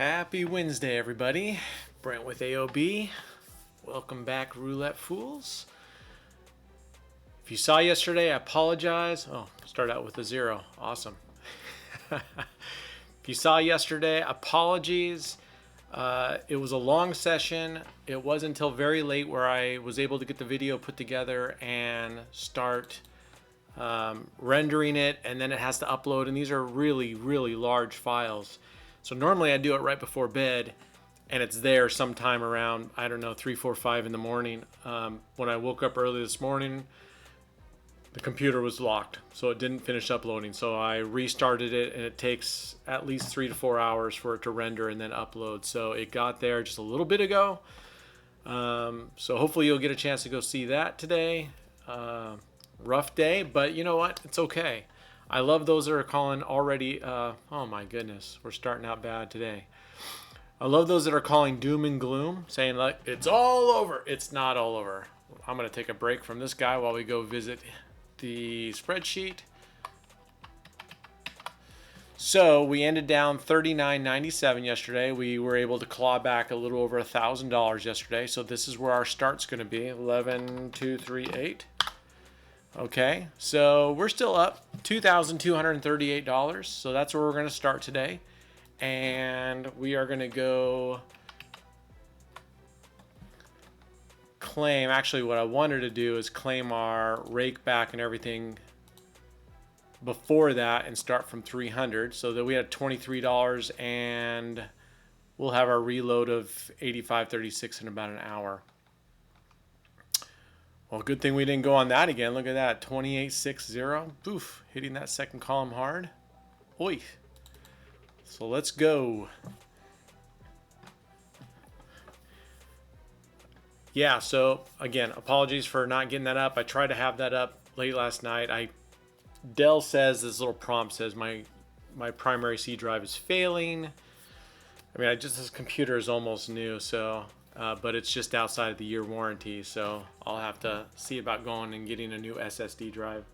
Happy Wednesday, everybody. Brent with AOB. Welcome back, Roulette Fools. If you saw yesterday, I apologize. Oh, start out with a 0. Awesome. If you saw yesterday, apologies. It was a long session. It wasn't until very late where I was able to get the video put together and start rendering it, and then it has to upload, and these are really, really large files. So normally I do it right before bed, and it's there sometime around, I don't know, 3, 4, 5 in the morning. When I woke up early this morning, the computer was locked, so it didn't finish uploading. So I restarted it, and it takes at least 3 to 4 hours for it to render and then upload. So it got there just a little bit ago. So hopefully you'll get a chance to go see that today. Rough day, but you know what? It's okay. I love those that are calling already. Oh my goodness, we're starting out bad today. I love those that are calling doom and gloom, saying like it's all over. It's not all over. I'm going to take a break from this guy while we go visit the spreadsheet. So we ended down $39.97 yesterday. We were able to claw back a little over $1,000 yesterday. So this is where our start's going to be. 11,238. Okay, so we're still up $2,238. So that's where we're going to start today. And we are going to go claim. Actually, what I wanted to do is claim our rake back and everything before that and start from 300 so that we had $23 and we'll have our reload of 85.36 in about an hour. Well, good thing we didn't go on that again. Look at that, 28.60. Boof, hitting that second column hard. Oi. So let's go. Yeah, so again, apologies for not getting that up. I tried to have that up late last night. Dell says, this little prompt says my primary C drive is failing. I mean, this computer is almost new, so but it's just outside of the year warranty, so I'll have to see about going and getting a new SSD drive.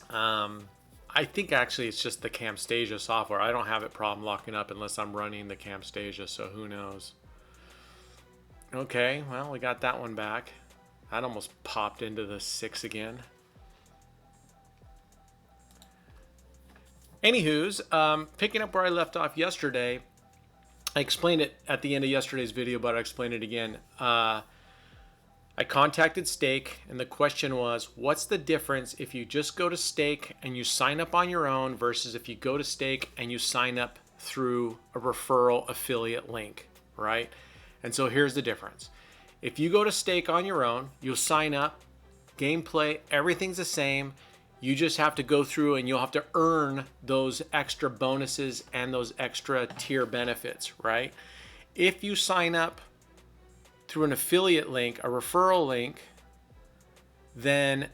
I think actually it's just the Camtasia software. I don't have a problem locking up unless I'm running the Camtasia, so who knows. Okay, well, we got that one back. That almost popped into the 6 again. Anywho's, picking up where I left off yesterday, I explained it at the end of yesterday's video, but I explained it again. I contacted Stake, and the question was, what's the difference if you just go to Stake and you sign up on your own versus if you go to Stake and you sign up through a referral affiliate link, right? And so here's the difference. If you go to Stake on your own, you'll sign up, gameplay, everything's the same. You just have to go through and you'll have to earn those extra bonuses and those extra tier benefits, right? If you sign up through an affiliate link, a referral link, then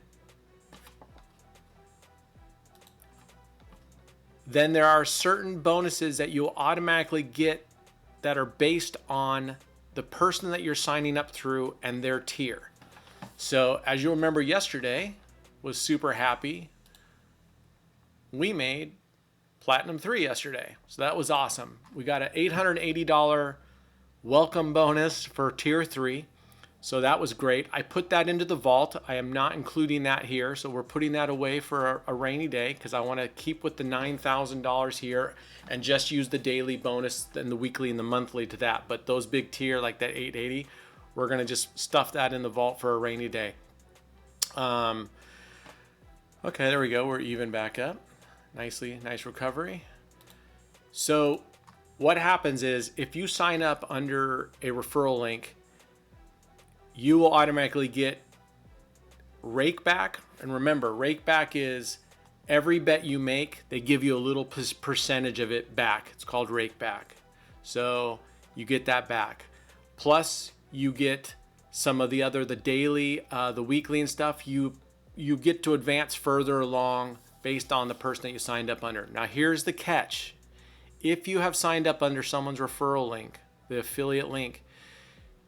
there are certain bonuses that you'll automatically get that are based on the person that you're signing up through and their tier. So as you remember, yesterday was super happy. We made Platinum 3 yesterday. So that was awesome. We got an $880 welcome bonus for tier 3. So that was great. I put that into the vault. I am not including that here. So we're putting that away for a rainy day because I want to keep with the $9,000 here and just use the daily bonus and the weekly and the monthly to that. But those big tier like that 880, we're going to just stuff that in the vault for a rainy day. Okay, there we go. We're even back up. Nice recovery. So what happens is if you sign up under a referral link, you will automatically get rake back. And remember, rake back is every bet you make, they give you a little percentage of it back. It's called rake back. So you get that back. Plus you get some of the daily, the weekly and stuff. You get to advance further along based on the person that you signed up under. Now here's the catch. If you have signed up under someone's referral link, the affiliate link,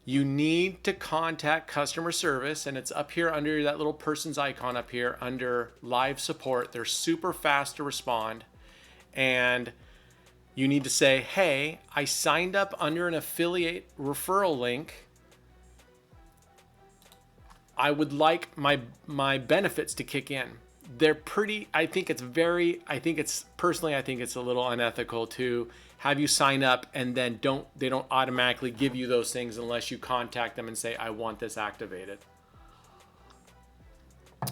you need to contact customer service, and it's up here under that little person's icon up here under live support. They're super fast to respond, and you need to say, hey, I signed up under an affiliate referral link. I would like my benefits to kick in. They're pretty, I think it's a little unethical to have you sign up and then they don't automatically give you those things unless you contact them and say, I want this activated.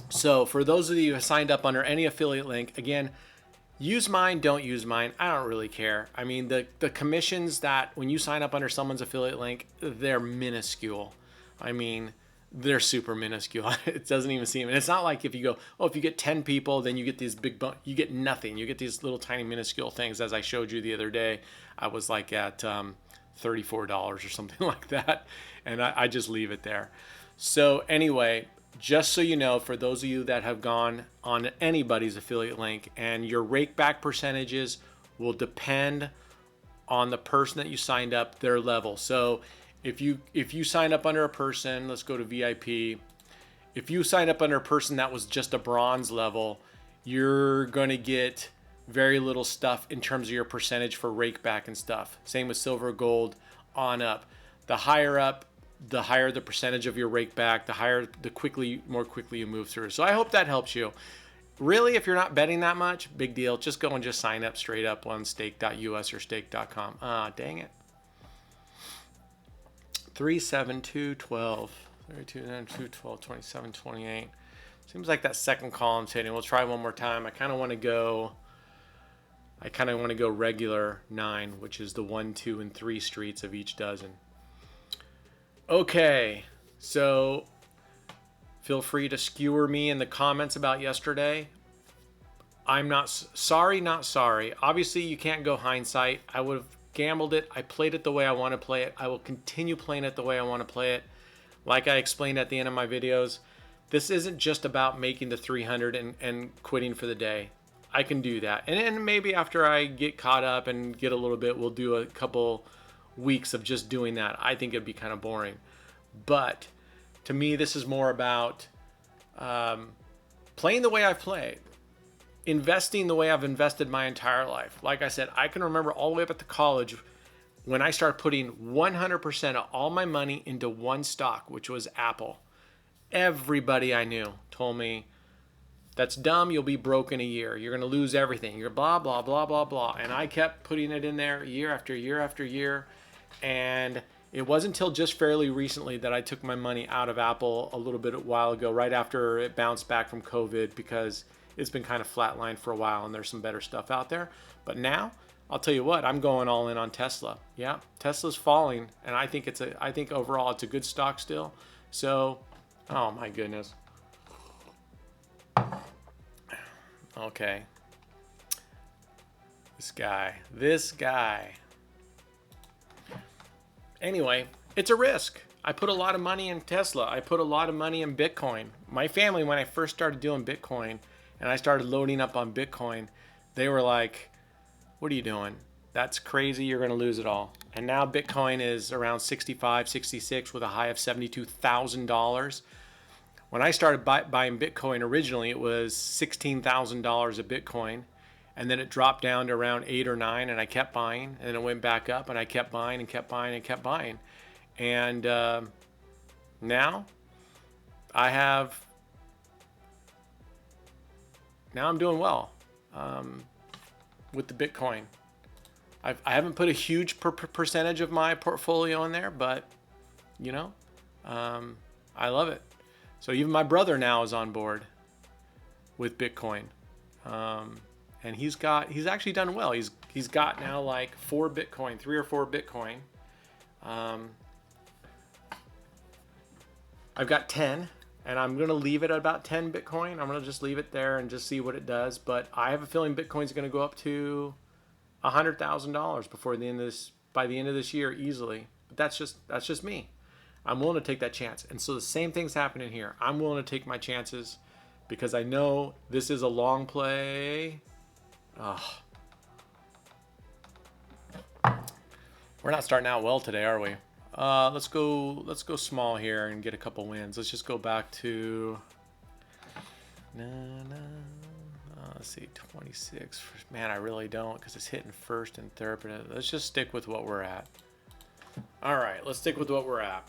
So for those of you who signed up under any affiliate link, again, use mine, don't use mine. I don't really care. I mean, the commissions that when you sign up under someone's affiliate link, they're minuscule. I mean, they're super minuscule. It doesn't even seem, and it's not like if you go, oh, if you get 10 people, then you get these big, you get nothing. You get these little tiny minuscule things. As I showed you the other day, I was like at $34 or something like that. And I just leave it there. So anyway, just so you know, for those of you that have gone on anybody's affiliate link, and your rake back percentages will depend on the person that you signed up, their level. So if you sign up under a person, let's go to VIP. If you sign up under a person that was just a bronze level, you're going to get very little stuff in terms of your percentage for rake back and stuff. Same with silver, gold, on up. The higher up, the higher the percentage of your rake back, the more quickly you move through. So I hope that helps you. Really, if you're not betting that much, big deal. Just go and just sign up straight up on stake.us or stake.com. Ah, dang it. 3, 7, 2, 12, 32, 2, 12, 27, 28. Seems like that second column's hitting. We'll try one more time. I kind of want to go regular 9, which is the 1, 2, and 3 streets of each dozen. Okay, so feel free to skewer me in the comments about yesterday. I'm not sorry. Obviously, you can't go hindsight. I would have gambled it. I played it the way I want to play it. I will continue playing it the way I want to play it. Like I explained at the end of my videos, this isn't just about making the 300 and quitting for the day. I can do that. And maybe after I get caught up and get a little bit, we'll do a couple weeks of just doing that. I think it'd be kind of boring. But to me, this is more about playing the way I've played, investing the way I've invested my entire life. Like I said, I can remember all the way up at the college when I started putting 100% of all my money into one stock, which was Apple. Everybody I knew told me, that's dumb, you'll be broke in a year. You're going to lose everything. You're blah, blah, blah, blah, blah. And I kept putting it in there year after year after year. And it wasn't until just fairly recently that I took my money out of Apple a little bit a while ago, right after it bounced back from COVID, because it's been kind of flatlined for a while and there's some better stuff out there. But now, I'll tell you what, I'm going all in on Tesla. Yeah, Tesla's falling, and I think overall it's a good stock still. So, oh my goodness. Okay. This guy. Anyway, it's a risk. I put a lot of money in Tesla. I put a lot of money in Bitcoin. My family, when I first started doing Bitcoin and I started loading up on Bitcoin, they were like, what are you doing? That's crazy. You're going to lose it all. And now Bitcoin is around 65, 66 with a high of $72,000. When I started buying Bitcoin originally, it was $16,000 a Bitcoin. And then it dropped down to around 8 or 9, and I kept buying, and it went back up, and I kept buying and kept buying and kept buying. And now I'm doing well with the Bitcoin. I haven't put a huge percentage of my portfolio in there, but I love it. So even my brother now is on board with Bitcoin. And he's actually done well. He's got now like 3 or 4 Bitcoin. I've got 10, and I'm going to leave it at about 10 Bitcoin. I'm going to just leave it there and just see what it does. But I have a feeling Bitcoin's going to go up to $100,000 by the end of this year easily. But that's just me. I'm willing to take that chance. And so the same thing's happening here. I'm willing to take my chances because I know this is a long play. Oh. We're not starting out well today, are we? Let's go small here and get a couple wins. Let's just go back to let's let's see, 26. Man, I really don't, because it's hitting first and third. But let's just stick with what we're at. All right, let's stick with what we're at.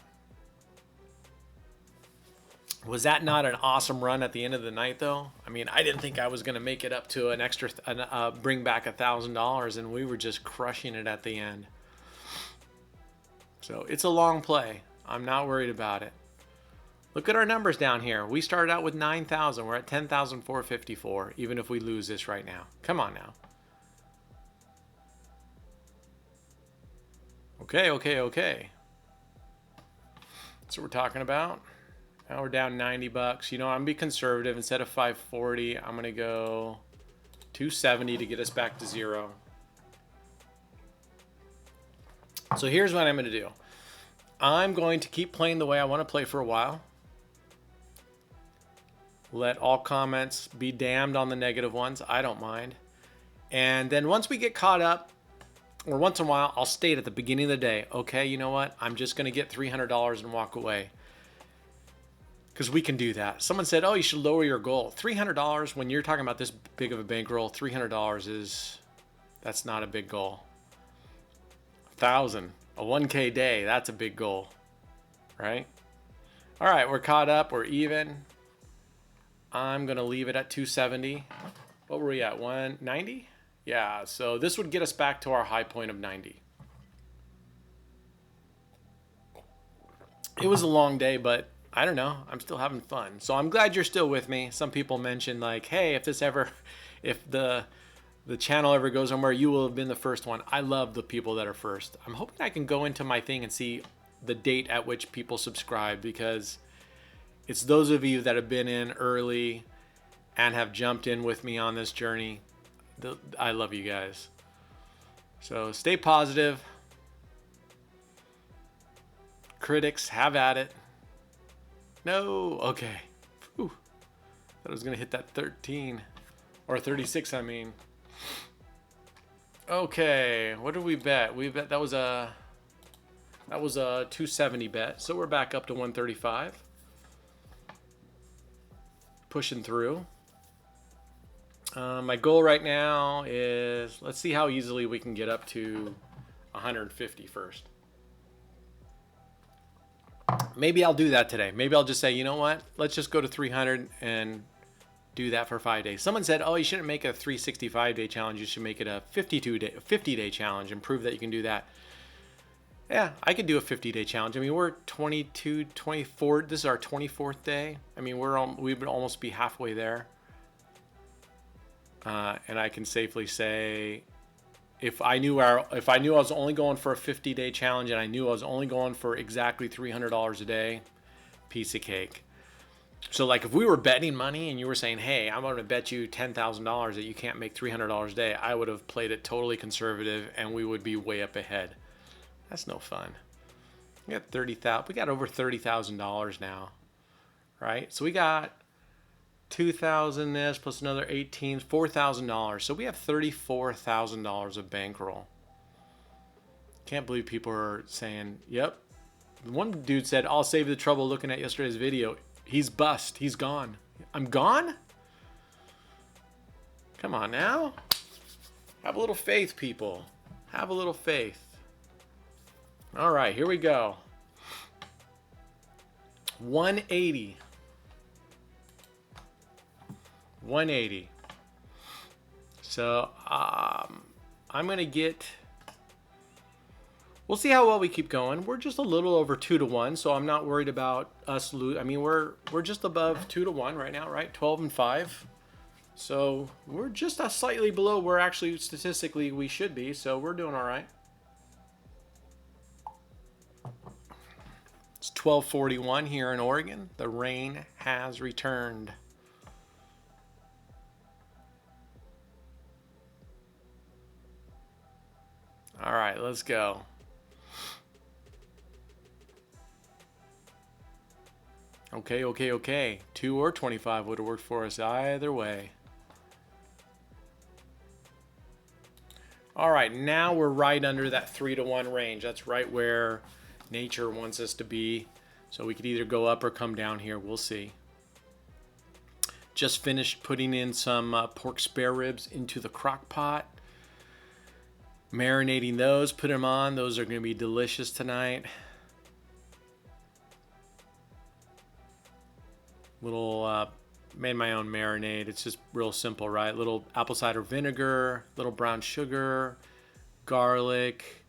Was that not an awesome run at the end of the night, though? I mean, I didn't think I was going to make it up to an extra, bring back $1,000, and we were just crushing it at the end. So it's a long play. I'm not worried about it. Look at our numbers down here. We started out with 9,000. We're at 10,454, even if we lose this right now. Come on now. Okay, okay, okay. That's what we're talking about. Now we're down 90 bucks. You know, I'm gonna be conservative. Instead of 540, I'm gonna go 270 to get us back to zero. So here's what I'm gonna do. I'm going to keep playing the way I want to play for a while. Let all comments be damned on the negative ones. I don't mind. And then once we get caught up, or once in a while, I'll state at the beginning of the day, okay, you know what? I'm just gonna get $300 and walk away. Because we can do that. Someone said, oh, you should lower your goal. $300, when you're talking about this big of a bankroll, $300 that's not a big goal. 1,000, a 1K day, that's a big goal, right? All right, we're caught up, we're even. I'm gonna leave it at 270. What were we at, 190? Yeah, so this would get us back to our high point of 90. It was a long day, but I don't know. I'm still having fun. So I'm glad you're still with me. Some people mentioned like, hey, if the channel ever goes somewhere, you will have been the first one. I love the people that are first. I'm hoping I can go into my thing and see the date at which people subscribe, because it's those of you that have been in early and have jumped in with me on this journey. I love you guys. So stay positive. Critics, have at it. No, okay. Whew. Thought I was gonna hit that 13 or 36. I mean. Okay, what did we bet? We bet that was a 270 bet. So we're back up to 135. Pushing through. My goal right now is, let's see how easily we can get up to 150 first. Maybe I'll do that today. Maybe I'll just say, you know what? Let's just go to 300 and do that for 5 days. Someone said, oh, you shouldn't make a 365-day challenge. You should make it a 50-day challenge and prove that you can do that. Yeah, I could do a 50-day challenge. I mean, we're 22, 24. This is our 24th day. I mean, we would almost be halfway there. And I can safely say, if I knew I was only going for a 50-day challenge and I knew I was only going for exactly $300 a day, piece of cake. So like if we were betting money and you were saying, hey, I'm going to bet you $10,000 that you can't make $300 a day, I would have played it totally conservative and we would be way up ahead. That's no fun. We got over $30,000 now, right? So we got 2,000 this plus another 18, $4,000. So we have $34,000 of bankroll. Can't believe people are saying, yep. One dude said, I'll save the trouble looking at yesterday's video. He's bust. He's gone. I'm gone? Come on now. Have a little faith, people. Have a little faith. All right, here we go. 180. 180. So I'm gonna get. We'll see how well we keep going. We're just a little over 2-1, so I'm not worried about us lose. I mean, we're just above 2-1 right now, right? 12-5. So we're just a slightly below where actually statistically we should be. So we're doing all right. It's 12:41 here in Oregon. The rain has returned. All right, let's go. Okay. 2 or 25 would have worked for us either way. All right, now we're right under that 3-1 range. That's right where nature wants us to be. So we could either go up or come down here. We'll see. Just finished putting in some pork spare ribs into the crock pot. Marinating those, put them on. Those are going to be delicious tonight. Little made my own marinade. It's just real simple, right? Little apple cider vinegar, little brown sugar, garlic,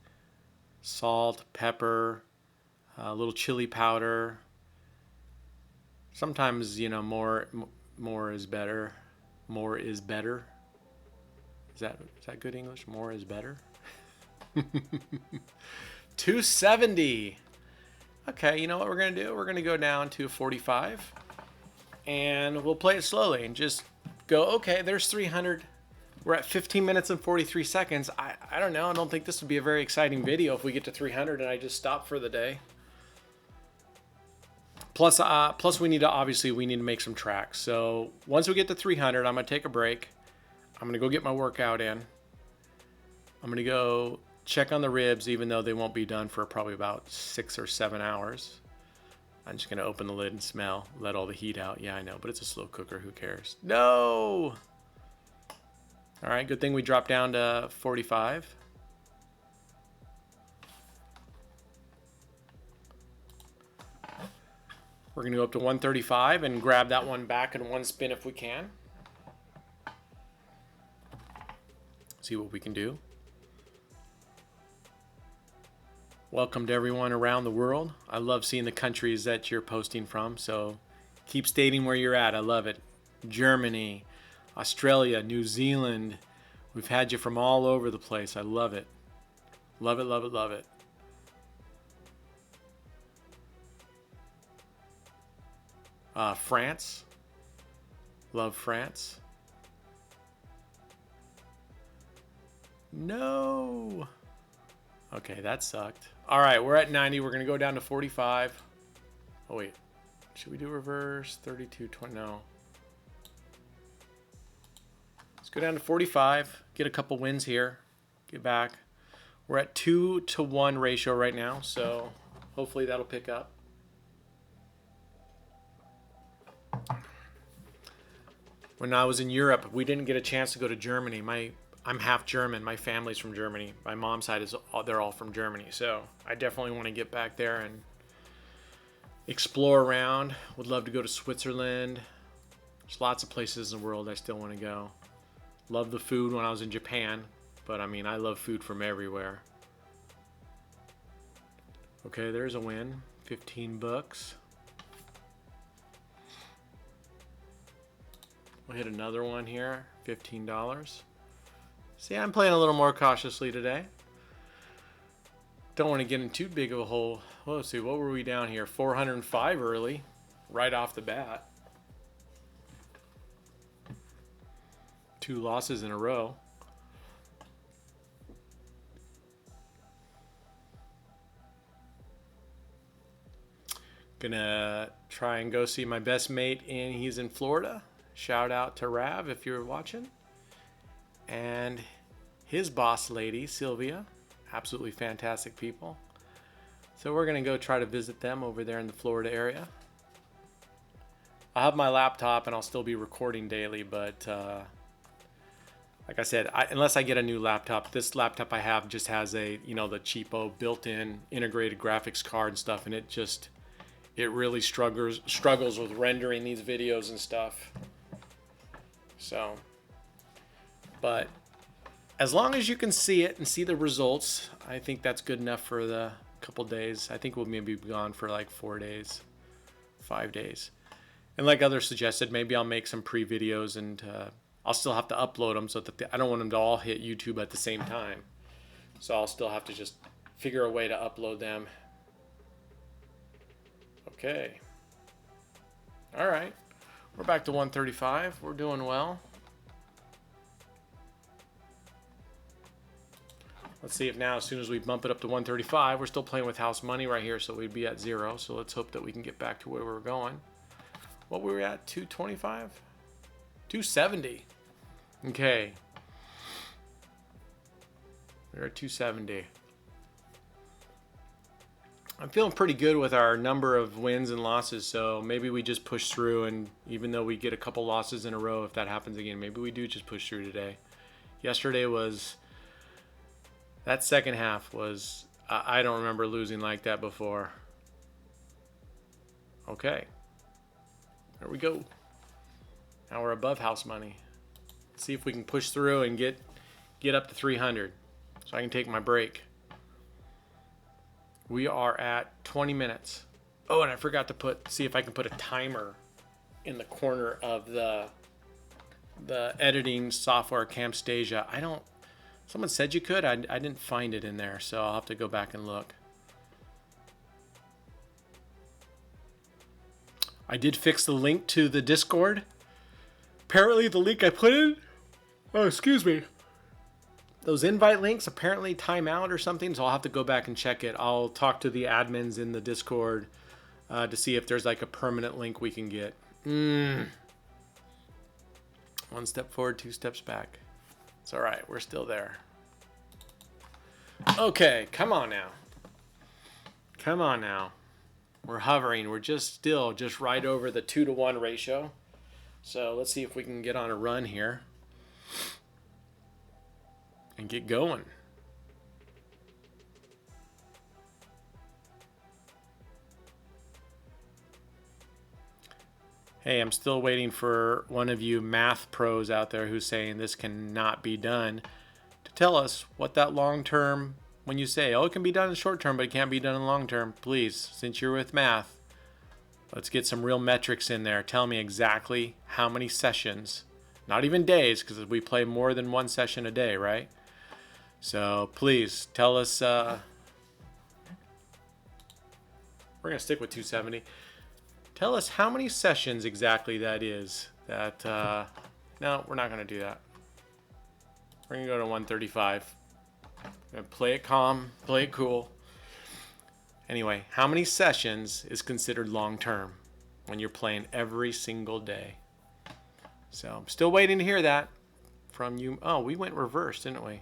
salt, pepper, a little chili powder. Sometimes, you know, more is better. More is better. Is that good English? More is better. 270. Okay, you know what we're gonna do? We're gonna go down to 45. And we'll play it slowly and just go, okay, there's 300. We're at 15 minutes and 43 seconds. I don't know. I don't think this would be a very exciting video if we get to 300 and I just stop for the day. Plus we need to make some tracks. So once we get to 300, I'm going to take a break. I'm going to go get my workout in. I'm going to go check on the ribs, even though they won't be done for probably about 6 or 7 hours. I'm just going to open the lid and smell, let all the heat out. Yeah, I know, but it's a slow cooker. Who cares? No! All right, good thing we dropped down to 45. We're going to go up to 135 and grab that one back in one spin if we can. See what we can do. Welcome to everyone around the world. I love seeing the countries that you're posting from, so keep stating where you're at. I love it. Germany, Australia, New Zealand. We've had you from all over the place. I love it. Love it, love it, love it. France. Love France. No. Okay, that sucked. All right, we're at 90. We're going to go down to 45. Oh, wait. Should we do reverse? 32, 20. No. Let's go down to 45. Get a couple wins here. Get back. We're at 2-to-1 ratio right now, so hopefully that'll pick up. When I was in Europe, we didn't get a chance to go to Germany. I'm half German. My family's from Germany. My mom's side they're all from Germany. So I definitely want to get back there and explore around. Would love to go to Switzerland. There's lots of places in the world I still want to go. Love the food when I was in Japan, but I mean, I love food from everywhere. Okay, there's a win. 15 bucks. We'll hit another one here. $15. See, I'm playing a little more cautiously today. Don't want to get in too big of a hole. Well, let's see, what were we down here? 405 early, right off the bat. 2 losses in a row. Gonna try and go see my best mate, and he's in Florida. Shout out to Rav if you're watching. And his boss lady, Sylvia. Absolutely fantastic people. So we're going to go try to visit them over there in the Florida area. I'll have my laptop and I'll still be recording daily, but like I said, unless I get a new laptop, this laptop I have just has a, you know, the cheapo built-in integrated graphics card and stuff, and it really struggles with rendering these videos and stuff. So, but as long as you can see it and see the results, I think that's good enough for the couple days. I think we'll maybe be gone for like 4 days, 5 days. And like others suggested, maybe I'll make some pre-videos, and I'll still have to upload them so that I don't want them to all hit YouTube at the same time. So I'll still have to just figure a way to upload them. Okay. All right. We're back to 135. We're doing well. Let's see if now, as soon as we bump it up to 135, we're still playing with house money right here, so we'd be at 0. So let's hope that we can get back to where we're going. What were we at? 225? 270. Okay. We're at 270. I'm feeling pretty good with our number of wins and losses, so maybe we just push through, and even though we get a couple losses in a row, if that happens again, maybe we do just push through today. Yesterday was, that second half was, I don't remember losing like that before. Okay. There we go. Now we're above house money. Let's see if we can push through and get up to 300 so I can take my break. We are at 20 minutes. Oh, and I forgot to see if I can put a timer in the corner of the editing software Camtasia. Someone said you could. I didn't find it in there, so I'll have to go back and look. I did fix the link to the Discord. Apparently the link I put in, those invite links apparently time out or something, so I'll have to go back and check it. I'll talk to the admins in the Discord to see if there's like a permanent link we can get. One step forward, two steps back. It's all right, we're still there. Okay, come on now. Come on now. We're hovering. We're just right over the 2-to-1 ratio. So let's see if we can get on a run here and get going. Hey, I'm still waiting for one of you math pros out there who's saying this cannot be done to tell us what that long term, when you say, oh, it can be done in short term, but it can't be done in long term. Please, since you're with math, let's get some real metrics in there. Tell me exactly how many sessions, not even days, because we play more than one session a day, right? So please tell us, we're going to stick with 270. Tell us how many sessions exactly that is. No, we're not going to do that. We're going to go to 135. We're going to play it calm, play it cool. Anyway, how many sessions is considered long term when you're playing every single day? So I'm still waiting to hear that from you. Oh, we went reverse, didn't we?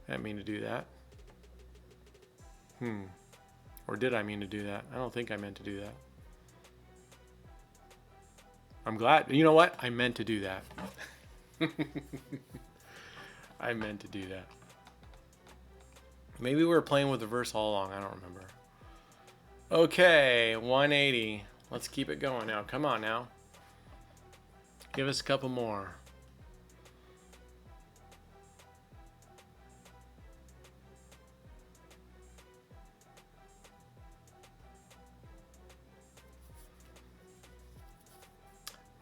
I didn't mean to do that. Or did I mean to do that? I don't think I meant to do that. I'm glad. You know what? I meant to do that. I meant to do that. Maybe we were playing with reverse all along. I don't remember. Okay, 180. Let's keep it going now. Come on now. Give us a couple more.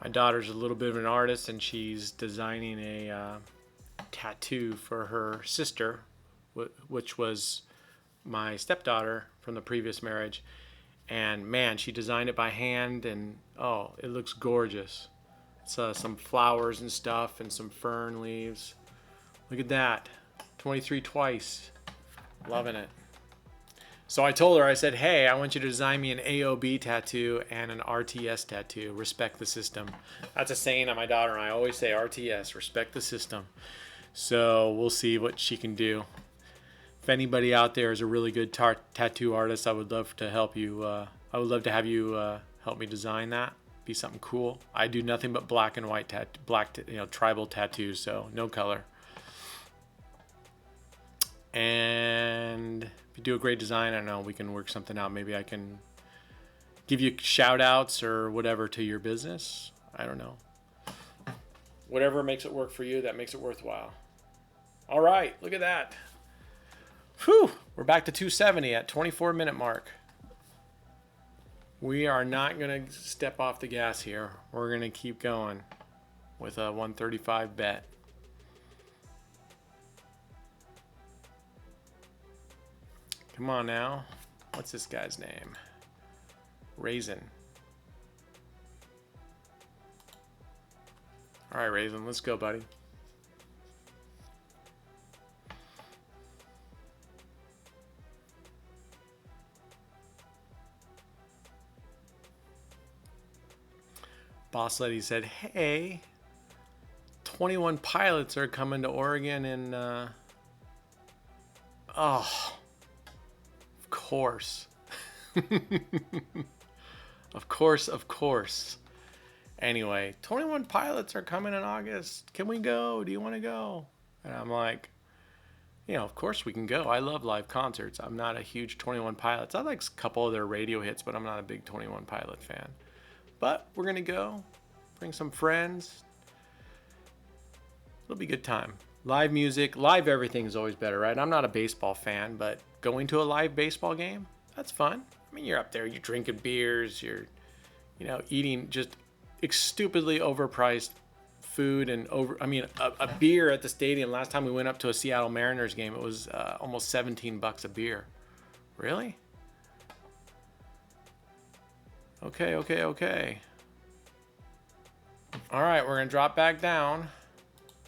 My daughter's a little bit of an artist, and she's designing a tattoo for her sister, which was my stepdaughter from the previous marriage. And man, she designed it by hand, and oh, it looks gorgeous. It's some flowers and stuff and some fern leaves. Look at that. 23 twice. Loving it. So I told her, I said, hey, I want you to design me an AOB tattoo and an RTS tattoo. Respect the system. That's a saying that my daughter and I always say, RTS, respect the system. So we'll see what she can do. If anybody out there is a really good tattoo artist, I would love to help you. I would love to have you help me design that. Be something cool. I do nothing but black and white, tribal tattoos, so no color. And if you do a great design, I don't know, we can work something out. Maybe I can give you shout outs or whatever to your business. I don't know. Whatever makes it work for you, that makes it worthwhile. All right, look at that. Whew, we're back to 270 at 24-minute mark. We are not going to step off the gas here. We're going to keep going with a 135 bet. Come on now. What's this guy's name? Raisin. All right, Raisin, let's go, buddy. Boss Lady said, hey, 21 pilots are coming to Oregon in, of course. Of course, of course. Anyway, 21 Pilots are coming in August. Can we go? Do you want to go? And I'm like, of course we can go. I love live concerts. I'm not a huge 21 Pilots. I like a couple of their radio hits, but I'm not a big 21 Pilot fan. But we're going to go. Bring some friends. It'll be a good time. Live music, live everything is always better, right? I'm not a baseball fan, but going to a live baseball game, that's fun. I mean, you're up there, you're drinking beers, you're, eating just stupidly overpriced food and a beer at the stadium. Last time we went up to a Seattle Mariners game, it was almost $17 a beer. Really? Okay. All right, we're gonna drop back down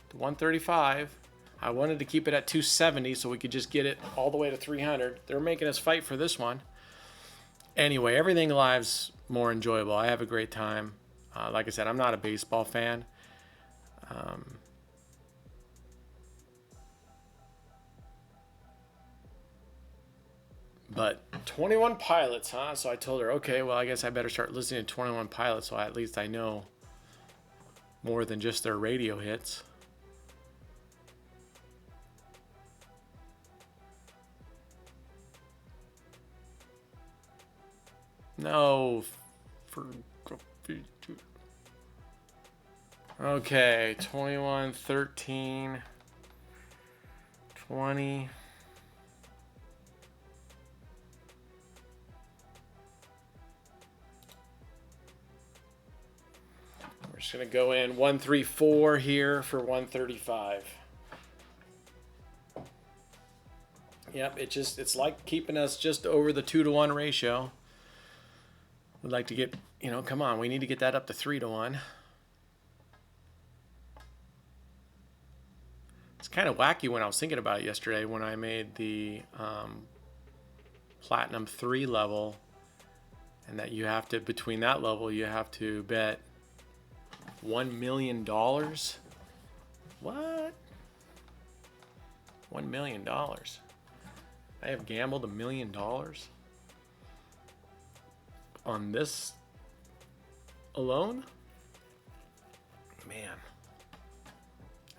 to 135. I wanted to keep it at 270 so we could just get it all the way to 300. They're making us fight for this one. Anyway, everything live's more enjoyable. I have a great time. Like I said, I'm not a baseball fan. But 21 Pilots, huh? So I told her, okay, well, I guess I better start listening to 21 Pilots so at least I know more than just their radio hits. No. Okay, 21, 13, 20. We're just going to go in 134 here for 135. Yep, it's like keeping us just over the 2-to-1 ratio. We'd like to get, come on, we need to get that up to 3-to-1. It's kind of wacky when I was thinking about it yesterday when I made the Platinum 3 level, and that you have to, between that level, you have to bet $1 million. What? $1 million. I have gambled $1 million on this alone? Man,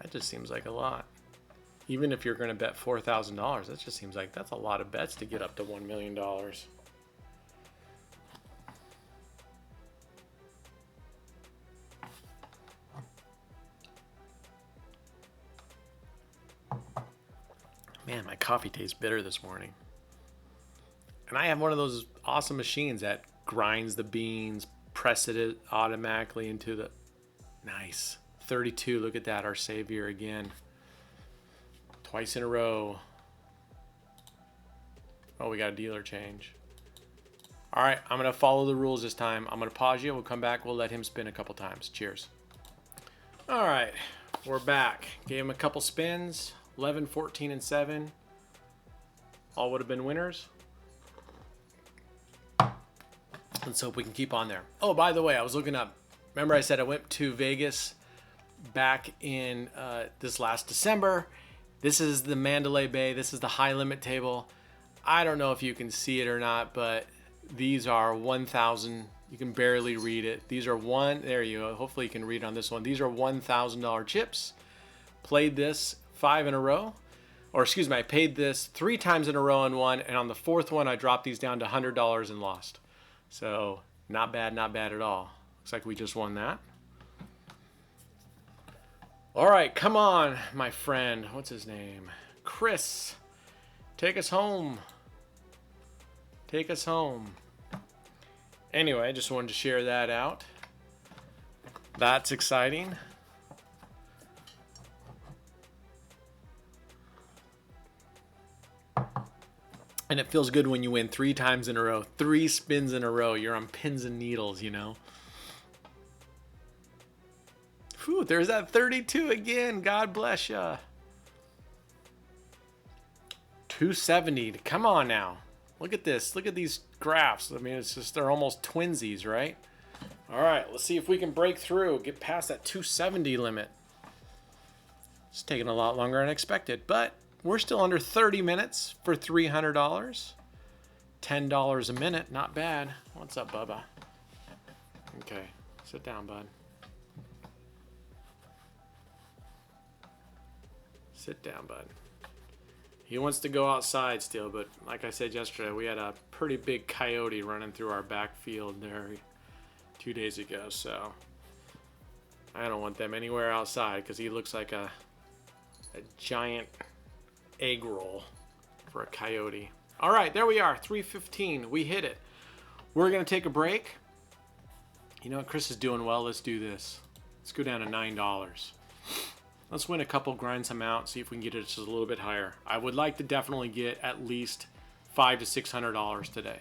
that just seems like a lot. Even if you're going to bet $4,000, that just seems like that's a lot of bets to get up to $1 million. Man, my coffee tastes bitter this morning. And I have one of those awesome machines that grinds the beans, presses it automatically into the... Nice. 32, look at that, our savior again. Twice in a row. Oh, we got a dealer change. All right, I'm going to follow the rules this time. I'm going to pause you. We'll come back. We'll let him spin a couple times. Cheers. All right, we're back. Gave him a couple spins. 11, 14, and 7. All would have been winners. Let's hope we can keep on there. Oh, by the way, I was looking up. Remember I said I went to Vegas back in this last December. This is the Mandalay Bay. This is the high limit table. I don't know if you can see it or not, but these are 1,000. You can barely read it. These are there you go. Hopefully you can read on this one. These are $1,000 chips. Played this 5 in a row. Or excuse me, I paid this 3 times in a row and won. And on the 4th one, I dropped these down to $100 and lost. So not bad at all. Looks like we just won that. All right, come on, my friend. What's his name? Chris. Take us home. Take us home. Anyway, I just wanted to share that out. That's exciting. And it feels good when you win 3 times in a row. 3 spins in a row. You're on pins and needles, Whew, there's that 32 again. God bless ya. 270. Come on now. Look at this. Look at these graphs. I mean, it's just, they're almost twinsies, right? All right, let's see if we can break through. Get past that 270 limit. It's taking a lot longer than expected, but we're still under 30 minutes for $300. $10 a minute, not bad. What's up, Bubba? Okay, sit down, bud. Sit down, bud. He wants to go outside still, but like I said yesterday, we had a pretty big coyote running through our backfield there 2 days ago, so I don't want them anywhere outside because he looks like a giant egg roll for a coyote. All right, there we are, 3:15. We hit it. We're going to take a break. You know what? Chris is doing well. Let's do this. Let's go down to $9. Let's win a couple, grind some out, see if we can get it just a little bit higher. I would like to definitely get at least $500 to $600 today.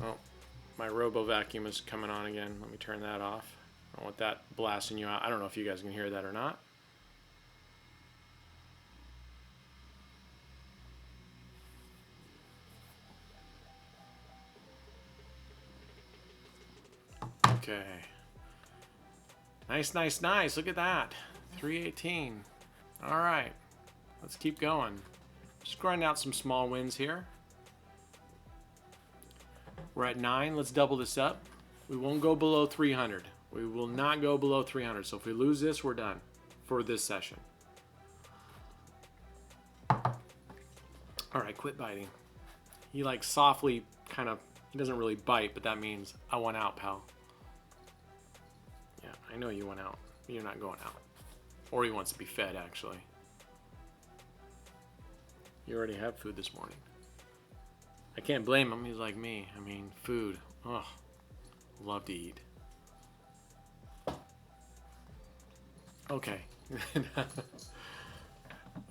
Oh, my robo vacuum is coming on again. Let me turn that off. I don't want that blasting you out. I don't know if you guys can hear that or not. Okay. Nice, nice, nice. Look at that. 318. All right. Let's keep going. Just grind out some small wins here. We're at 9. Let's double this up. We won't go below 300. We will not go below 300. So if we lose this, we're done for this session. All right, quit biting. He like softly kind of, he doesn't really bite, but that means I want out, pal. Yeah, I know you went out. You're not going out. Or he wants to be fed, actually. You already had food this morning. I can't blame him. He's like me. I mean, food. Oh, love to eat. Okay.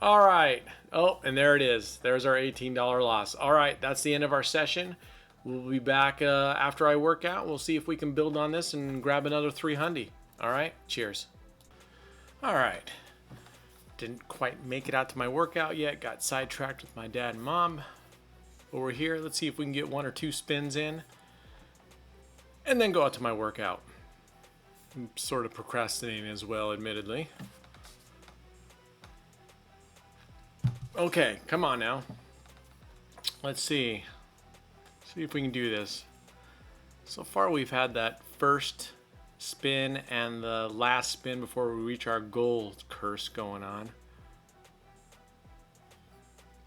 All right. Oh, and there it is. There's our $18 loss. All right, that's the end of our session. We'll be back after I work out. We'll see if we can build on this and grab another 300. All right, cheers. All right. Didn't quite make it out to my workout yet. Got sidetracked with my dad and mom. Over here, let's see if we can get 1 or 2 spins in. And then go out to my workout. I'm sort of procrastinating as well, admittedly. Okay, come on now. Let's see. See if we can do this. So far we've had that first spin and the last spin before we reach our goal curse going on.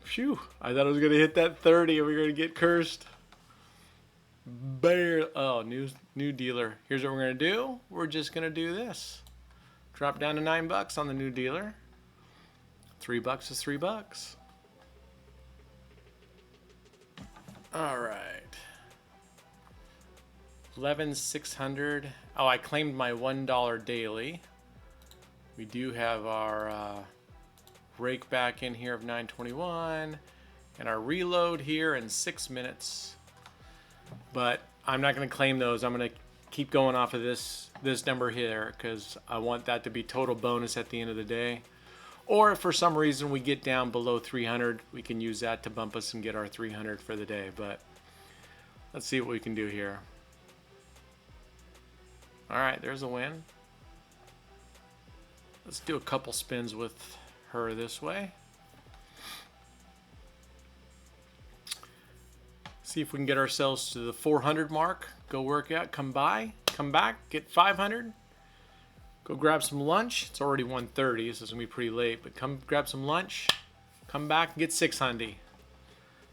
Phew, I thought I was going to hit that 30 and we were going to get cursed. Oh, new dealer. Here's what we're going to do. We're just going to do this. Drop down to $9 on the new dealer. $3 is $3. All right. 11,600. Oh, I claimed my $1 daily. We do have our rake back in here of 921 and our reload here in 6 minutes. But I'm not going to claim those. I'm going to keep going off of this number here because I want that to be total bonus at the end of the day. Or if for some reason we get down below 300, we can use that to bump us and get our 300 for the day. But let's see what we can do here. All right, there's a win. Let's do a couple spins with her this way. See if we can get ourselves to the 400 mark. Go work out, come back, get 500. Go grab some lunch. It's already 1:30, so it's gonna be pretty late, but come grab some lunch, come back and get 600.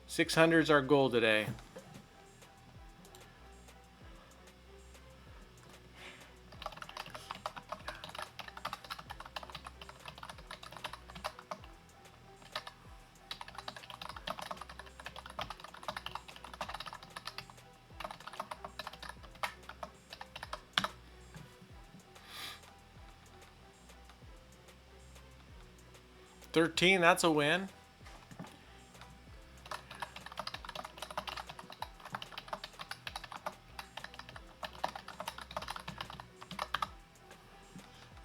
600 is our goal today. $13, that's a win.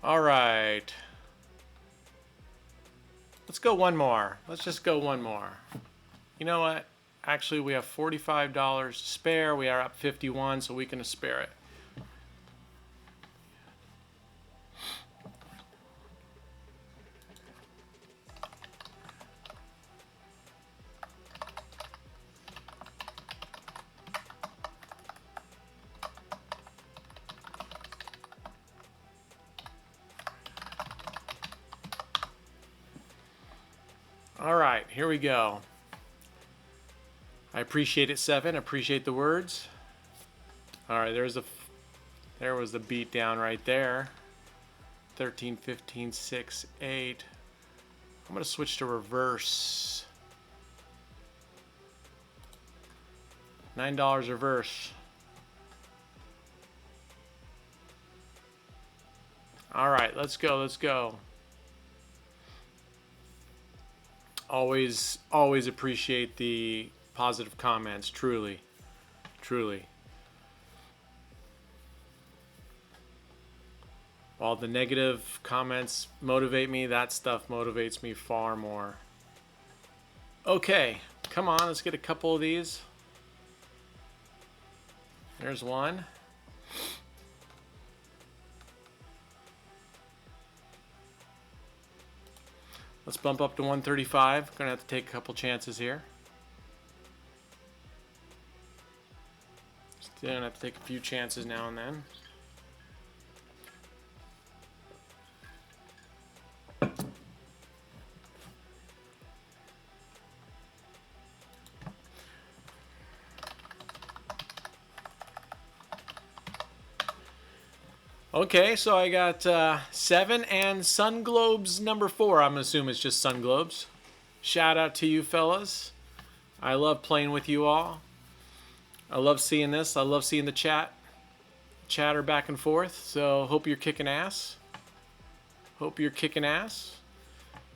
All right. Let's go one more. Let's just go one more. You know what? Actually, we have $45 to spare. We are up 51, so we can spare it. All right, here we go. I appreciate it, 7. Appreciate the words. All right, there was the beat down right there. 13, 15, 6, 8. I'm going to switch to reverse. $9 reverse. All right, let's go, let's go. Always appreciate the positive comments, truly, truly. While the negative comments motivate me, that stuff motivates me far more. Okay, come on, let's get a couple of these. There's one. Let's bump up to 135. Gonna have to take a couple chances here. Still gonna have to take a few chances now and then. Okay, so I got 7 and Sun Globes number 4. I'm assuming it's just Sun Globes. Shout out to you fellas. I love playing with you all. I love seeing this. I love seeing the chatter back and forth. So hope you're kicking ass. Hope you're kicking ass.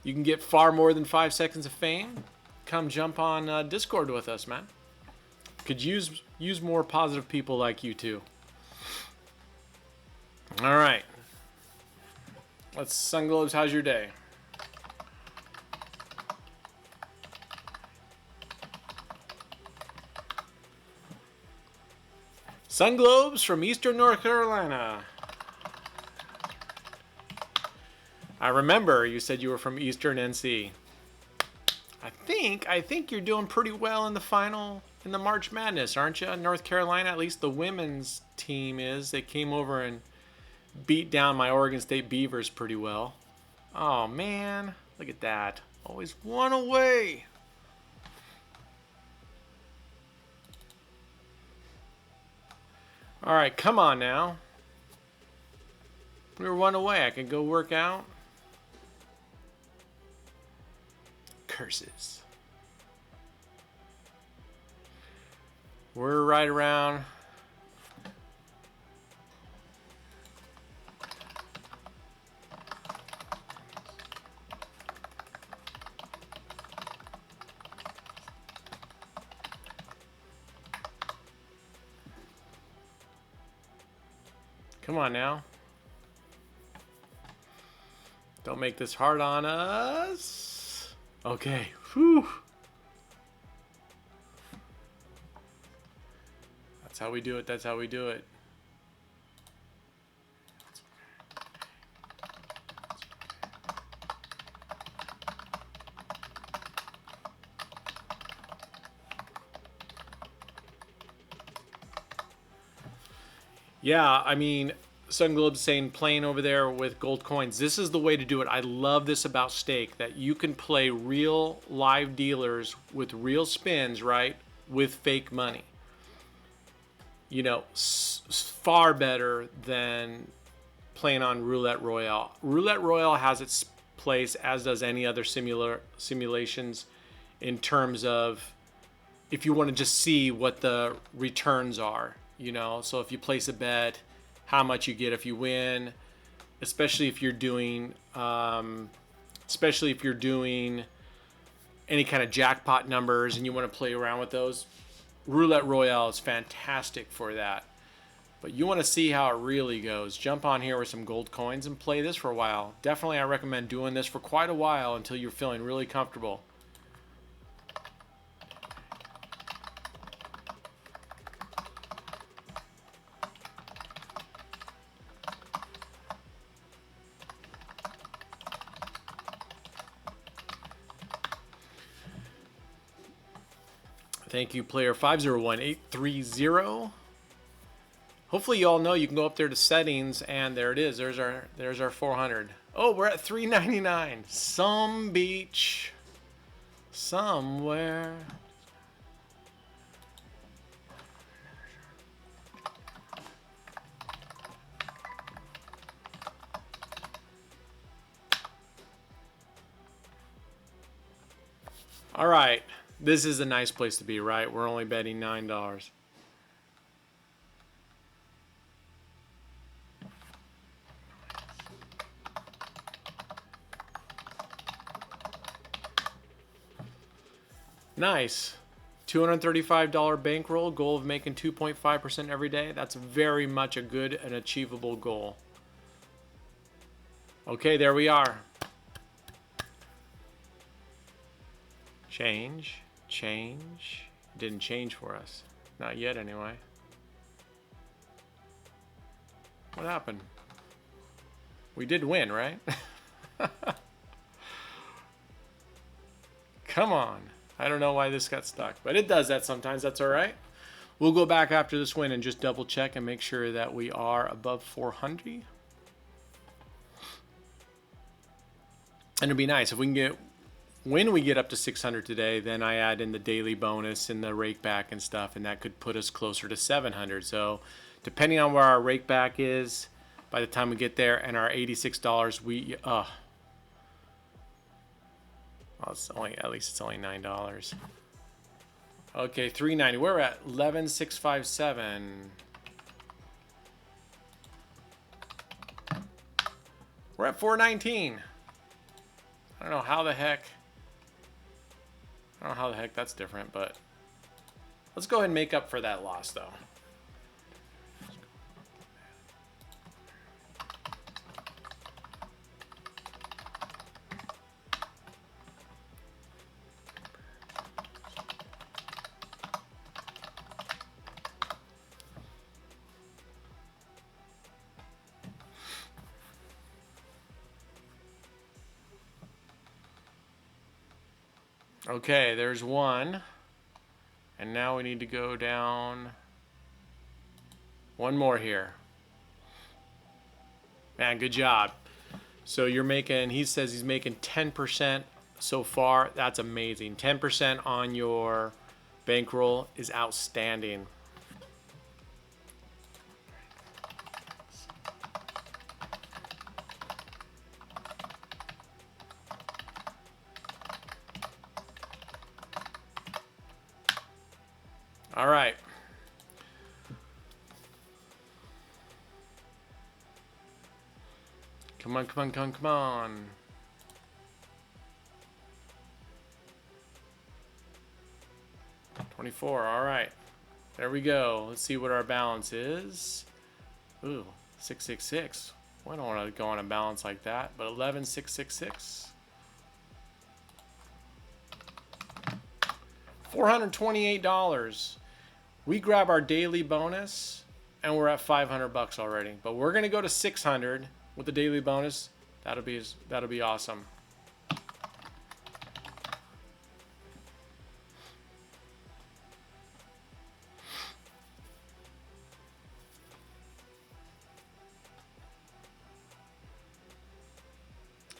You can get far more than 5 seconds of fame. Come jump on Discord with us, man. Could use more positive people like you too. All right. Let's Sun Globes. How's your day? Sun Globes from Eastern North Carolina. I remember you said you were from Eastern NC. I think you're doing pretty well in the final in the March Madness, aren't you? North Carolina, at least the women's team is. They came over and beat down my Oregon State Beavers pretty well. Oh man, look at that. Always one away. All right, come on now. We were one away. I can go work out. Curses. We're right around. Come on now. Don't make this hard on us. Okay. Whew. That's how we do it. That's how we do it. Yeah, I mean, Sun Globe's saying playing over there with gold coins. This is the way to do it. I love this about stake, that you can play real live dealers with real spins, right, with fake money. You know, far better than playing on Roulette Royale. Roulette Royale has its place, as does any other simulations, in terms of if you want to just see what the returns are. You know, so if you place a bet, how much you get if you win, especially if you're doing any kind of jackpot numbers and you want to play around with those. Roulette Royale is fantastic for that. But you want to see how it really goes. Jump on here with some gold coins and play this for a while. Definitely I recommend doing this for quite a while until you're feeling really comfortable. Thank you, player 501830. Hopefully you all know you can go up there to settings, and there it is. There's our 400. Oh, we're at 399. Some beach. somewhere. All right, this is a nice place to be, right? We're only betting $9. Nice. $235 bankroll, goal of making 2.5% every day. That's very much a good and achievable goal. Okay, there we are. Change, change. Didn't change for us. Not yet, anyway. What happened? We did win, right? Come on. I don't know why this got stuck, but it does that sometimes. That's all right. We'll go back after this win and just double check and make sure that we are above 400. And it'd be nice if we can get, when we get up to 600 today, then I add in the daily bonus and the rake back and stuff, and that could put us closer to 700. So depending on where our rake back is, by the time we get there, and our $86, we, well, it's only, at least it's only $9. Okay, 390. We're at 11,657. We're at 419. I don't know how the heck. I don't know how the heck that's different, but let's go ahead and make up for that loss, though. Okay, there's one. And now we need to go down one more here. Man, good job. So you're making, he says he's making 10% so far. That's amazing. 10% on your bankroll is outstanding. All right. Come on, come on, come on, come on. $24, all right. There we go. Let's see what our balance is. Ooh, 666. Well, I don't want to go on a balance like that, but 11,666. $428. We grab our daily bonus and we're at 500 bucks already. But we're gonna go to 600 with the daily bonus. That'll be awesome.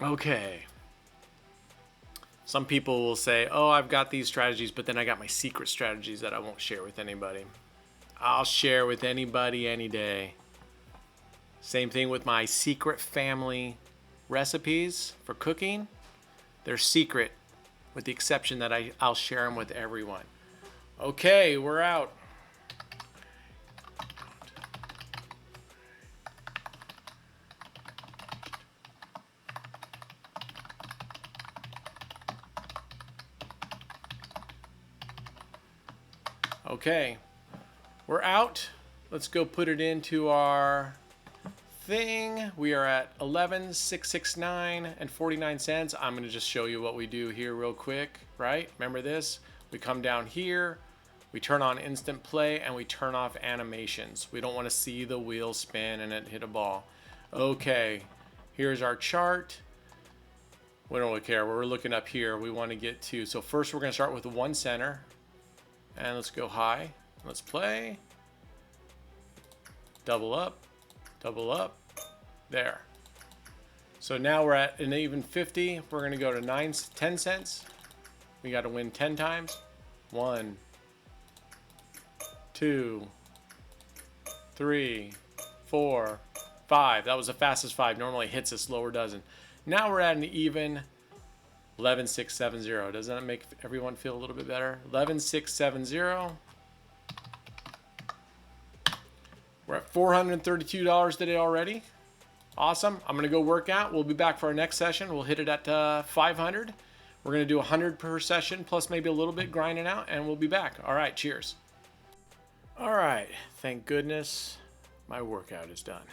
Okay. Some people will say, oh, I've got these strategies, but then I got my secret strategies that I won't share with anybody. I'll share with anybody any day. Same thing with my secret family recipes for cooking. They're secret, with the exception that I'll share them with everyone. Okay, we're out. Okay, we're out. Let's go put it into our thing. We are at 11,669 and 49 cents. I'm going to just show you what we do here real quick, right? Remember this? We come down here, we turn on instant play, and we turn off animations. We don't want to see the wheel spin and it hit a ball. Okay, here's our chart. We don't really care. We're looking up here. We want to get to, so first we're going to start with the one center. And let's go high. Let's play. Double up. Double up. There. So now we're at an even 50. We're going to go to 10 cents. We got to win 10 times. 1, 2, 3, 4, 5. That was the fastest 5. Normally hits a slower dozen. Now we're at an even 11,670. Doesn't that make everyone feel a little bit better? 11,670. We're at $432 today already. Awesome. I'm going to go work out. We'll be back for our next session. We'll hit it at 500. We're going to do 100 per session, plus maybe a little bit grinding out, and we'll be back. All right, cheers. All right, thank goodness my workout is done.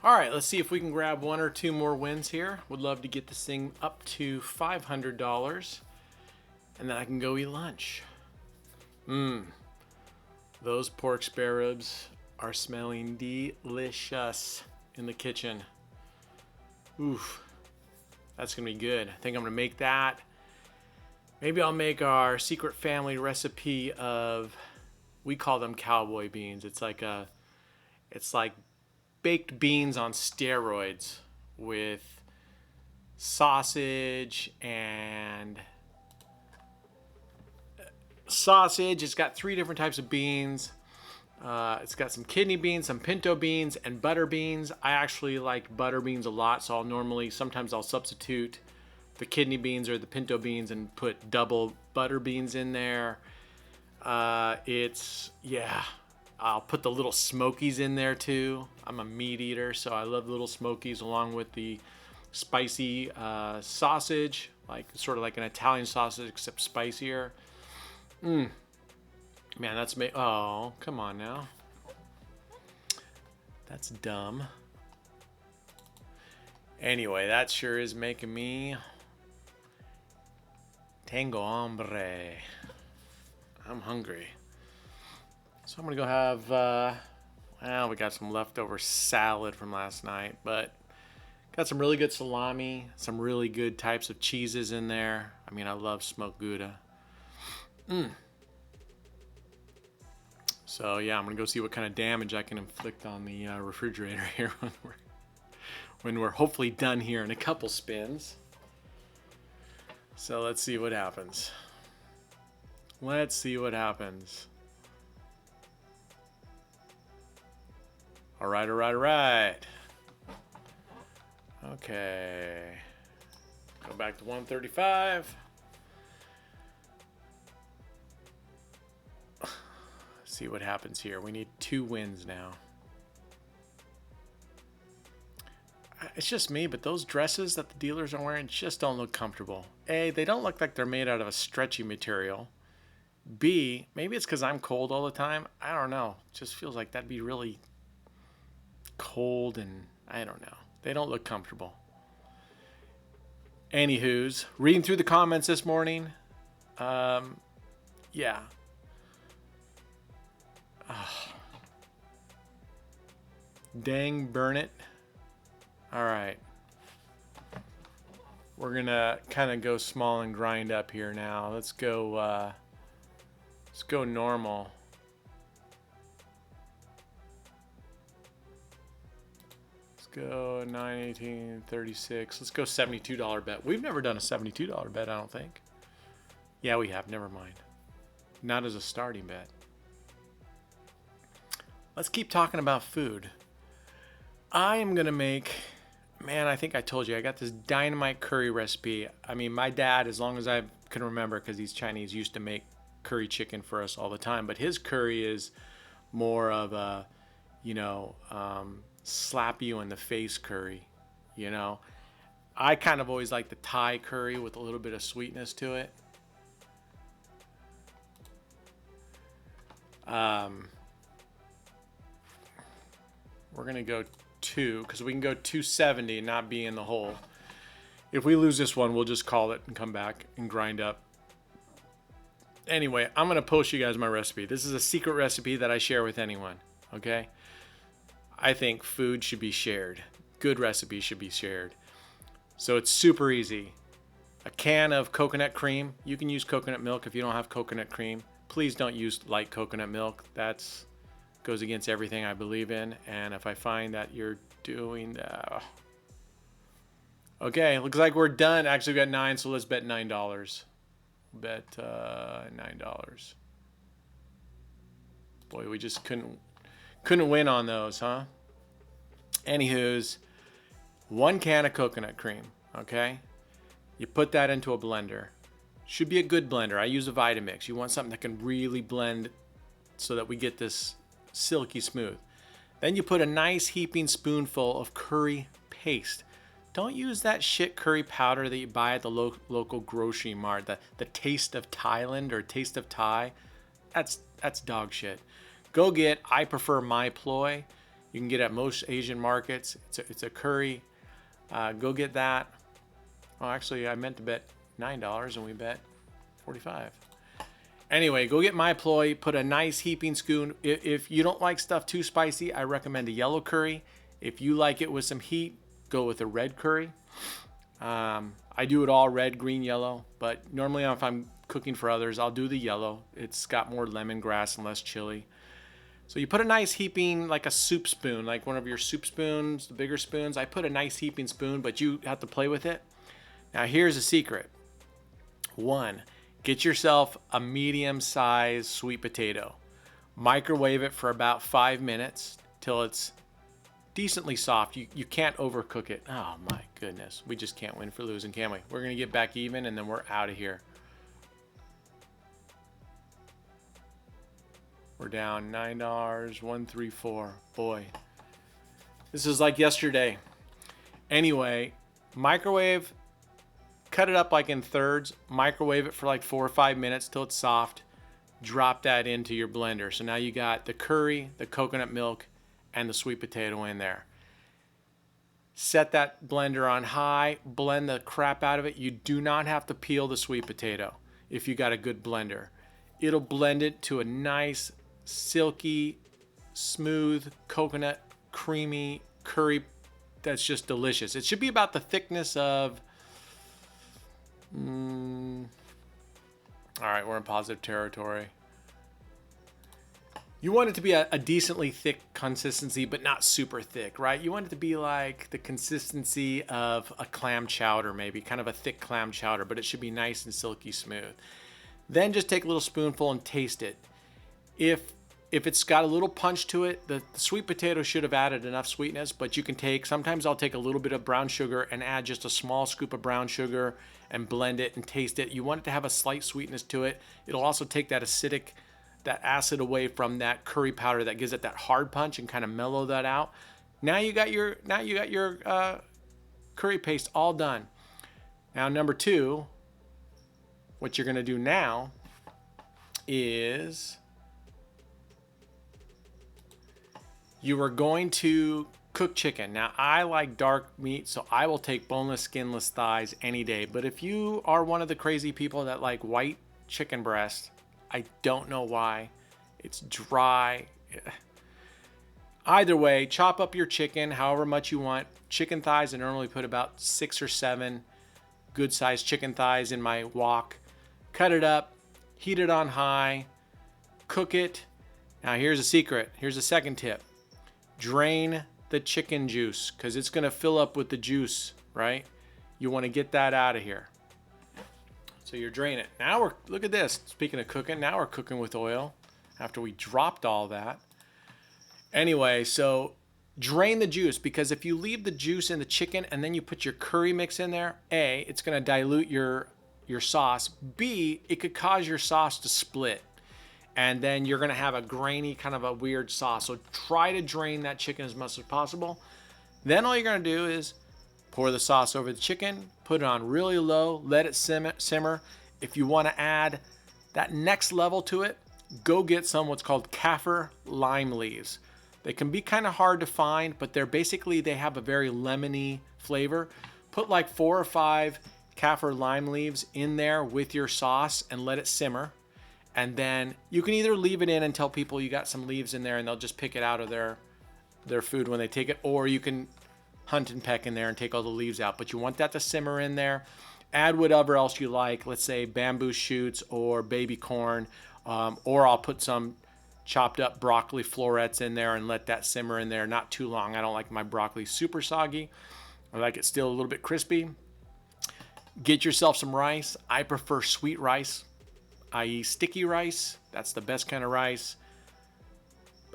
All right, let's see if we can grab 1 or 2 more wins here. Would love to get this thing up to $500, and then I can go eat lunch. Those pork spare ribs are smelling delicious in the kitchen. Oof, that's gonna be good. I think I'm gonna make that. Maybe I'll make our secret family recipe of, we call them cowboy beans. It's like baked beans on steroids with sausage and sausage. It's got 3 different types of beans. It's got some kidney beans, some pinto beans, and butter beans. I actually like butter beans a lot, so sometimes I'll substitute the kidney beans or the pinto beans and put double butter beans in there. I'll put the little smokies in there too. I'm a meat eater, so I love little smokies along with the spicy sausage, sort of like an Italian sausage except spicier. Man, that's oh, come on now. That's dumb. Anyway, that sure is making me tengo hambre. I'm hungry. So I'm gonna go have, we got some leftover salad from last night, but got some really good salami, some really good types of cheeses in there. I mean, I love smoked Gouda. So yeah, I'm gonna go see what kind of damage I can inflict on the refrigerator here when we're hopefully done here in a couple spins. So let's see what happens. Let's see what happens. All right, all right, all right. Okay. Go back to 135. See what happens here. We need 2 wins now. It's just me, but those dresses that the dealers are wearing just don't look comfortable. A, they don't look like they're made out of a stretchy material. B, maybe it's because I'm cold all the time. I don't know. It just feels like that'd be really cold, and I don't know. They don't look comfortable. Anywho's, reading through the comments this morning. Yeah. Dang, burn it. All right. We're gonna kind of go small and grind up here now. Let's go normal. Let's go 9, 18, 36. Let's go $72 bet. We've never done a $72 bet, I don't think. Yeah, we have. Never mind. Not as a starting bet. Let's keep talking about food. I am going to make, man, I think I told you, I got this dynamite curry recipe. I mean, my dad, as long as I can remember, because he's Chinese, used to make curry chicken for us all the time. But his curry is more of a, slap you in the face curry, I kind of always like the Thai curry with a little bit of sweetness to it. We're going to go 2 because we can go 270 and not be in the hole. If we lose this one, we'll just call it and come back and grind up. Anyway, I'm going to post you guys my recipe. This is a secret recipe that I share with anyone, okay? I think food should be shared. Good recipes should be shared. So it's super easy. A can of coconut cream. You can use coconut milk if you don't have coconut cream. Please don't use light coconut milk. That's goes against everything I believe in. And if I find that you're doing that, okay, looks like we're done. Actually, we got 9, so let's bet $9. Bet $9. Boy, we just couldn't win on those, huh? Anywho's, 1 can of coconut cream, okay? You put that into a blender. Should be a good blender. I use a Vitamix. You want something that can really blend so that we get this silky smooth. Then you put a nice heaping spoonful of curry paste. Don't use that shit curry powder that you buy at the local grocery mart, the Taste of Thailand or Taste of Thai. That's dog shit. Go get, I prefer My Ploy. You can get it at most Asian markets. It's a curry. Go get that. Oh, actually, I meant to bet $9 and we bet $45. Anyway, go get My Ploy. Put a nice heaping spoon. If you don't like stuff too spicy, I recommend a yellow curry. If you like it with some heat, go with a red curry. I do it all red, green, yellow. But normally if I'm cooking for others, I'll do the yellow. It's got more lemongrass and less chili. So you put a nice heaping, like a soup spoon, like one of your soup spoons, the bigger spoons. I put a nice heaping spoon, but you have to play with it. Now here's a secret. 1, get yourself a medium-sized sweet potato. Microwave it for about 5 minutes till it's decently soft. You can't overcook it. Oh my goodness. We just can't win for losing, can we? We're going to get back even and then we're out of here. We're down $9, 134. Boy, this is like yesterday. Anyway, microwave, cut it up like in thirds, microwave it for like 4 or 5 minutes till it's soft. Drop that into your blender. So now you got the curry, the coconut milk, and the sweet potato in there. Set that blender on high, blend the crap out of it. You do not have to peel the sweet potato if you got a good blender. It'll blend it to a nice, silky, smooth, coconut, creamy curry that's just delicious. It should be about the thickness of... all right, we're in positive territory. You want it to be a decently thick consistency, but not super thick, right? You want it to be like the consistency of a clam chowder, maybe, kind of a thick clam chowder, but it should be nice and silky smooth. Then just take a little spoonful and taste it. If it's got a little punch to it, the sweet potato should have added enough sweetness, but you can sometimes I'll take a little bit of brown sugar and add just a small scoop of brown sugar and blend it and taste it. You want it to have a slight sweetness to it. It'll also take that acid away from that curry powder that gives it that hard punch and kind of mellow that out. Now you got your curry paste all done. Now number 2, what you're gonna do now is you are going to cook chicken. Now I like dark meat, so I will take boneless, skinless thighs any day. But if you are one of the crazy people that like white chicken breast, I don't know why. It's dry. Either way, chop up your chicken however much you want. Chicken thighs, I normally put about 6 or 7 good sized chicken thighs in my wok. Cut it up, heat it on high, cook it. Now here's a secret. Here's a second tip. Drain the chicken juice because it's going to fill up with the juice, right? You want to get that out of here. So you're draining it. Now look at this. Speaking of cooking, now we're cooking with oil after we dropped all that. Anyway, so drain the juice because if you leave the juice in the chicken and then you put your curry mix in there, A, it's going to dilute your sauce. B, it could cause your sauce to split. And then you're going to have a grainy kind of a weird sauce. So try to drain that chicken as much as possible. Then all you're going to do is pour the sauce over the chicken, put it on really low, let it simmer. If you want to add that next level to it, go get some what's called kaffir lime leaves. They can be kind of hard to find, but they have a very lemony flavor. Put like 4 or 5 kaffir lime leaves in there with your sauce and let it simmer. And then you can either leave it in and tell people you got some leaves in there and they'll just pick it out of their food when they take it, or you can hunt and peck in there and take all the leaves out. But you want that to simmer in there. Add whatever else you like, let's say bamboo shoots or baby corn, or I'll put some chopped up broccoli florets in there and let that simmer in there, not too long. I don't like my broccoli super soggy. I like it still a little bit crispy. Get yourself some rice. I prefer sweet rice, i.e. sticky rice. That's the best kind of rice.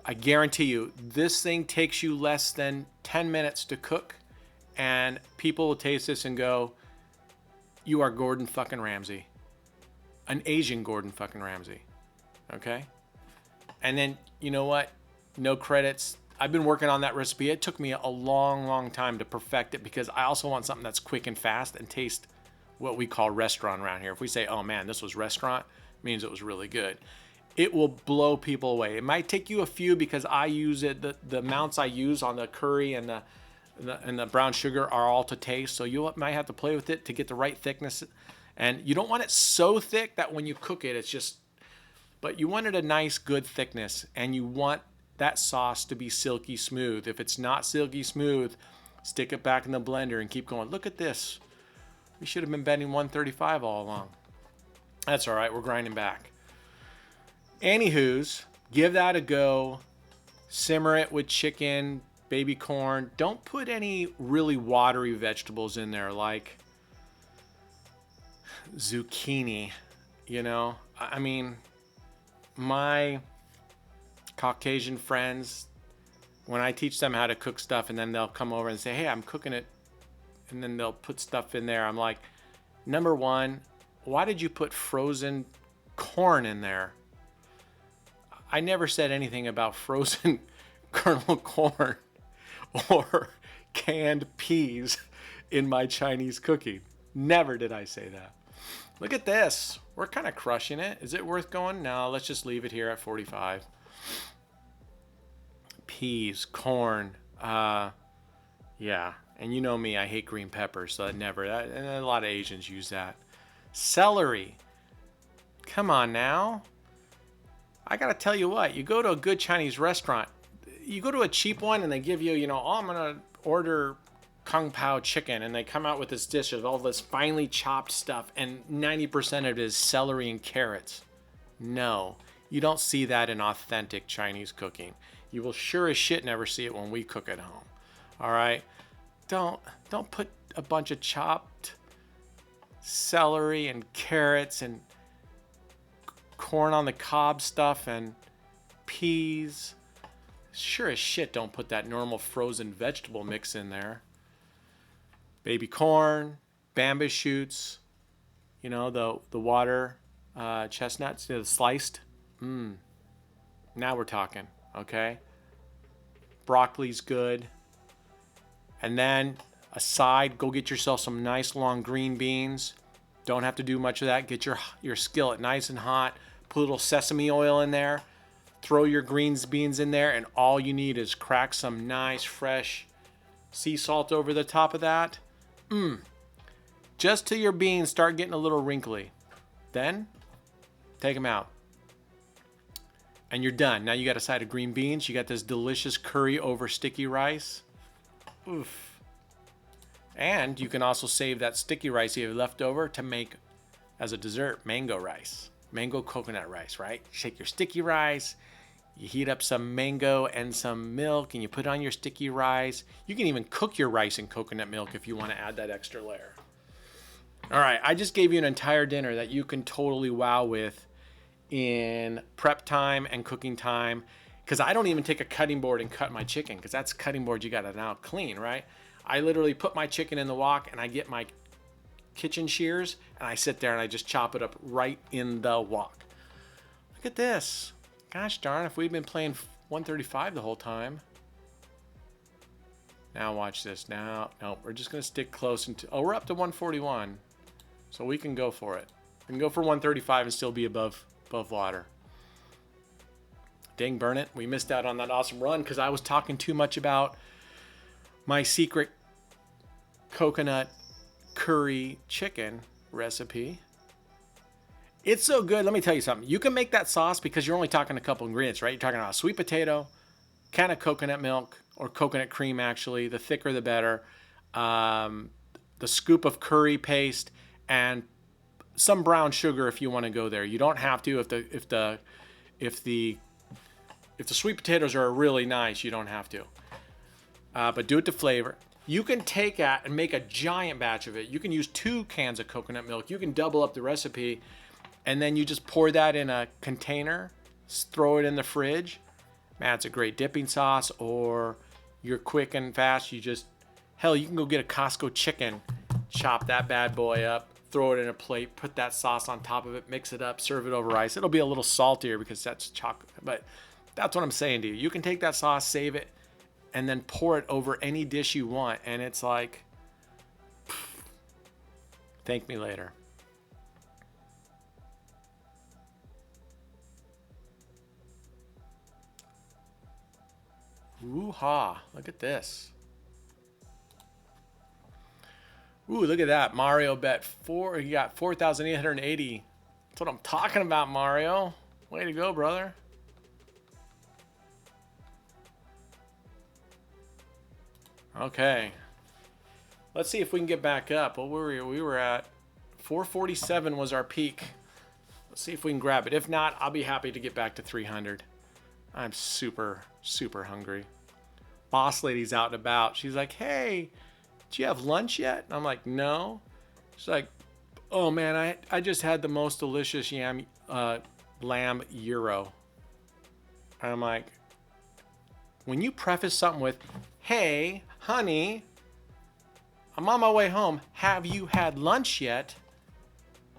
I guarantee you, this thing takes you less than 10 minutes to cook, and people will taste this and go, you are Gordon fucking Ramsay. An Asian Gordon fucking Ramsay. Okay? And then, you know what? No credits. I've been working on that recipe. It took me a long time to perfect it because I also want something that's quick and fast and taste what we call restaurant around here. If we say, oh man, this was restaurant, it means it was really good. It will blow people away. It might take you a few because I use it, the amounts I use on the curry and the brown sugar are all to taste. So you might have to play with it to get the right thickness. And you don't want it so thick that when you cook it, it's just, but you want it a nice, good thickness. And you want that sauce to be silky smooth. If it's not silky smooth, stick it back in the blender and keep going. Look at this. We should have been betting 135 all along. That's all right. We're grinding back. Anywho's, give that a go. Simmer it with chicken, baby corn. Don't put any really watery vegetables in there like zucchini, you know? I mean, my Caucasian friends, when I teach them how to cook stuff and then they'll come over and say, hey, I'm cooking it, and then they'll put stuff in there. I'm like, number one, why did you put frozen corn in there? I never said anything about frozen kernel corn or canned peas in my Chinese cooking. Never did I say that. Look at this. We're kind of crushing it. Is it worth going? No, let's just leave it here at 45. Peas, corn, yeah. And you know me, I hate green peppers, so and a lot of Asians use that. Celery. Come on now. I gotta tell you what, you go to a good Chinese restaurant, you go to a cheap one and they give you, you know, oh, I'm gonna order Kung Pao chicken, and they come out with this dish of all this finely chopped stuff, and 90% of it is celery and carrots. No, you don't see that in authentic Chinese cooking. You will sure as shit never see it when we cook at home. All right? Don't put a bunch of chopped celery and carrots and corn on the cob stuff and peas. Sure as shit don't put that normal frozen vegetable mix in there. Baby corn, bamboo shoots, you know, the water chestnuts, you know, sliced. Now we're talking, okay? Broccoli's good. And then aside, go get yourself some nice long green beans. Don't have to do much of that. Get your skillet nice and hot. Put a little sesame oil in there. Throw your beans in there, and all you need is crack some nice fresh sea salt over the top of that. Just till your beans start getting a little wrinkly. Then take them out. And you're done. Now you got a side of green beans. You got this delicious curry over sticky rice. Oof. And you can also save that sticky rice you have left over to make, as a dessert, mango rice. Mango coconut rice, right? Shake your sticky rice. You heat up some mango and some milk, and you put on your sticky rice. You can even cook your rice in coconut milk if you want to add that extra layer. All right, I just gave you an entire dinner that you can totally wow with in prep time and cooking time, because I don't even take a cutting board and cut my chicken, because that's cutting board you got to now clean, right? I literally put my chicken in the wok, and I get my kitchen shears, and I sit there and I just chop it up right in the wok. Look at this. Gosh darn, if we'd been playing 135 the whole time. Now watch this. Now, no, we're just going to stick close until, oh, we're up to 141. So we can go for it. We can go for 135 and still be above water. Dang, burn it. We missed out on that awesome run because I was talking too much about my secret coconut curry chicken recipe. It's so good. Let me tell you something. You can make that sauce because you're only talking a couple ingredients, right? You're talking about a sweet potato, can of coconut milk, or coconut cream, actually. The thicker, the better. The scoop of curry paste, and some brown sugar if you want to go there. You don't have to. If the sweet potatoes are really nice, you don't have to. But do it to flavor. You can take that and make a giant batch of it. You can use 2 cans of coconut milk. You can double up the recipe, and then you just pour that in a container, throw it in the fridge. Man, it's a great dipping sauce, or you're quick and fast. You just, hell, you can go get a Costco chicken, chop that bad boy up, throw it in a plate, put that sauce on top of it, mix it up, serve it over rice. It'll be a little saltier because that's chocolate, but that's what I'm saying to you. You can take that sauce, save it, and then pour it over any dish you want, and it's like, thank me later. Woo-ha, look at this. Ooh, look at that. Mario bet he got 4,880. That's what I'm talking about, Mario. Way to go, brother. Okay. Let's see if we can get back up. What were we? We were at 447 was our peak. Let's see if we can grab it. If not, I'll be happy to get back to 300. I'm super, super hungry. Boss lady's out and about. She's like, hey, do you have lunch yet? And I'm like, no. She's like, oh man, I just had the most delicious lamb gyro. And I'm like, when you preface something with, hey, honey, I'm on my way home. Have you had lunch yet?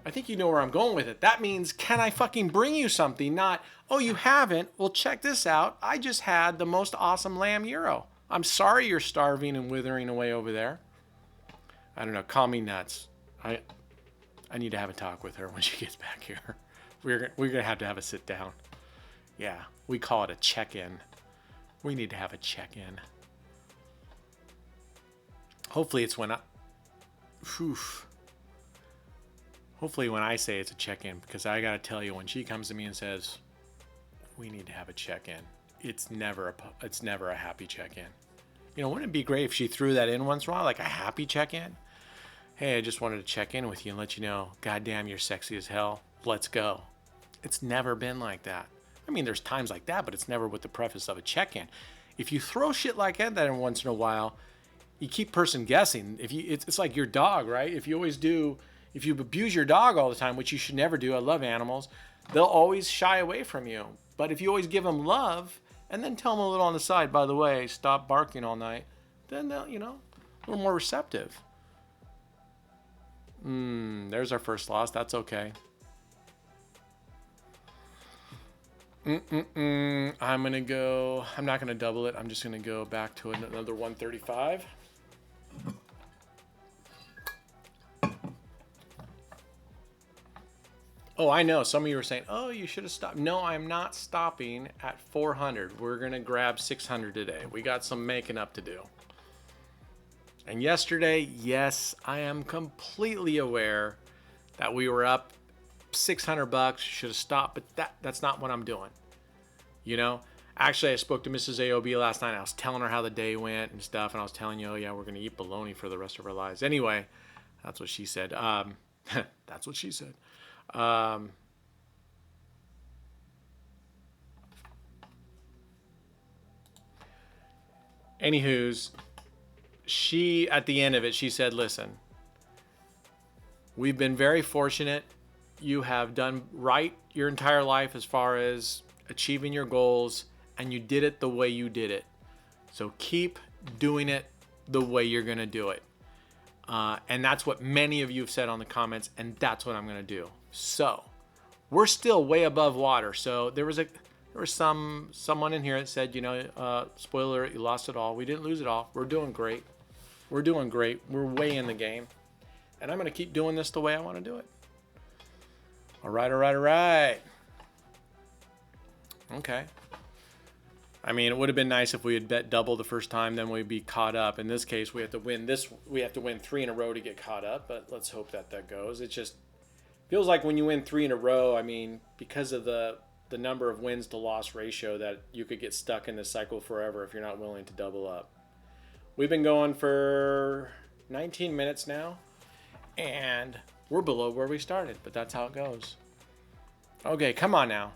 I think you know where I'm going with it. That means, can I fucking bring you something? Not, oh, you haven't? Well, check this out. I just had the most awesome lamb gyro. I'm sorry you're starving and withering away over there. I don't know. Call me nuts. I need to have a talk with her when she gets back here. We're gonna have to have a sit down. Yeah, we call it a check-in. We need to have a check-in. Hopefully it's when Hopefully when I say it's a check-in, because I gotta tell you, when she comes to me and says, we need to have a check-in, it's never a happy check-in. You know, wouldn't it be great if she threw that in once in a while, like a happy check-in? Hey, I just wanted to check in with you and let you know, goddamn, you're sexy as hell. Let's go. It's never been like that. I mean, there's times like that, but it's never with the preface of a check-in. If you throw shit like that every once in a while, you keep person guessing. It's like your dog, right? If you abuse your dog all the time, which you should never do, I love animals, they'll always shy away from you. But if you always give them love and then tell them a little on the side, by the way, stop barking all night, then they'll, a little more receptive. There's our first loss. That's okay. I'm not going to double it. I'm just going to go back to another 135. Oh, I know. Some of you were saying, oh, you should have stopped. No, I'm not stopping at 400. We're going to grab 600 today. We got some making up to do. And yesterday, yes, I am completely aware that we were up $600. Should have stopped, but that's not what I'm doing. Actually, I spoke to Mrs. AOB last night. I was telling her how the day went and stuff, and I was telling you, oh yeah, we're going to eat bologna for the rest of our lives. Anyway, that's what she said. That's what she said. Anywho's, she, at the end of it, she said, listen, we've been very fortunate. You have done right your entire life as far as achieving your goals, and you did it the way you did it. So keep doing it the way you're going to do it. And that's what many of you have said on the comments, and that's what I'm going to do. So we're still way above water. So there was someone in here that said, spoiler, you lost it all. We didn't lose it all. We're doing great. We're doing great. We're way in the game. And I'm going to keep doing this the way I want to do it. All right. Okay. I mean, it would have been nice if we had bet double the first time, then we'd be caught up. In this case, we have to win 3 in a row to get caught up, but let's hope that goes. It just feels like when you win 3 in a row, I mean, because of the number of wins to loss ratio, that you could get stuck in this cycle forever if you're not willing to double up. We've been going for 19 minutes now, and we're below where we started, but that's how it goes. Okay, come on now.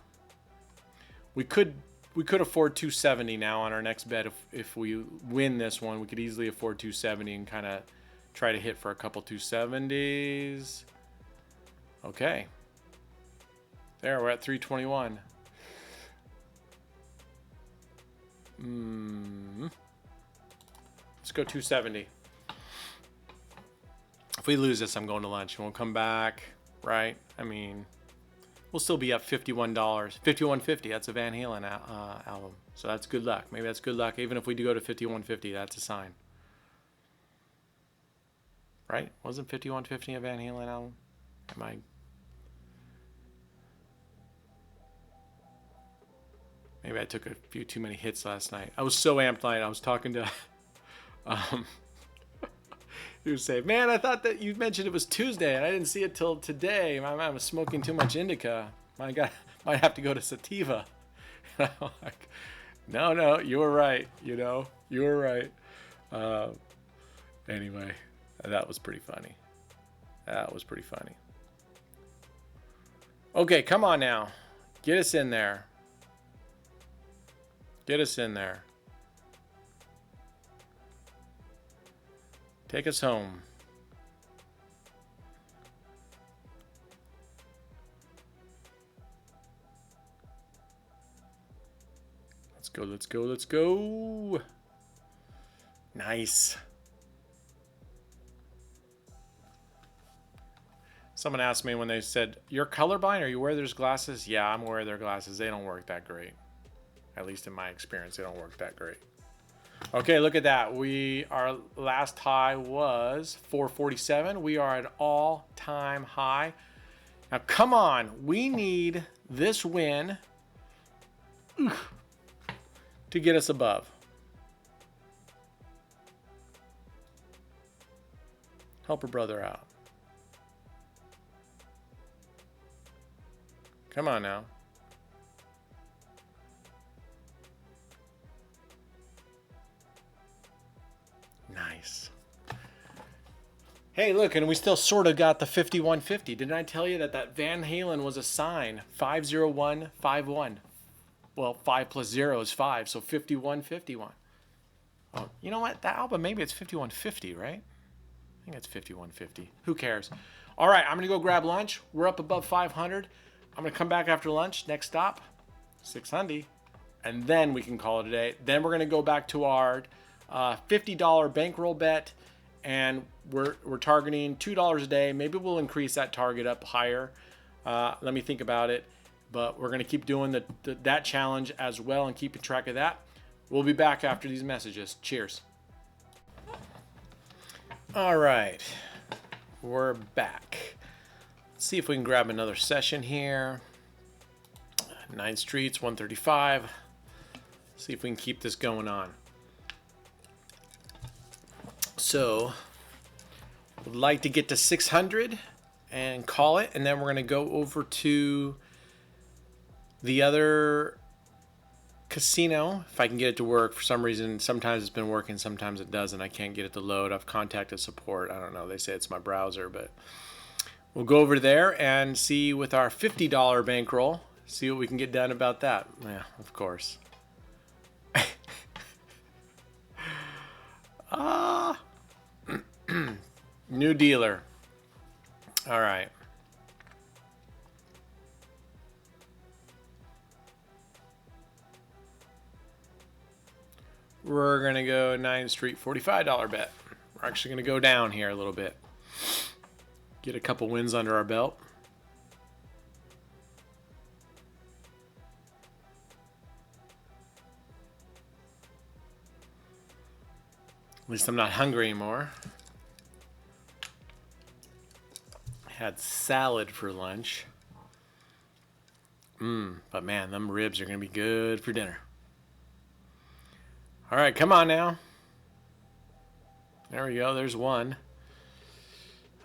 We could we could afford 270 now on our next bet. If we win this one, we could easily afford 270 and kind of try to hit for a couple 270s. Okay. There, we're at 321. Let's go 270. If we lose this, I'm going to lunch and we'll come back, right? I mean, we'll still be up $51. $51.50. That's a Van Halen album. So that's good luck. Maybe that's good luck. Even if we do go to $51.50, that's a sign. Right? Wasn't $51.50 a Van Halen album? Maybe I took a few too many hits last night. I was so amped tonight. I was talking to he was saying, man, I thought that you mentioned it was Tuesday and I didn't see it till today. My man was smoking too much indica. My God, might have to go to sativa. And I'm like, no, you were right. You were right. Anyway, that was pretty funny. Okay, come on now. Get us in there. Take us home. Let's go. Nice. Someone asked me when they said, you're colorblind? Are you aware there's glasses? Yeah, I'm aware of their glasses. They don't work that great. At least in my experience, they don't work that great. Okay, look at that. Our last high was 447. We are at all-time high. Now, come on. We need this win to get us above. Help a brother out. Come on now. Nice. Hey, look, and we still sort of got the 5150. Didn't I tell you that Van Halen was a sign? 50151. Well, 5 plus 0 is 5, so 5151. Oh, you know what? That album, maybe it's 5150, right? I think it's 5150. Who cares? All right, I'm going to go grab lunch. We're up above 500. I'm going to come back after lunch. Next stop, 600. And then we can call it a day. Then we're going to go back to our $50 bankroll bet, and we're targeting $2 a day. Maybe we'll increase that target up higher. Let me think about it, but we're going to keep doing that challenge as well and keeping track of that. We'll be back after these messages. Cheers. All right, we're back. Let's see if we can grab another session here. 9 Streets, 135. See if we can keep this going on. So, would like to get to 600 and call it, and then we're going to go over to the other casino if I can get it to work. For some reason, sometimes it's been working, sometimes it doesn't. I can't get it to load. I've contacted support. I don't know. They say it's my browser, but we'll go over there and see with our $50 bankroll, see what we can get done about that. Yeah, of course. New dealer. All right. We're going to go 9th Street, $45 bet. We're actually going to go down here a little bit. Get a couple wins under our belt. At least I'm not hungry anymore. Had salad for lunch. But man, them ribs are going to be good for dinner. All right, come on now. There we go. There's one.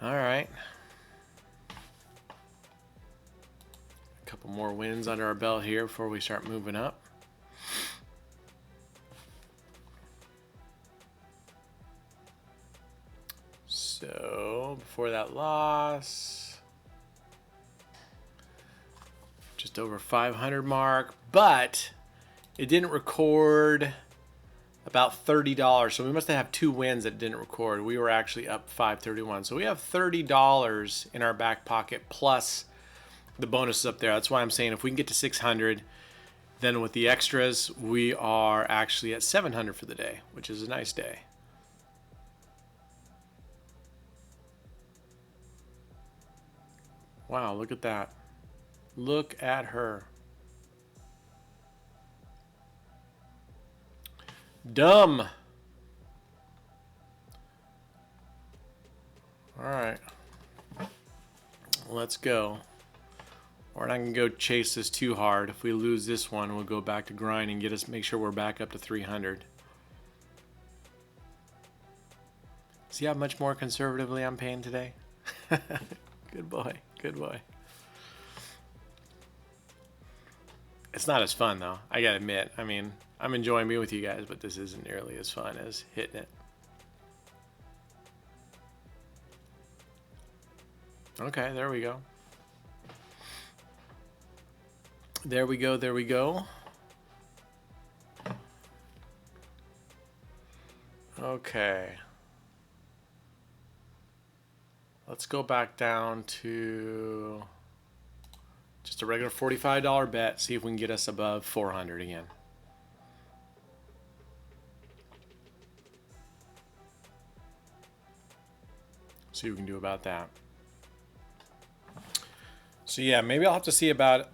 All right. A couple more wins under our belt here before we start moving up. So, before that loss, just over 500 mark, but It didn't record about $30. So we must have 2 wins that didn't record. We were actually up 531. So we have $30 in our back pocket plus the bonuses up there. That's why I'm saying if we can get to 600, then with the extras, we are actually at 700 for the day, which is a nice day. Wow, look at that. Look at her. Dumb. All right. Let's go. We're not gonna go chase this too hard. If we lose this one, we'll go back to grind and make sure we're back up to 300. See how much more conservatively I'm paying today? Good boy, good boy. It's not as fun though, I gotta admit. I mean, I'm enjoying being with you guys, but this isn't nearly as fun as hitting it. Okay, there we go. There we go, there we go. Okay. Let's go back down to just a regular $45 bet, see if we can get us above 400 again. See what we can do about that. So yeah, maybe I'll have to see about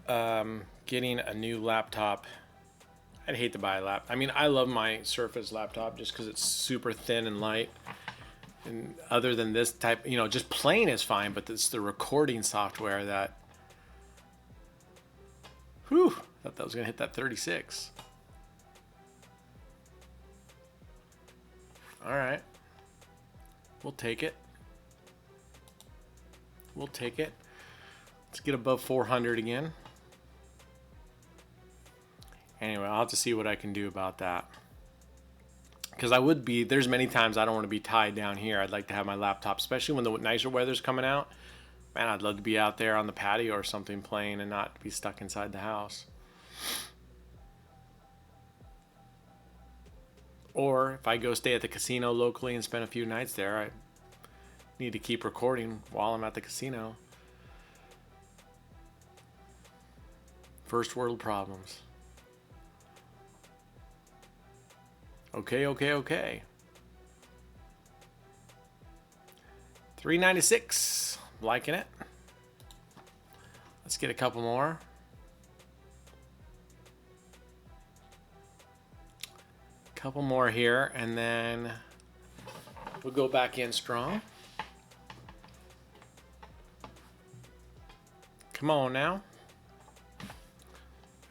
getting a new laptop. I'd hate to buy a laptop. I mean, I love my Surface laptop just because it's super thin and light. And other than this type, you know, just plain is fine, but it's the recording software that, whew, thought that was gonna hit that 36. All right, we'll take it. We'll take it. Let's get above 400 again. Anyway, I'll have to see what I can do about that. Because there's many times I don't want to be tied down here. I'd like to have my laptop, especially when the nicer weather's coming out. Man, I'd love to be out there on the patio or something playing and not be stuck inside the house. Or if I go stay at the casino locally and spend a few nights there, I need to keep recording while I'm at the casino. First world problems. Okay, okay, okay. 396, liking it. Let's get a couple more. Couple more here, and then we'll go back in strong. Come on now.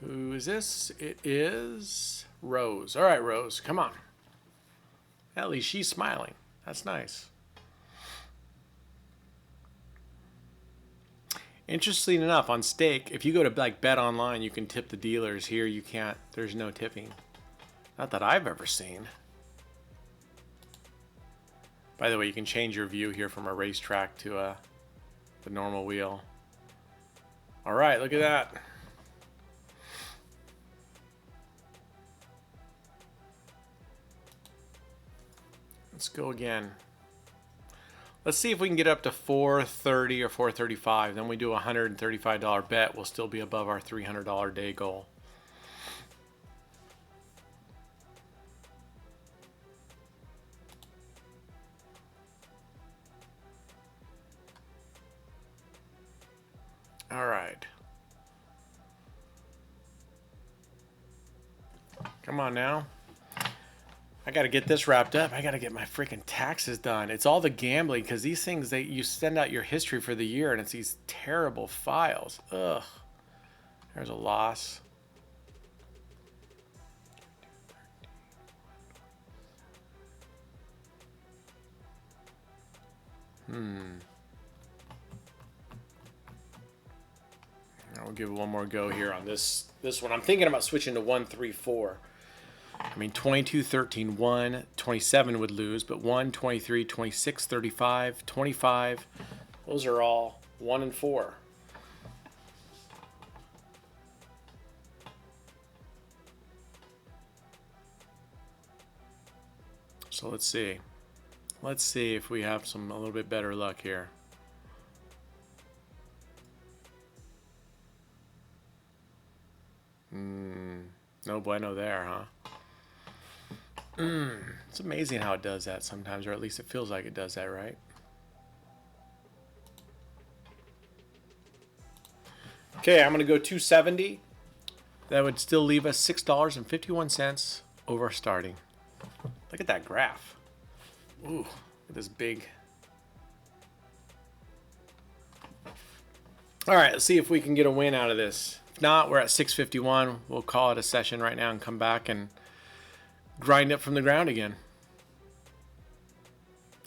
Who is this? It is Rose. All right, Rose, come on. At least she's smiling. That's nice. Interesting enough, on stake, if you go to like Bet Online, you can tip the dealers. Here you can't. There's no tipping. Not that I've ever seen. By the way, you can change your view here from a racetrack to the normal wheel. All right, look at that. Let's go again. Let's see if we can get up to 430 or 435. Then we do a $135 bet. We'll still be above our $300 day goal. All right. Come on now. I got to get this wrapped up. I got to get my freaking taxes done. It's all the gambling because these things, you send out your history for the year and it's these terrible files. Ugh. There's a loss. I'll give it one more go here on this one. I'm thinking about switching to 134. I mean, 22, 13, 1, 27 would lose, but 1, 23, 26, 35, 25, those are all 1 and 4. So let's see. Let's see if we have a little bit better luck here. No bueno there, huh? It's amazing how it does that sometimes, or at least it feels like it does that, right? Okay, I'm gonna go 270. That would still leave us $6.51 over starting. Look at that graph. Ooh, look at this big. All right, let's see if we can get a win out of this. If not, we're at 651. We'll call it a session right now and come back and grind it from the ground again.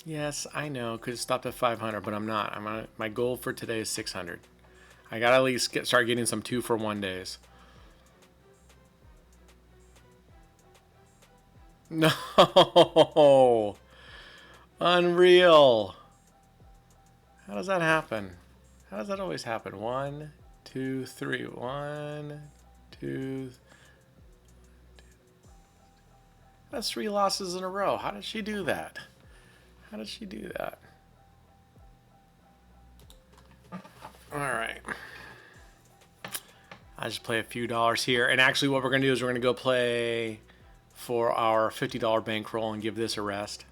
Yes, I know, could have stopped at 500, but I'm not. My goal for today is 600. I gotta at least start getting some 2-for-1 days. No, unreal. How does that happen? How does that always happen? 1, 2, 3. 1, 2. That's 3 losses in a row. How did she do that? How did she do that? All right. I'll just play a few dollars here. And actually what we're going to do is we're going to go play for our $50 bankroll and give this a rest.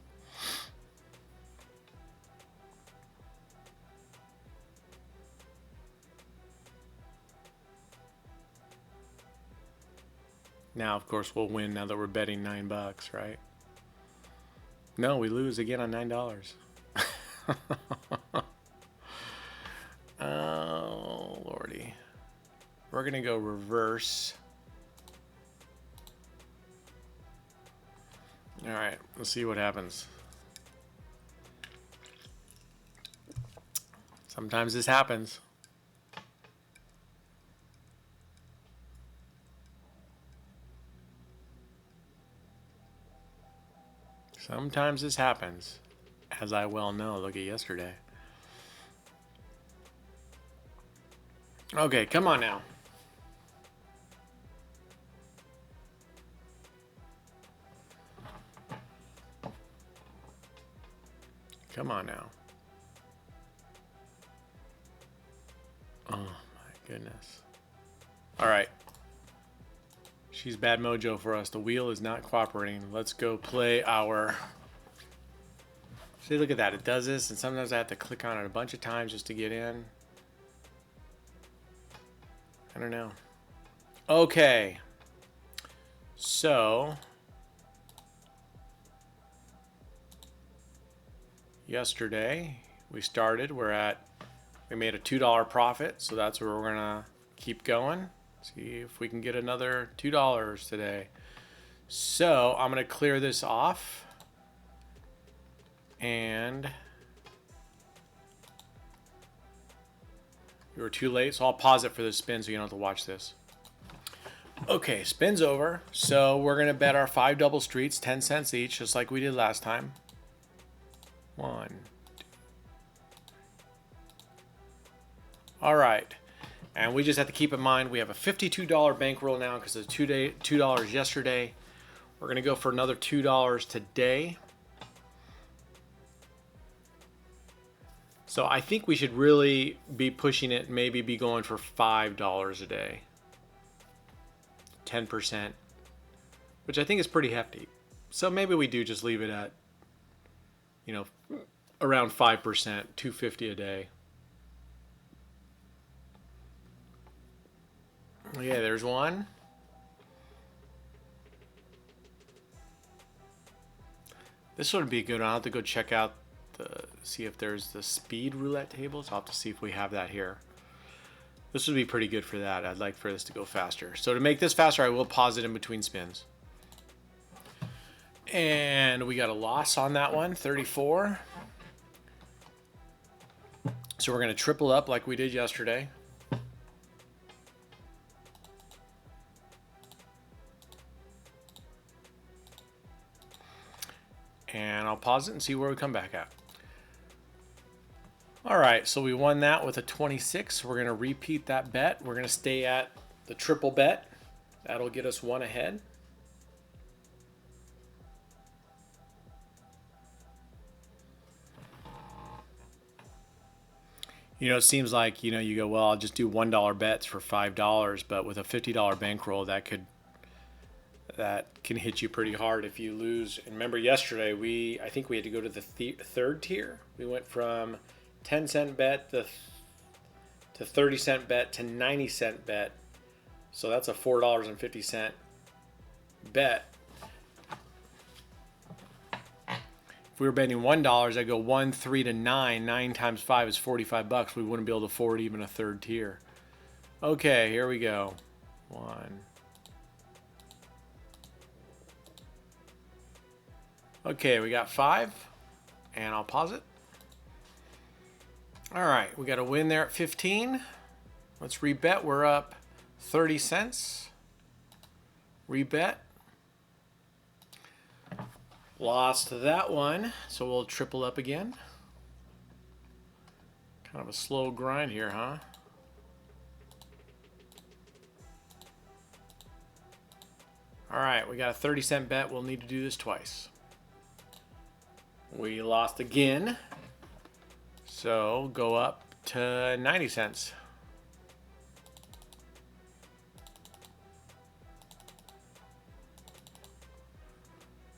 Now, of course, we'll win now that we're betting $9, right? No, we lose again on $9. Oh, Lordy. We're going to go reverse. All right, let's see what happens. Sometimes this happens. Sometimes this happens, as I well know. Look at yesterday. Okay, come on now. Come on now. Oh my goodness. All right. She's bad mojo for us. The wheel is not cooperating. Let's go play our... See, look at that. It does this, and sometimes I have to click on it a bunch of times just to get in. I don't know. Okay. So... yesterday, we started. We made a $2 profit, so that's where we're gonna keep going. See if we can get another $2 today. So I'm gonna clear this off, and you were too late, so I'll pause it for the spin so you don't have to watch this. Okay, spin's over. So we're gonna bet our 5 double streets, 10 cents each, just like we did last time. 1, 2. All right, and we just have to keep in mind we have a $52 bankroll now because of $2 yesterday. We're gonna go for another $2 today. So I think we should really be pushing it, maybe be going for $5 a day. 10%, which I think is pretty hefty. So maybe we do just leave it at, you know, around 5%, $250 a day. Yeah, there's one. This would be good. I'll have to go check out see if there's the speed roulette tables. I'll have to see if we have that here. This would be pretty good for that. I'd like for this to go faster. So to make this faster, I will pause it in between spins. And we got a loss on that one, 34. So we're going to triple up like we did yesterday. And I'll pause it and see where we come back at. All right, so we won that with a 26. We're going to repeat that bet. We're going to stay at the triple bet. That'll get us one ahead. It seems like, you go, well, I'll just do $1 bets for $5, but with a $50 bankroll, that can hit you pretty hard if you lose. And remember yesterday, I think we had to go to the third tier. We went from 10-cent bet to 30-cent bet to 90-cent bet. So that's a $4.50 bet. If we were betting $1, I'd go 1, 3 to 9. 9 times 5 is $45. We wouldn't be able to afford even a third tier. Okay, here we go. 1. Okay, we got 5, and I'll pause it. All right, we got a win there at 15. Let's rebet. We're up 30 cents. Rebet. Lost that one, so we'll triple up again. Kind of a slow grind here, huh? All right, we got a 30-cent bet. We'll need to do this twice. We lost again, so go up to 90 cents.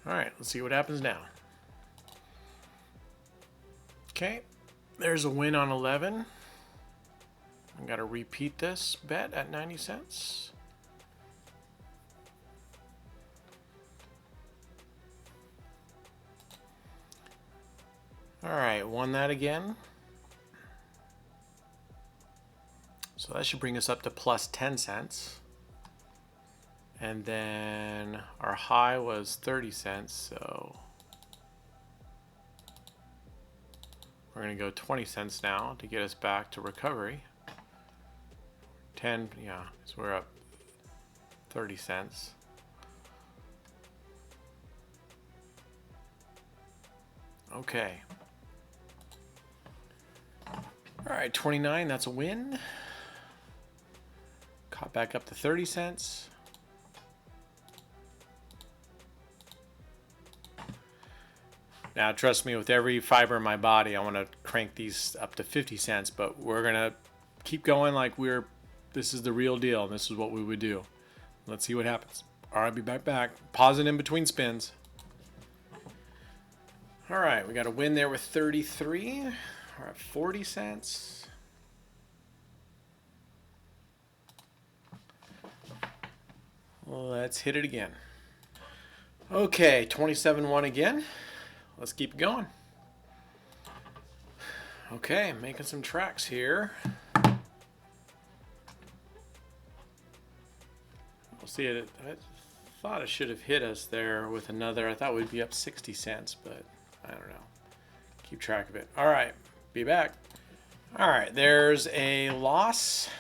All right, let's see what happens now. Okay, there's a win on 11. I got to repeat this bet at 90 cents. All right, won that again. So that should bring us up to plus 10 cents. And then our high was 30 cents, so we're going to go 20 cents now to get us back to recovery. 10, yeah, so we're up 30 cents. Okay. All right, 29, that's a win. Caught back up to 30 cents. Now, trust me, with every fiber in my body, I want to crank these up to 50 cents, but we're going to keep going like this is the real deal, and this is what we would do. Let's see what happens. All right, be back. Pause it in between spins. All right, we got a win there with 33. We're at 40 cents. Let's hit it again. Okay, 27-1 again. Let's keep it going. Okay, making some tracks here. We'll see it. I thought it should have hit us there with another. I thought we'd be up 60 cents, but I don't know. Keep track of it. All right, be back. All right, there's a loss.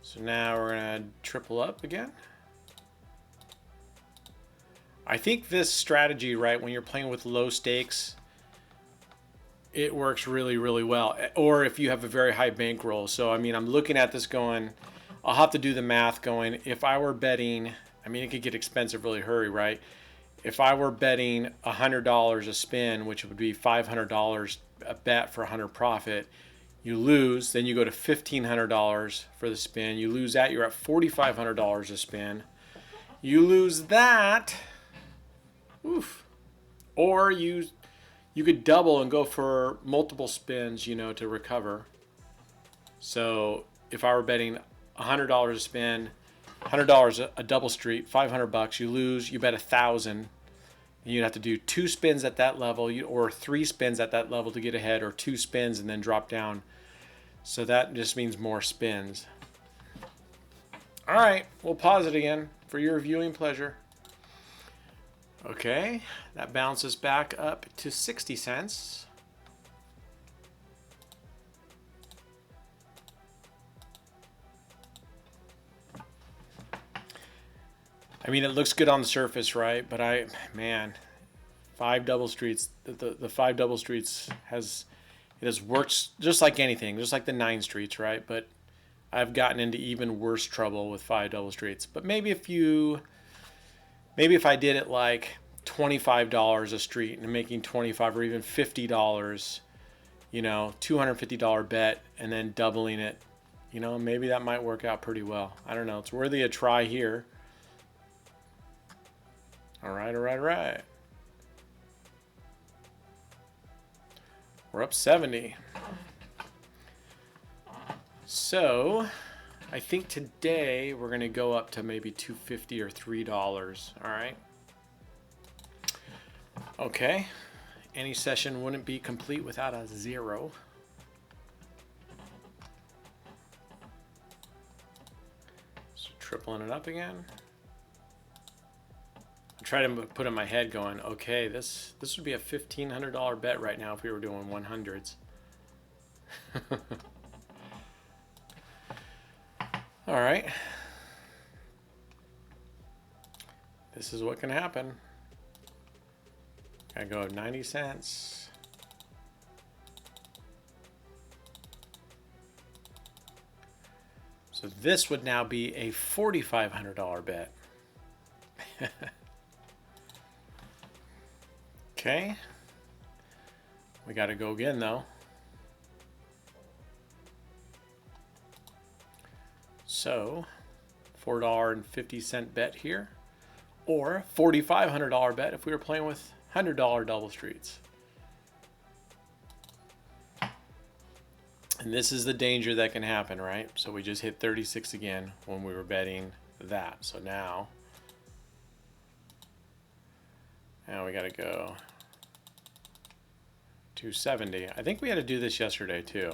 So now we're gonna triple up again. I think this strategy, right, when you're playing with low stakes, it works really, really well. Or if you have a very high bankroll. So, I mean, I'm looking at this going, I'll have to do the math going, if I were betting, I mean, it could get expensive really hurry, right? If I were betting $100 a spin, which would be $500 a bet for 100 profit, you lose, then you go to $1,500 for the spin. You lose that, you're at $4,500 a spin. You lose that. Oof. Or you could double and go for multiple spins, to recover. So if I were betting $100 a spin, $100 a double street, $500, you lose, you bet 1,000. You'd have to do 2 spins at that level, or 3 spins at that level to get ahead, or 2 spins and then drop down. So that just means more spins. All right, we'll pause it again for your viewing pleasure. Okay, that bounces back up to 60 cents. I mean, it looks good on the surface, right? But 5 double streets, the 5 double streets has worked just like anything, just like the 9 streets, right? But I've gotten into even worse trouble with 5 double streets. But maybe if I did it like $25 a street and making $25 or even $50, you know, $250 bet and then doubling it, you know, maybe that might work out pretty well. I don't know. It's worthy a try here. All right, all right, all right. We're up 70. So I think today we're going to go up to maybe $2.50 or $3. All right. Okay. Any session wouldn't be complete without a 0. So tripling it up again. I try to put in my head going, okay, this would be a $1,500 bet right now if we were doing 100s. All right. This is what can happen. I go 90 cents. So this would now be a $4,500 bet. Okay. We got to go again though. So $4.50 bet here, or $4,500 bet if we were playing with $100 double streets. And this is the danger that can happen, right? So we just hit 36 again when we were betting that. So now we got to go 270. I think we had to do this yesterday too.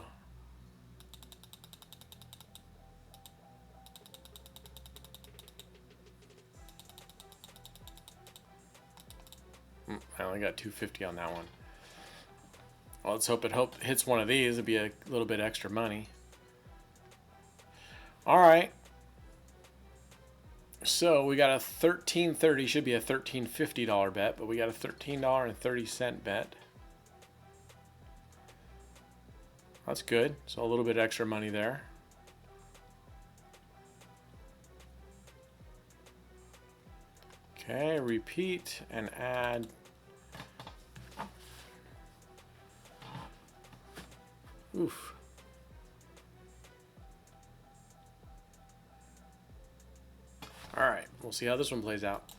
I only got 250 on that one. Well, let's hope it hits one of these. It'd be a little bit extra money. All right. So we got a $13.30, should be a $13.50 bet, but we got a $13.30 bet. That's good. So a little bit extra money there. Okay, repeat and add. Oof. All right, we'll see how this one plays out.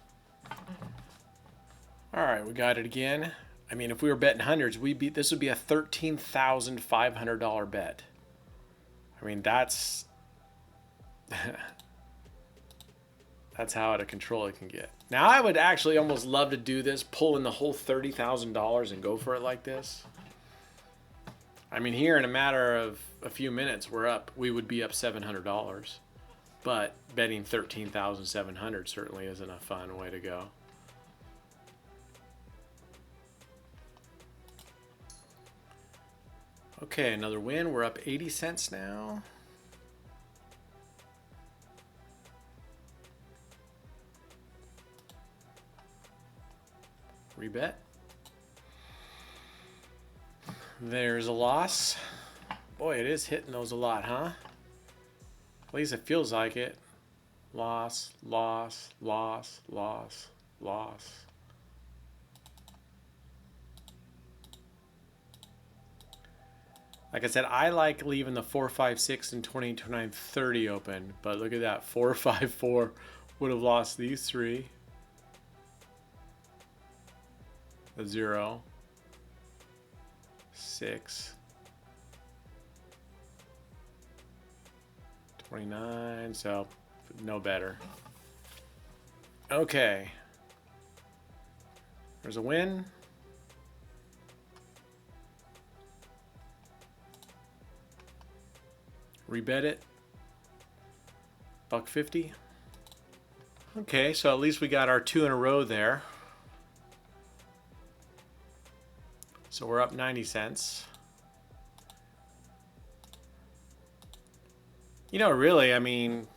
All right, we got it again. I mean, if we were betting hundreds, this would be a $13,500 bet. I mean, that's that's how out of control it can get. Now, I would actually almost love to do this, pull in the whole $30,000 and go for it like this. I mean, here in a matter of a few minutes, we would be up $700. But betting 13,700 certainly isn't a fun way to go. Okay, another win. We're up 80 cents now. Rebet. There's a loss. Boy, it is hitting those a lot, huh? At least it feels like it. Loss, loss, loss, loss, loss. Like I said, I like leaving the 4, 5, 6, and 20, 29, 30 open. But look at that. 4, 5, 4 would have lost these three. A 0. 6. 29, so no better. Okay. There's a win. Rebet it. $1.50. Okay, so at least we got our 2 in a row there. So we're up 90 cents. You know, really, I mean,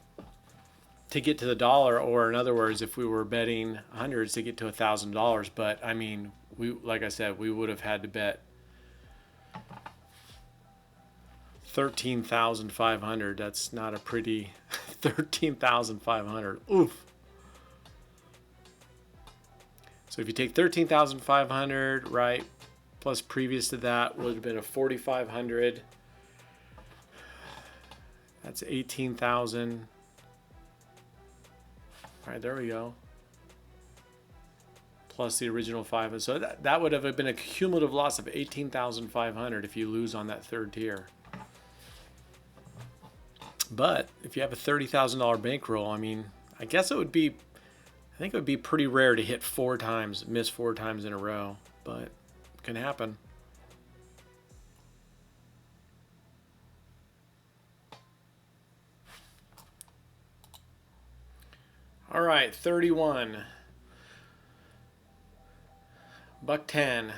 to get to the dollar, or in other words, if we were betting hundreds to get to $1,000, but I mean, like I said, we would have had to bet 13,500. That's not a pretty 13,500. Oof. So if you take 13,500, right, plus previous to that would have been a 4,500. That's 18,000. All right, there we go. Plus the original 5. So that would have been a cumulative loss of 18,500 if you lose on that third tier. But if you have a $30,000 bankroll, I mean, I guess it would be, I think it would be pretty rare to hit 4 times, miss 4 times in a row, but it can happen. All right, 31. $1.10.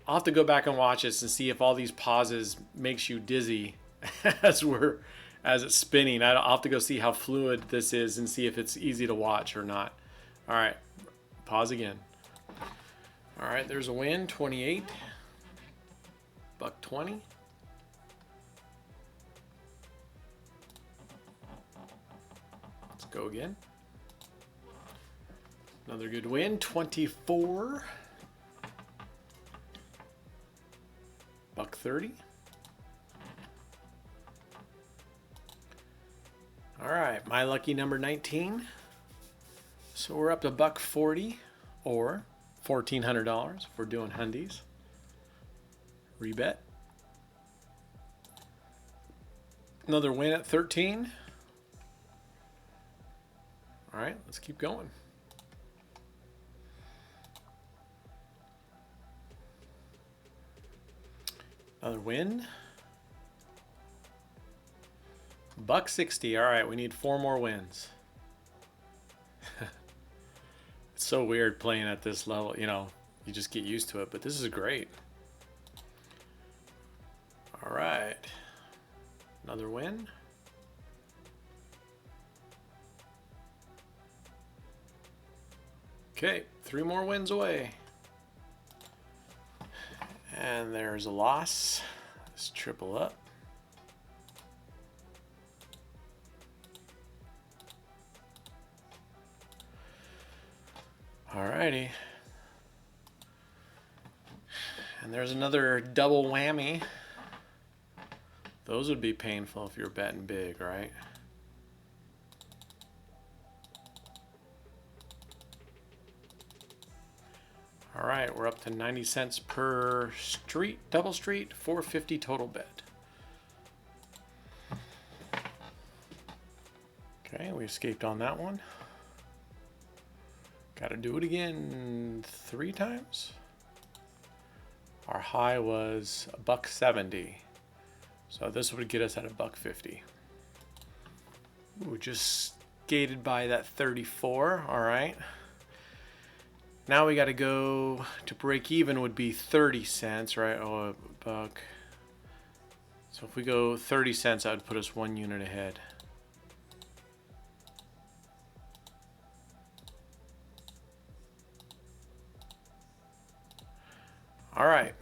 I'll have to go back and watch this and see if all these pauses makes you dizzy as it's spinning. I'll have to go see how fluid this is and see if it's easy to watch or not. All right, pause again. All right, there's a win, 28. $1.20. Let's go again. Another good win, 24. $1.30. All right, my lucky number 19. So we're up to $1.40 or $1,400 if we're doing hundies. Rebet. Another win at 13. All right, let's keep going. Another win. $1.60. All right, we need 4 more wins. It's so weird playing at this level. You know, you just get used to it, but this is great. All right. Another win. Okay, 3 more wins away. And there's a loss. Let's triple up. Alrighty. And there's another double whammy. Those would be painful if you're betting big, right? All right, we're up to 90 cents per street, double street, 450 total bet. Okay, we escaped on that one. Got to do it again 3 times. Our high was $1.70, so this would get us at $1.50. Ooh, just skated by that 34. All right. Now we got to go to break even would be 30 cents, right? Oh, $1. So if we go 30 cents, that would put us 1 unit ahead. All right.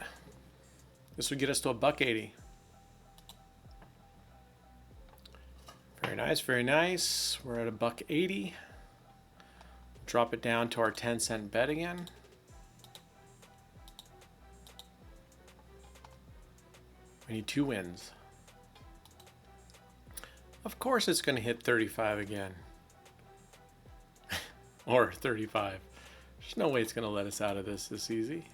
This would get us to $1.80. Very nice, very nice. We're at $1.80. Drop it down to our 10-cent bet again. We need 2 wins. Of course it's going to hit 35 again. Or 35. There's no way it's going to let us out of this easy.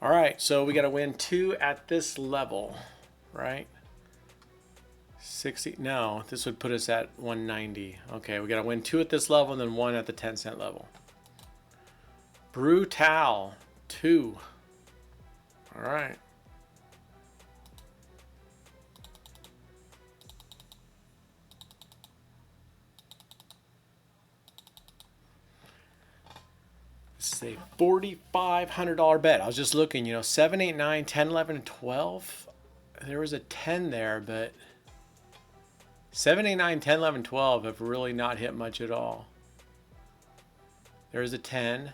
All right, so we got to win 2 at this level, right? 60, no, this would put us at 190. Okay, we got to win 2 at this level and then 1 at the 10-cent level. Brutal, 2. All right. This is a $4,500 bet. I was just looking, you know, 7, 8, 9, 10, 11, and 12. There was a 10 there, but 7, 8, 9, 10, 11, 12 have really not hit much at all. There's a 10.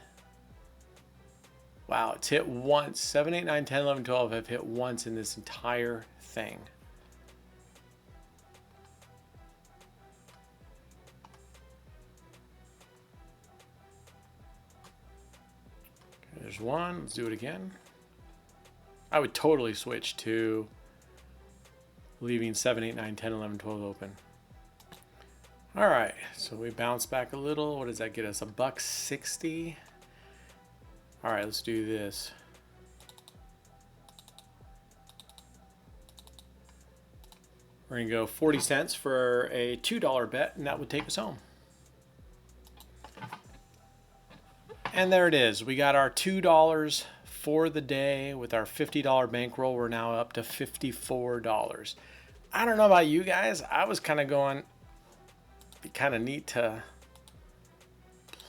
Wow, it's hit once. 7, 8, 9, 10, 11, 12 have hit once in this entire thing. There's one. Let's do it again. I would totally switch to leaving 7, 8, 9, 10, 11, 12 open. All right, so we bounce back a little. What does that get us? $1.60. All right, let's do this. We're gonna go 40 cents for a $2 bet, and that would take us home. And there it is. We got our $2 for the day with our $50 bankroll. We're now up to $54. I don't know about you guys. I was kind of going, it'd be kind of neat to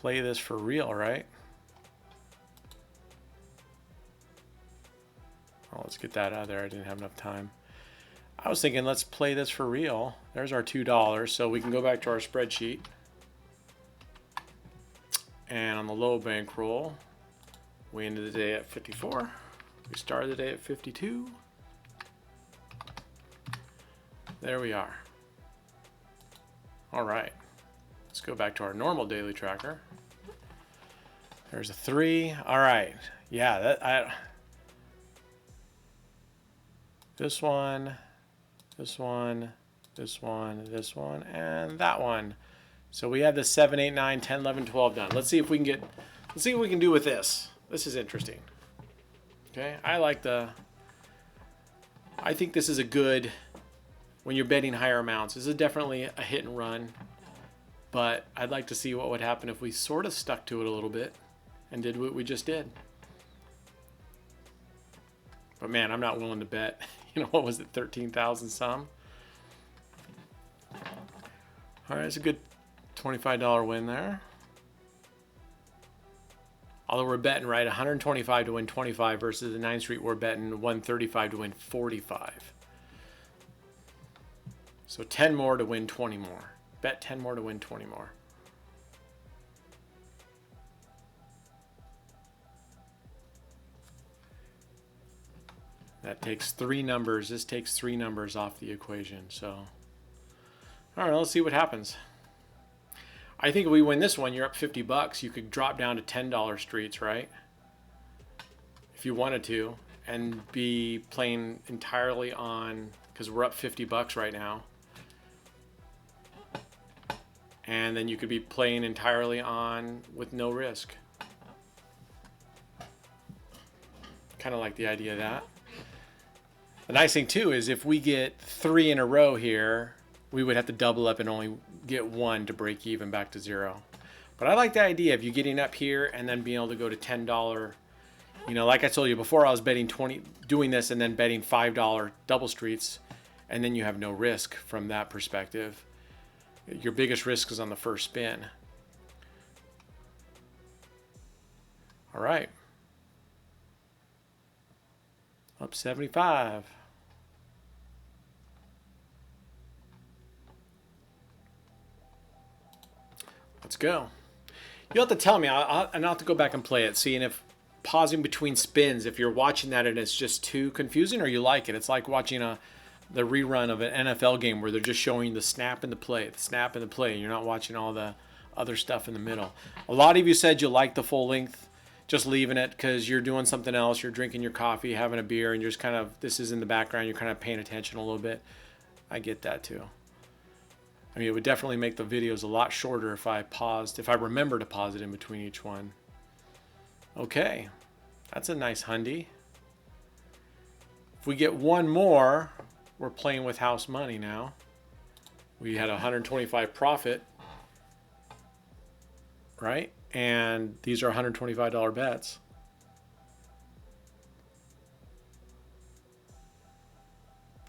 play this for real, right? Oh, let's get that out of there. I didn't have enough time. I was thinking, let's play this for real. There's our $2. So we can go back to our spreadsheet. And on the low bankroll, we ended the day at 54. We started the day at 52. There we are. All right. Let's go back to our normal daily tracker. There's a 3. All right. Yeah, this one, this one, this one, this one, and that one. So we have the 7, 8, 9, 10, 11, 12 done. Let's see if we can get, let's see what we can do with this. This is interesting. Okay, I think this is a good, when you're betting higher amounts, this is definitely a hit and run, but I'd like to see what would happen if we sort of stuck to it a little bit and did what we just did. But man, I'm not willing to bet, you know, what was it, 13,000 some? All right, it's a good $25 win there. Although we're betting, right, 125 to win 25 versus the 9th Street, we're betting 135 to win 45. So 10 more to win 20 more. Bet 10 more to win 20 more. That takes 3 numbers. This takes 3 numbers off the equation. So, all right, let's see what happens. I think if we win this one, you're up $50. You could drop down to $10 streets, right? If you wanted to, and be playing entirely on, because we're up $50 right now. And then you could be playing entirely on with no risk. Kind of like the idea of that. The nice thing too is if we get 3 in a row here, we would have to double up and only get 1 to break even back to 0. But I like the idea of you getting up here and then being able to go to $10. You know, like I told you before, I was betting 20, doing this and then betting $5 double streets, and then you have no risk from that perspective. Your biggest risk is on the first spin. All right. Up 75. Let's go. You'll have to tell me, I'll have to go back and play it, seeing if pausing between spins, if you're watching that and it's just too confusing or you like it. It's like watching the rerun of an NFL game where they're just showing the snap and the play, and you're not watching all the other stuff in the middle. A lot of you said you like the full length, just leaving it because you're doing something else. You're drinking your coffee, having a beer, and you're just kind of, this is in the background. You're kind of paying attention a little bit. I get that too. I mean, it would definitely make the videos a lot shorter if I paused, if I remember to pause it in between each one. Okay, that's a nice hundy. If we get 1 more, we're playing with house money now. We had 125 profit, right? And these are $125 bets.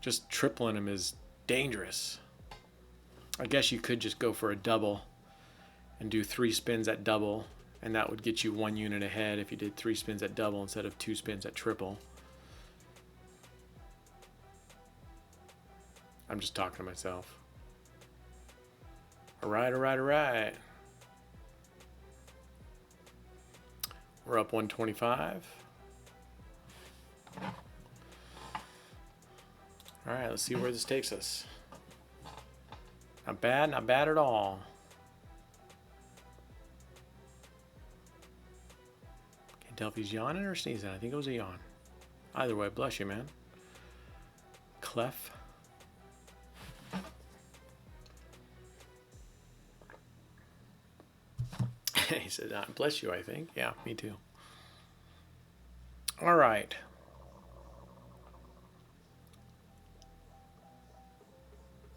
Just tripling them is dangerous. I guess you could just go for a double and do 3 spins at double, and that would get you 1 unit ahead if you did 3 spins at double instead of 2 spins at triple. I'm just talking to myself. All right, all right, all right. We're up 125. All right, let's see where this takes us. Not bad at all. Can't tell if he's yawning or sneezing. I think it was a yawn. Either way, bless you, man. Clef. He said, bless you, I think. Yeah, me too. All right.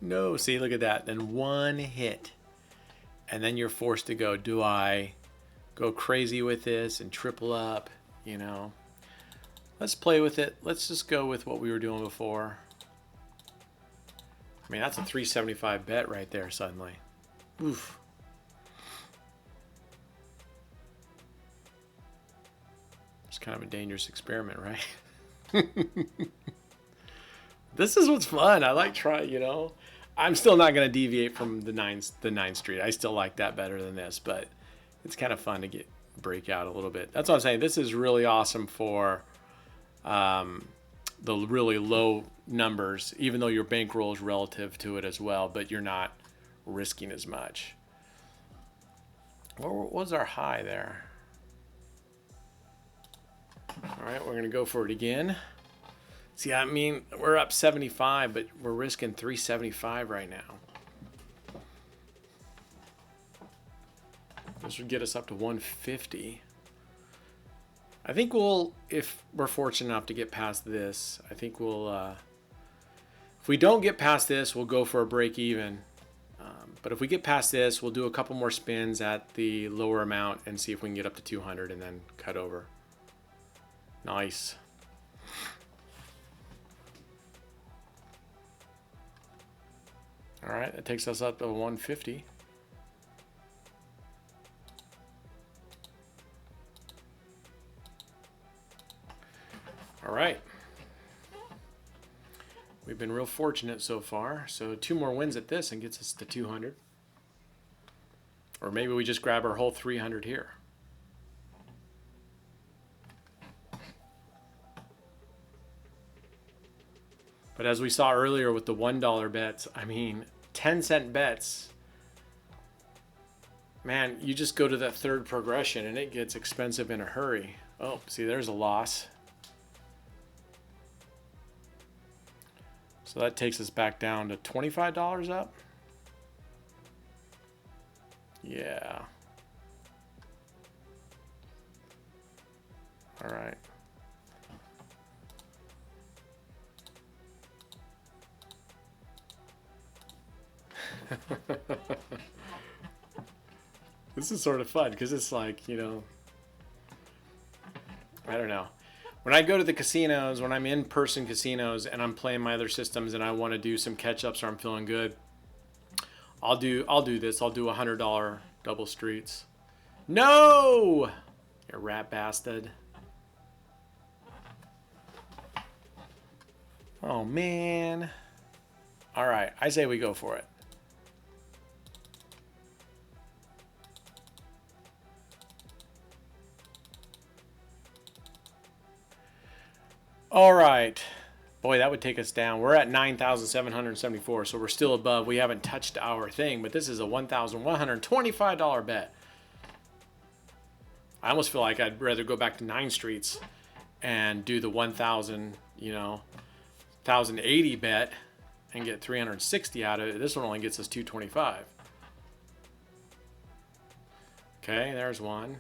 No, see, look at that. Then one hit. And then you're forced to go, do I go crazy with this and triple up? You know, let's play with it. Let's just go with what we were doing before. I mean, that's a 375 bet right there suddenly. Oof. It's kind of a dangerous experiment, right? This is what's fun. I like trying, you know. I'm still not going to deviate from the 9th Street. I still like that better than this, but it's kind of fun to break out a little bit. That's what I'm saying. This is really awesome for the really low numbers, even though your bankroll is relative to it as well, but you're not risking as much. What was our high there? All right, we're going to go for it again. See, I mean, we're up 75, but we're risking 375 right now. This would get us up to 150. I think we'll, if we're fortunate enough to get past this, I think we'll, if we don't get past this, we'll go for a break even. But if we get past this, we'll do a couple more spins at the lower amount and see if we can get up to 200 and then cut over. Nice. All right, that takes us up to 150. All right. We've been real fortunate so far. So 2 more wins at this and gets us to 200. Or maybe we just grab our whole 300 here. But as we saw earlier with the $1 bets, I mean, 10-cent bets, man, you just go to that third progression and it gets expensive in a hurry. Oh, see, there's a loss. So that takes us back down to $25 up. Yeah. All right. This is sort of fun because it's like, you know, I don't know. When I go to the casinos, when I'm in person casinos and I'm playing my other systems and I want to do some catch ups or I'm feeling good, I'll do this. I'll do $100 double streets. No, you rat bastard. Oh man. All right, I say we go for it. All right. Boy, that would take us down. We're at 9,774, so we're still above. We haven't touched our thing, but this is a $1,125 bet. I almost feel like I'd rather go back to 9 streets and do the 1,000, you know, 1,080 bet and get 360 out of it. This one only gets us 225. Okay, there's one.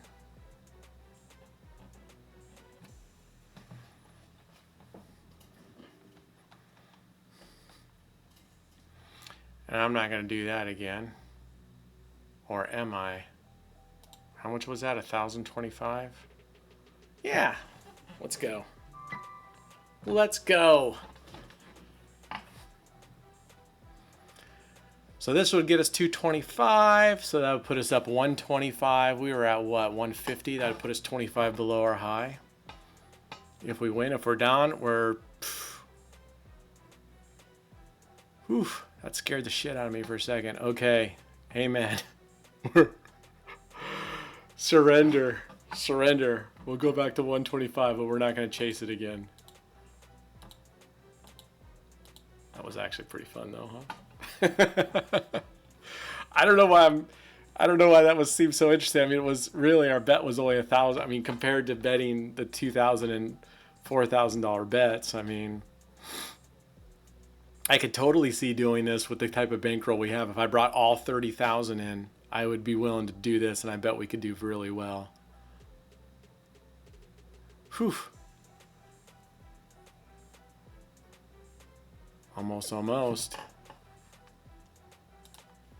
And I'm not going to do that again. Or am I? How much was that? 1,025? Yeah. Let's go. Let's go. So this would get us 225. So that would put us up 125. We were at what? 150. That would put us 25 below our high. If we win, if we're down, we're... Whew. That scared the shit out of me for a second. Okay. Amen. Surrender. Surrender. We'll go back to 125, but we're not going to chase it again. That was actually pretty fun though, huh? I don't know why I'm I don't know why that was seemed so interesting. I mean, it was really, our bet was only 1,000. I mean, compared to betting the $2,000 and $4,000 bets. I mean, I could totally see doing this with the type of bankroll we have. If I brought all 30,000 in, I would be willing to do this, and I bet we could do really well. Whew. Almost, almost.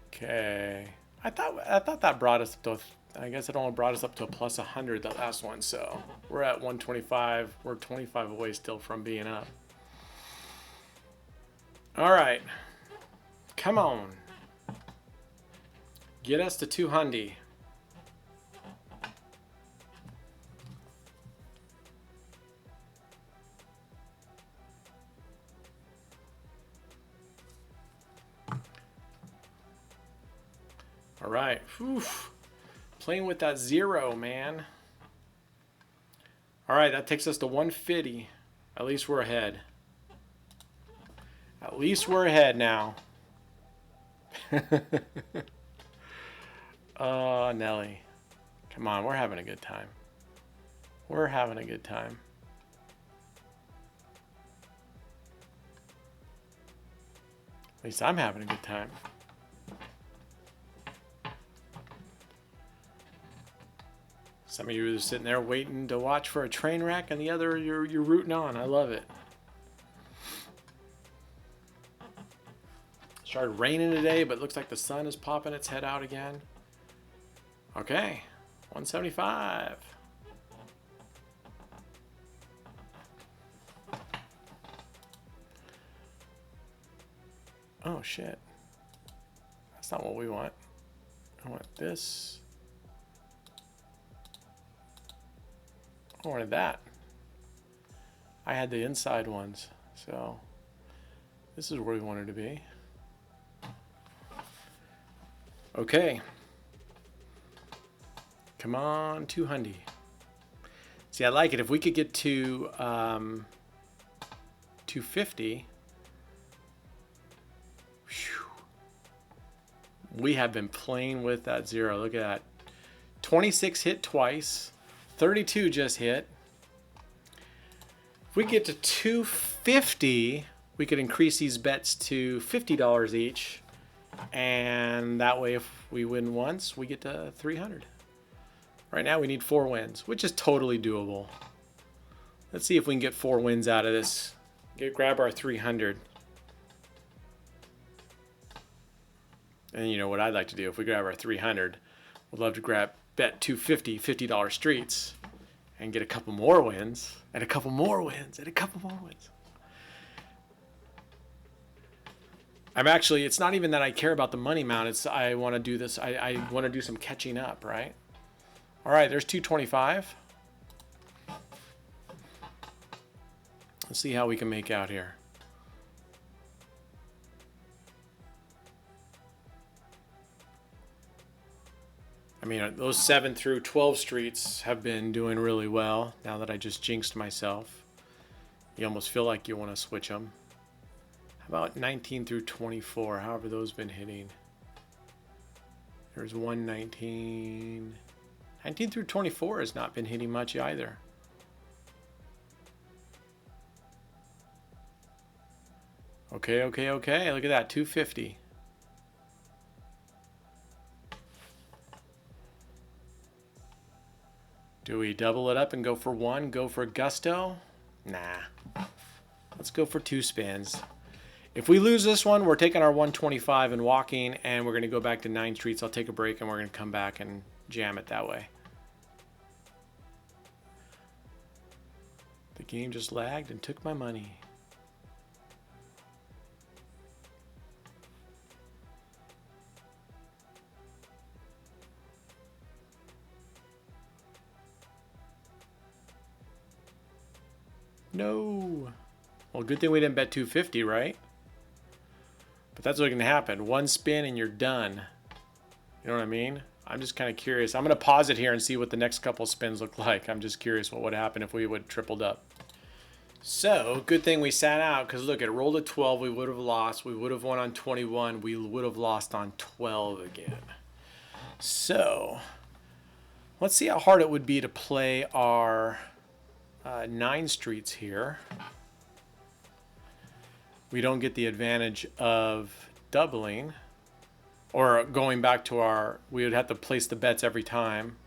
Okay. I thought that brought us up to, I guess it only brought us up to a plus 100, that last one. So we're at 125. We're 25 away still from being up. All right. Come on. Get us to 200. All right. Whew. Playing with that 0, man. All right, that takes us to 150. At least we're ahead. At least we're ahead now. Oh, Nelly. Come on, we're having a good time. We're having a good time. At least I'm having a good time. Some of you are sitting there waiting to watch for a train wreck, and the other you're rooting on. I love it. Started raining today, but it looks like the sun is popping its head out again. Okay, 175. Oh shit. That's not what we want. I want this. I wanted that. I had the inside ones, so this is where we wanted to be. Okay. Come on, 200. See, I like it. If we could get to 250, whew, we have been playing with that 0. Look at that. 26 hit twice. 32 just hit. If we get to 250, we could increase these bets to $50 each. And that way, if we win once, we get to 300. Right now, we need 4 wins, which is totally doable. Let's see if we can get 4 wins out of this. Grab our 300. And you know what I'd like to do? If we grab our 300, we'd love to bet 250, $50 streets, and get a couple more wins, and a couple more wins, and a couple more wins. I'm actually, it's not even that I care about the money amount. It's I want to do this. I want to do some catching up, right? All right, there's 225. Let's see how we can make out here. I mean, those 7 through 12 streets have been doing really well now that I just jinxed myself. You almost feel like you want to switch them. How about 19 through 24? How have those been hitting? There's 119. 19 through 24 has not been hitting much either. Okay, okay, okay. Look at that, 250. Do we double it up and go for 1? Go for gusto? Nah. Let's go for 2 spins. If we lose this one, we're taking our 125 and walking, and we're going to go back to 9 streets. I'll take a break, and we're going to come back and jam it that way. The game just lagged and took my money. No. Well, good thing we didn't bet 250, right? But that's what's going to happen. 1 spin and you're done. You know what I mean? I'm just kind of curious. I'm going to pause it here and see what the next couple spins look like. I'm just curious what would happen if we would have tripled up. So, good thing we sat out, because look, it rolled at 12. We would have lost. We would have won on 21. We would have lost on 12 again. So let's see how hard it would be to play our 9 streets here. We don't get the advantage of doubling, or going back to our, we would have to place the bets every time.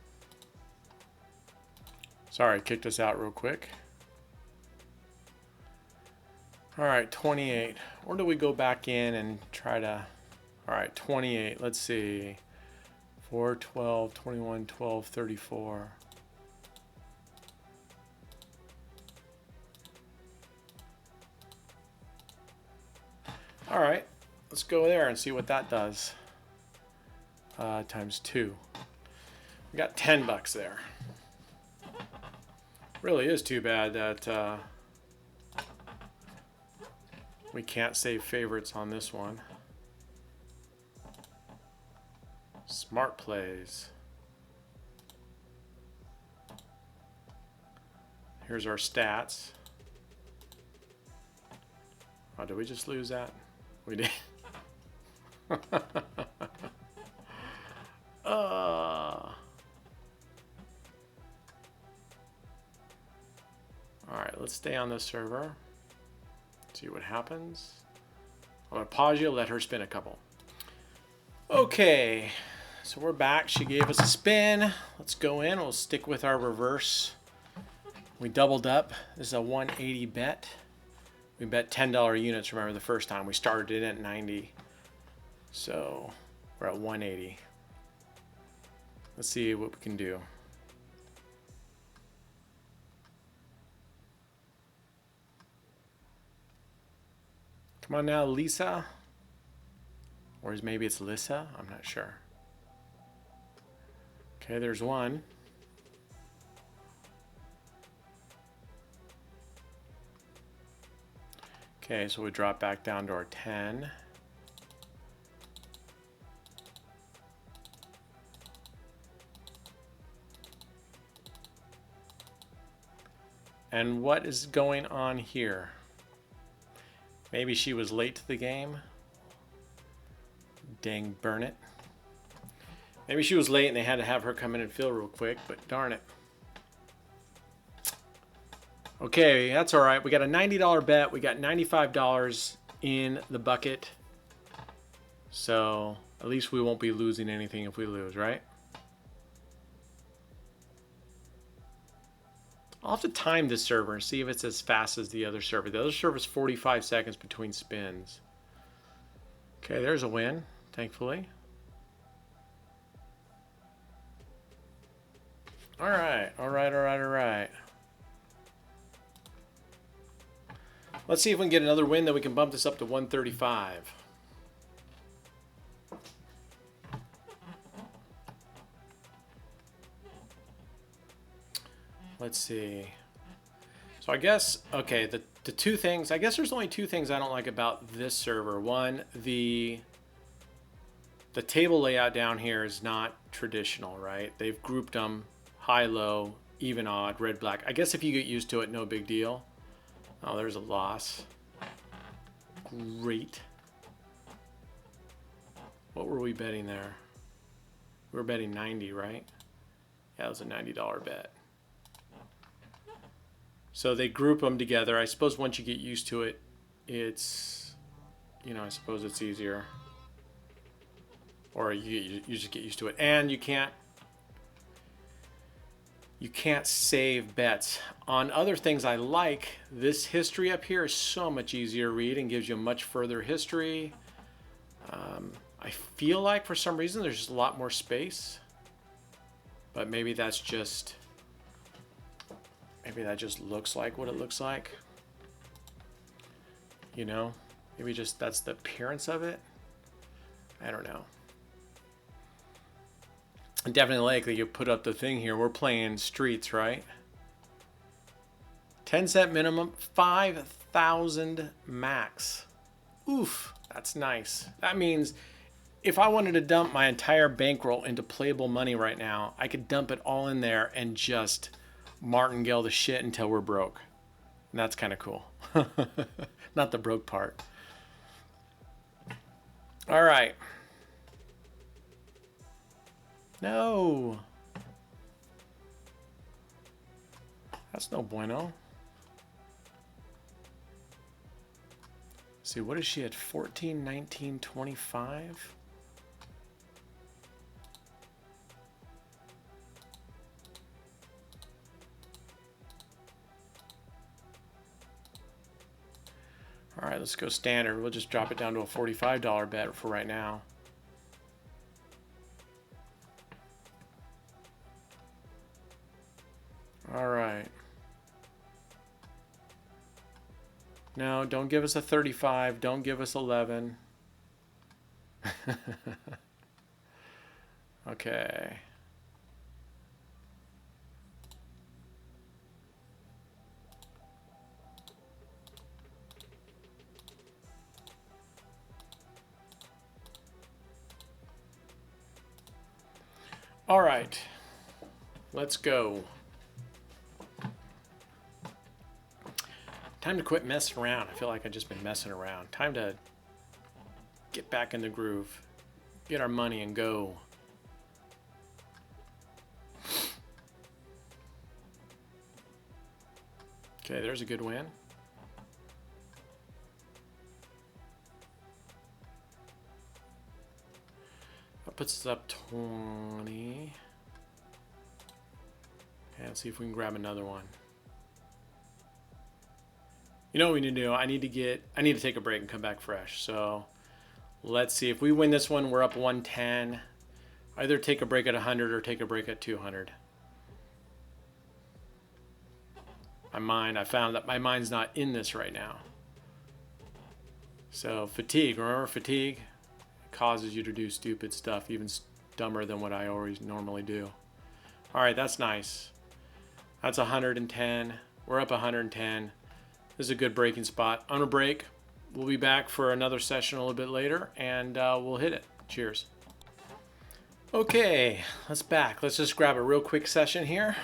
Sorry, kicked us out real quick. All right, 28. Or do we go back in and try to, all right, 28, let's see. 4, 12, 21, 12, 34. All right, let's go there and see what that does. Times 2. We got $10 there. Really is too bad that we can't save favorites on this one. Smart plays. Here's our stats. Oh, did we just lose that? We did. All right, let's stay on this server. See what happens. I'm gonna pause you, let her spin a couple. Okay, so we're back. She gave us a spin. Let's go in. We'll stick with our reverse. We doubled up. This is a 180 bet. We bet $10 units, remember the first time. We started it at 90. So we're at 180. Let's see what we can do. Come on now, Lisa. Or maybe it's Lissa, I'm not sure. Okay, there's one. Okay, so we drop back down to our 10. And what is going on here? Maybe she was late to the game. Dang, burn it. Maybe she was late and they had to have her come in and fill real quick, but darn it. Okay, that's all right. We got a $90 bet. We got $95 in the bucket. So at least we won't be losing anything if we lose, right? I'll have to time this server and see if it's as fast as the other server. The other server is 45 seconds between spins. Okay, there's a win, thankfully. All right, all right, all right, all right. Let's see if we can get another win, then we can bump this up to 135. Let's see. So I guess, okay, the two things, I guess there's only 2 things I don't like about this server. One, the table layout down here is not traditional, right? They've grouped them high, low, even, odd, red, black. I guess if you get used to it, no big deal. Oh, there's a loss. Great. What were we betting there? We were betting 90, right? Yeah, it was a $90 bet. So they group them together. I suppose once you get used to it, it's, you know, I suppose it's easier. Or you just get used to it. And you can't save bets. On other things I like, this history up here is so much easier to read and gives you a much further history. I feel like for some reason there's just a lot more space. But maybe that's just... maybe that just looks like what it looks like. You know? Maybe just that's the appearance of it. I don't know. And definitely likely you put up the thing here. We're playing streets, right? 10-cent minimum, 5,000 max. Oof, that's nice. That means if I wanted to dump my entire bankroll into playable money right now, I could dump it all in there and just martingale the shit until we're broke. And that's kind of cool. Not the broke part. All right. No. That's no bueno. Let's see, what is she at? 14, 19, 25? All right, let's go standard. We'll just drop it down to a $45 bet for right now. All right. No, don't give us a 35. Don't give us 11. Okay. All right. Let's go. Time to quit messing around. I feel like I've just been messing around. Time to get back in the groove. Get our money and go. Okay, there's a good win. That puts us up 20. Okay, let's see if we can grab another one. You know what we need to do? I need to take a break and come back fresh. So let's see. If we win this one, we're up 110. Either take a break at 100 or take a break at 200. I found that my mind's not in this right now. So fatigue, remember fatigue? It causes you to do stupid stuff, even dumber than what I always normally do. All right, that's nice. That's 110. We're up 110. This is a good breaking spot. I'm gonna break. We'll be back for another session a little bit later, and we'll hit it. Cheers. Okay, let's back. Let's just grab a real quick session here.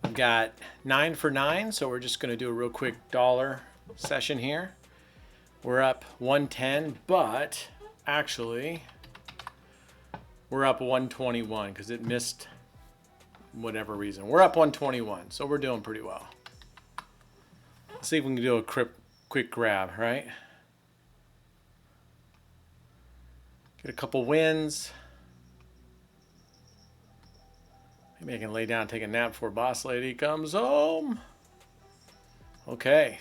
I've got 9 for 9, so we're just gonna do a real quick dollar session here. We're up 110, but actually we're up 121 because it missed whatever reason. We're up 121, so we're doing pretty well. Let's see if we can do a quick grab, right? Get a couple wins. Maybe I can lay down and take a nap before boss lady comes home. Okay.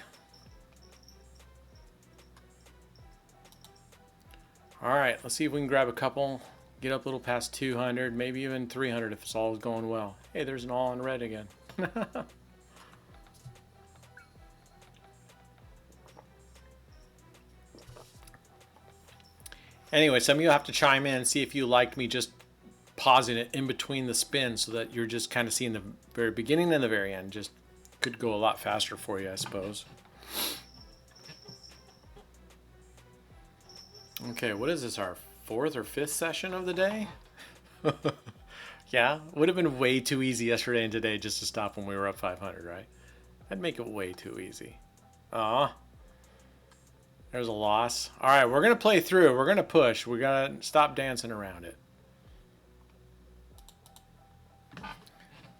All right, let's see if we can grab a couple, get up a little past 200, maybe even 300 if it's all going well. Hey, there's an all in red again. Anyway, some of you have to chime in and see if you liked me just pausing it in between the spins so that you're just kind of seeing the very beginning and the very end. Just could go a lot faster for you, I suppose. Okay, what is this, our 4th or 5th session of the day? Yeah, would have been way too easy yesterday and today just to stop when we were up 500, right? That'd make it way too easy. Aw. There's a loss. All right, we're going to play through. We're going to push. We got to stop dancing around it.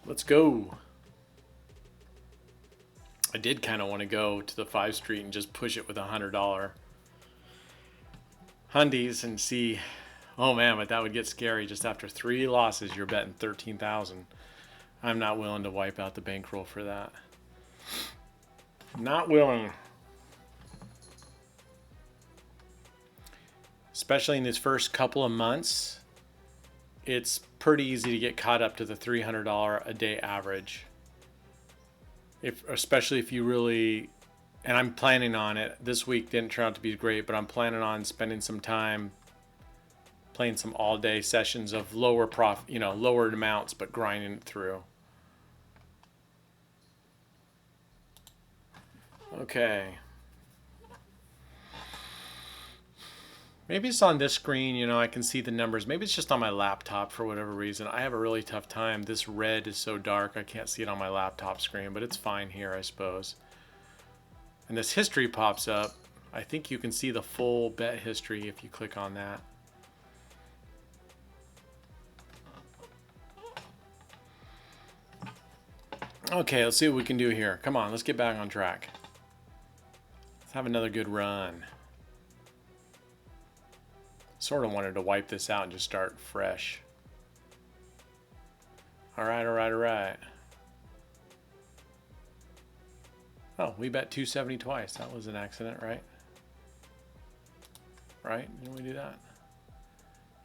Let's go. I did kind of want to go to the 5 Street and just push it with $100 hundies and see. Oh man, but that would get scary. Just after 3 losses, you're betting 13,000. I'm not willing to wipe out the bankroll for that. Not willing. Especially in these first couple of months, it's pretty easy to get caught up to the $300 a day average. Especially if you really, and I'm planning on it. This week didn't turn out to be great, but I'm planning on spending some time playing some all-day sessions of lower lower amounts, but grinding it through. Okay. Maybe it's on this screen, I can see the numbers. Maybe it's just on my laptop for whatever reason. I have a really tough time. This red is so dark, I can't see it on my laptop screen, but it's fine here, I suppose. And this history pops up. I think you can see the full bet history if you click on that. Okay, let's see what we can do here. Come on, let's get back on track. Let's have another good run. Sort of wanted to wipe this out and just start fresh. All right, all right, all right. Oh, we bet 270 twice. That was an accident, right? Right? Didn't we do that?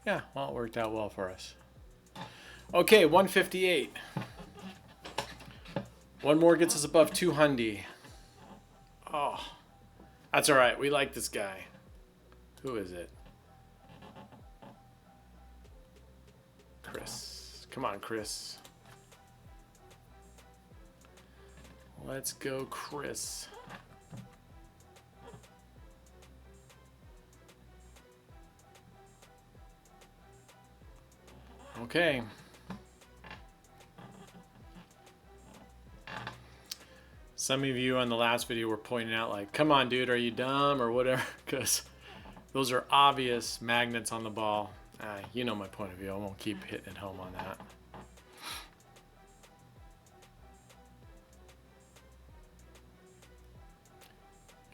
Yeah, well, it worked out well for us. Okay, 158. One more gets us above 200. Oh, that's all right. We like this guy. Who is it? Chris. Come on, Chris. Let's go, Chris. Okay. Some of you on the last video were pointing out like, come on, dude, are you dumb or whatever? Because those are obvious magnets on the ball. You know my point of view. I won't keep hitting it home on that.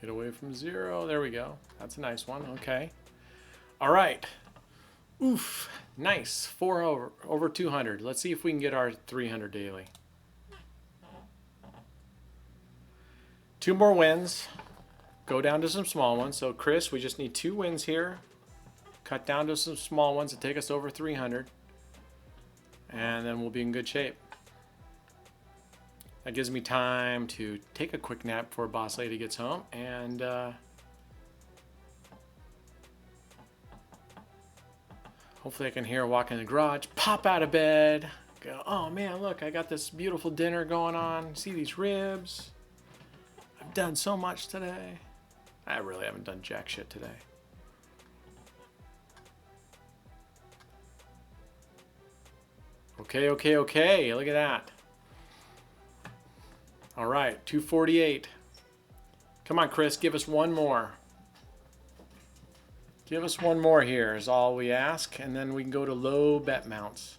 Get away from zero. There we go. That's a nice one. Okay. All right. Oof. Nice. 4 over 200. Let's see if we can get our 300 daily. 2 more wins. Go down to some small ones. So Chris, we just need 2 wins here. Cut down to some small ones to take us over 300. And then we'll be in good shape. That gives me time to take a quick nap before Boss Lady gets home. And hopefully I can hear her walk in the garage, pop out of bed, go, oh man, look, I got this beautiful dinner going on. See these ribs? I've done so much today. I really haven't done jack shit today. Okay, okay, okay. Look at that. All right, 248. Come on, Chris, give us one more. Give us one more here is all we ask, and then we can go to low bet mounts.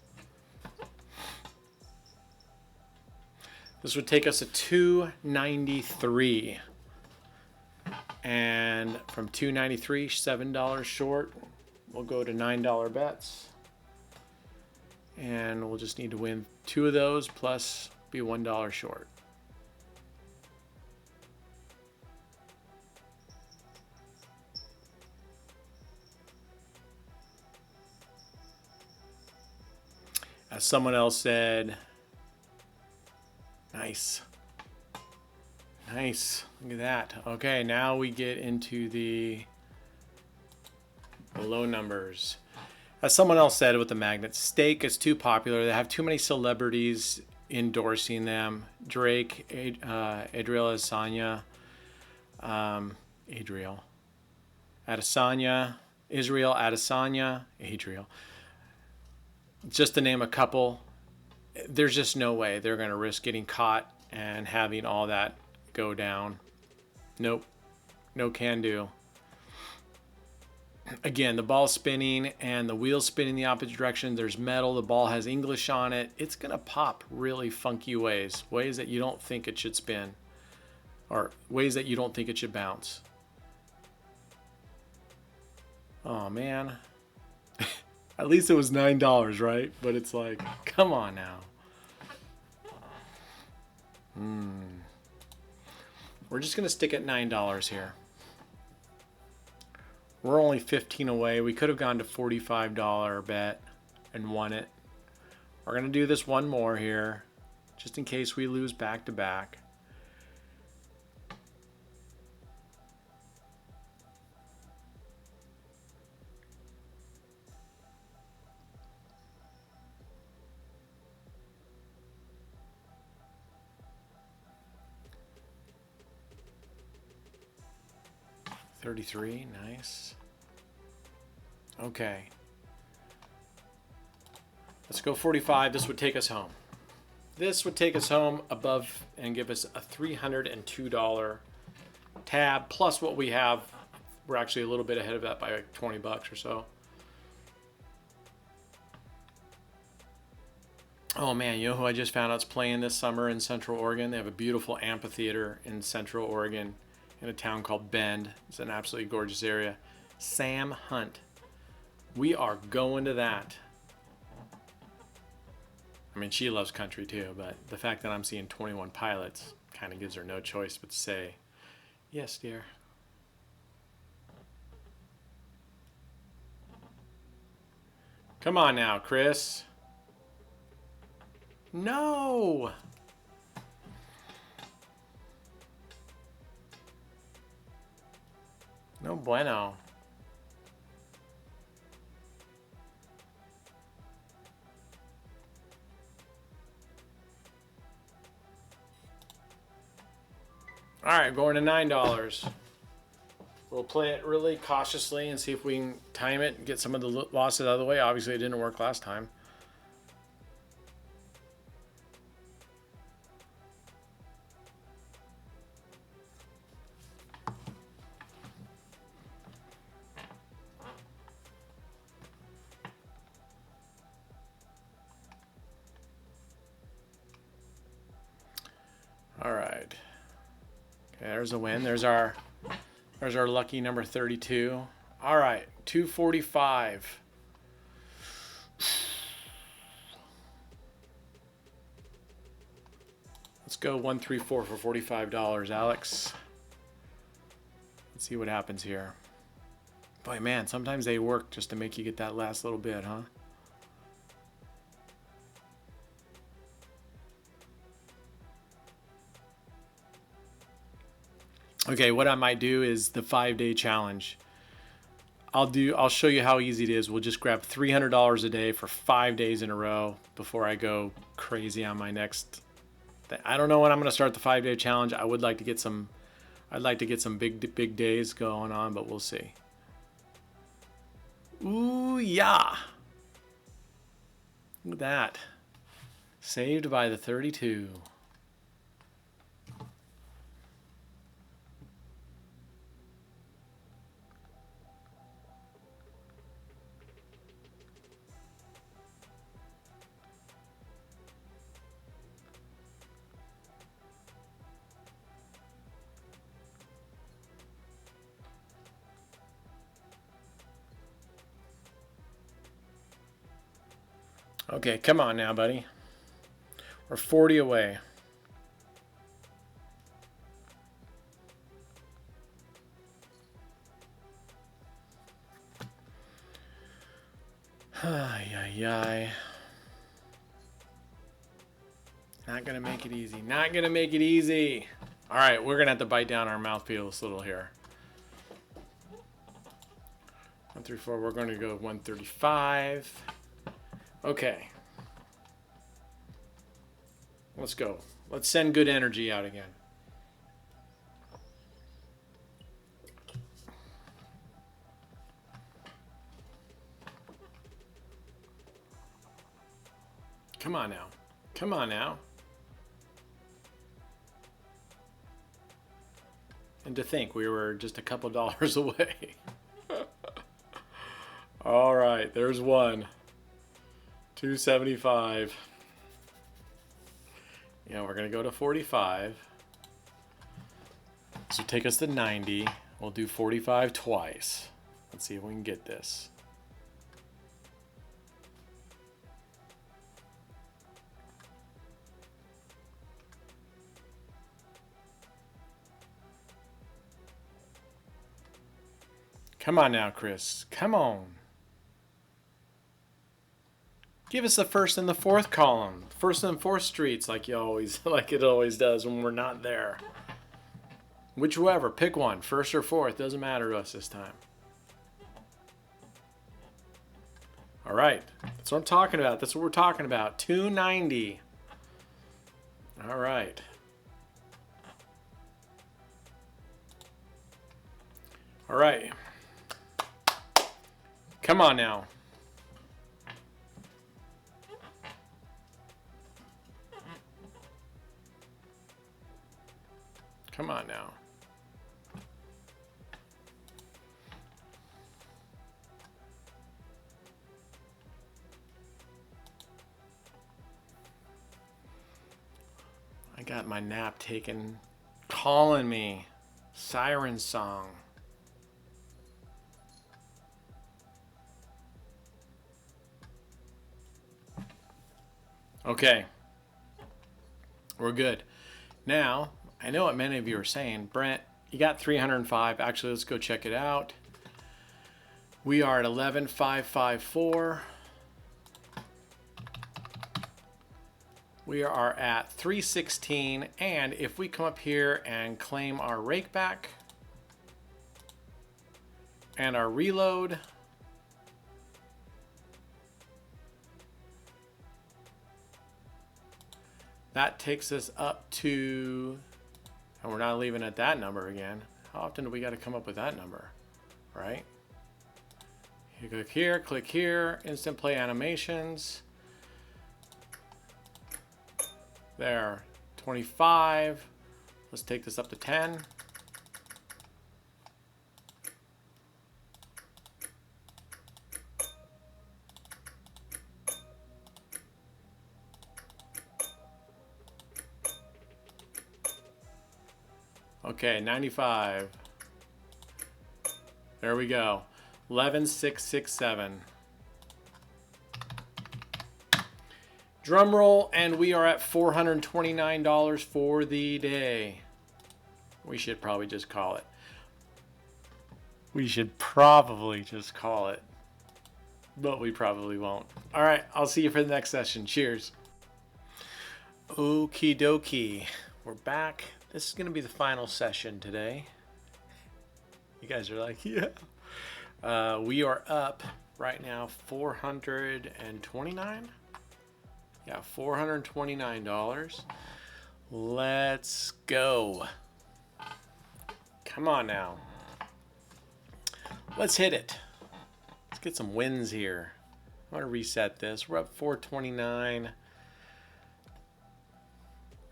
This would take us to 293. And from 293, $7 short, we'll go to $9 bets. And we'll just need to win 2 of those plus be $1 short. As someone else said, nice. Nice. Look at that. Okay, now we get into the low numbers. As someone else said with the magnets, steak is too popular. They have too many celebrities endorsing them. Drake, Adriel Adesanya, Israel Adesanya, Adriel. Just to name a couple, there's just no way they're going to risk getting caught and having all that go down. Nope. No can do. Again, the ball's spinning and the wheel's spinning the opposite direction. There's metal. The ball has English on it. It's going to pop really funky ways. Ways that you don't think it should spin. Or ways that you don't think it should bounce. Oh, man. At least it was $9, right? But it's like, come on now. We're just going to stick at $9 here. We're only 15 away. We could have gone to $45 bet and won it. We're going to do this one more here, just in case we lose back to back. $33, nice. Okay. Let's go 45. This would take us home. This would take us home above and give us a $302 tab plus what we have. We're actually a little bit ahead of that by like 20 bucks or so. Oh man, you know who I just found out's playing this summer in Central Oregon? They have a beautiful amphitheater in Central Oregon in a town called Bend. It's an absolutely gorgeous area. Sam Hunt. We are going to that. I mean, she loves country too, but the fact that I'm seeing 21 Pilots kind of gives her no choice but to say, yes, dear. Come on now, Chris. No! No bueno. All right, going to $9. We'll play it really cautiously and see if we can time it and get some of the losses out of the way. Obviously, it didn't work last time. All right. Okay, there's a win. There's our lucky number 32. All right, 245. Let's go 134 for $45, Alex. Let's see what happens here. Boy, man, sometimes they work just to make you get that last little bit, huh? Okay, what I might do is the 5-day challenge. I'll show you how easy it is. We'll just grab $300 a day for 5 days in a row before I go crazy on my next thing. I don't know when I'm going to start the 5-day challenge. I would like to get some I'd like to get some big days going on, but we'll see. Ooh, yeah. Look at that. Saved by the 32. Okay, come on now, buddy. We're 40 away. Ay, ay, ay. Not gonna make it easy. Not gonna make it easy. All right, we're gonna have to bite down our mouthfeels a little here. 134, we're gonna go 135. Okay. Let's go. Let's send good energy out again. Come on now. Come on now. And to think we were just a couple dollars away. All right, there's one. 275. Yeah, we're gonna go to 45. This will take us to 90. We'll do 45 twice. Let's see if we can get this. Come on now, Chris. Come on. Give us the first and the fourth column. First and fourth streets like it always does when we're not there. Whichever, pick one. First or fourth, doesn't matter to us this time. All right. That's what I'm talking about. That's what we're talking about. 290. All right. All right. Come on now. Come on now. got my nap taken, calling me. Siren song. Okay. We're good. Now, I know what many of you are saying. Brent, you got 305. Actually, let's go check it out. We are at 11,554. We are at 316. And if we come up here and claim our rake back and our reload, that takes us up to, and we're not leaving at that number again. How often do we got to come up with that number, right? You click here, instant play animations. There, 25. Let's take this up to 10. Okay, 95. There we go. 11,667. Drum roll, and we are at $429 for the day. We should probably just call it. We should probably just call it. But we probably won't. All right, I'll see you for the next session. Cheers. Okie dokie. We're back. This is going to be the final session today. You guys are like, yeah. We are up right now 429. Yeah, $429. Let's go. Come on now. Let's hit it. Let's get some wins here. I'm going to reset this. We're up 429.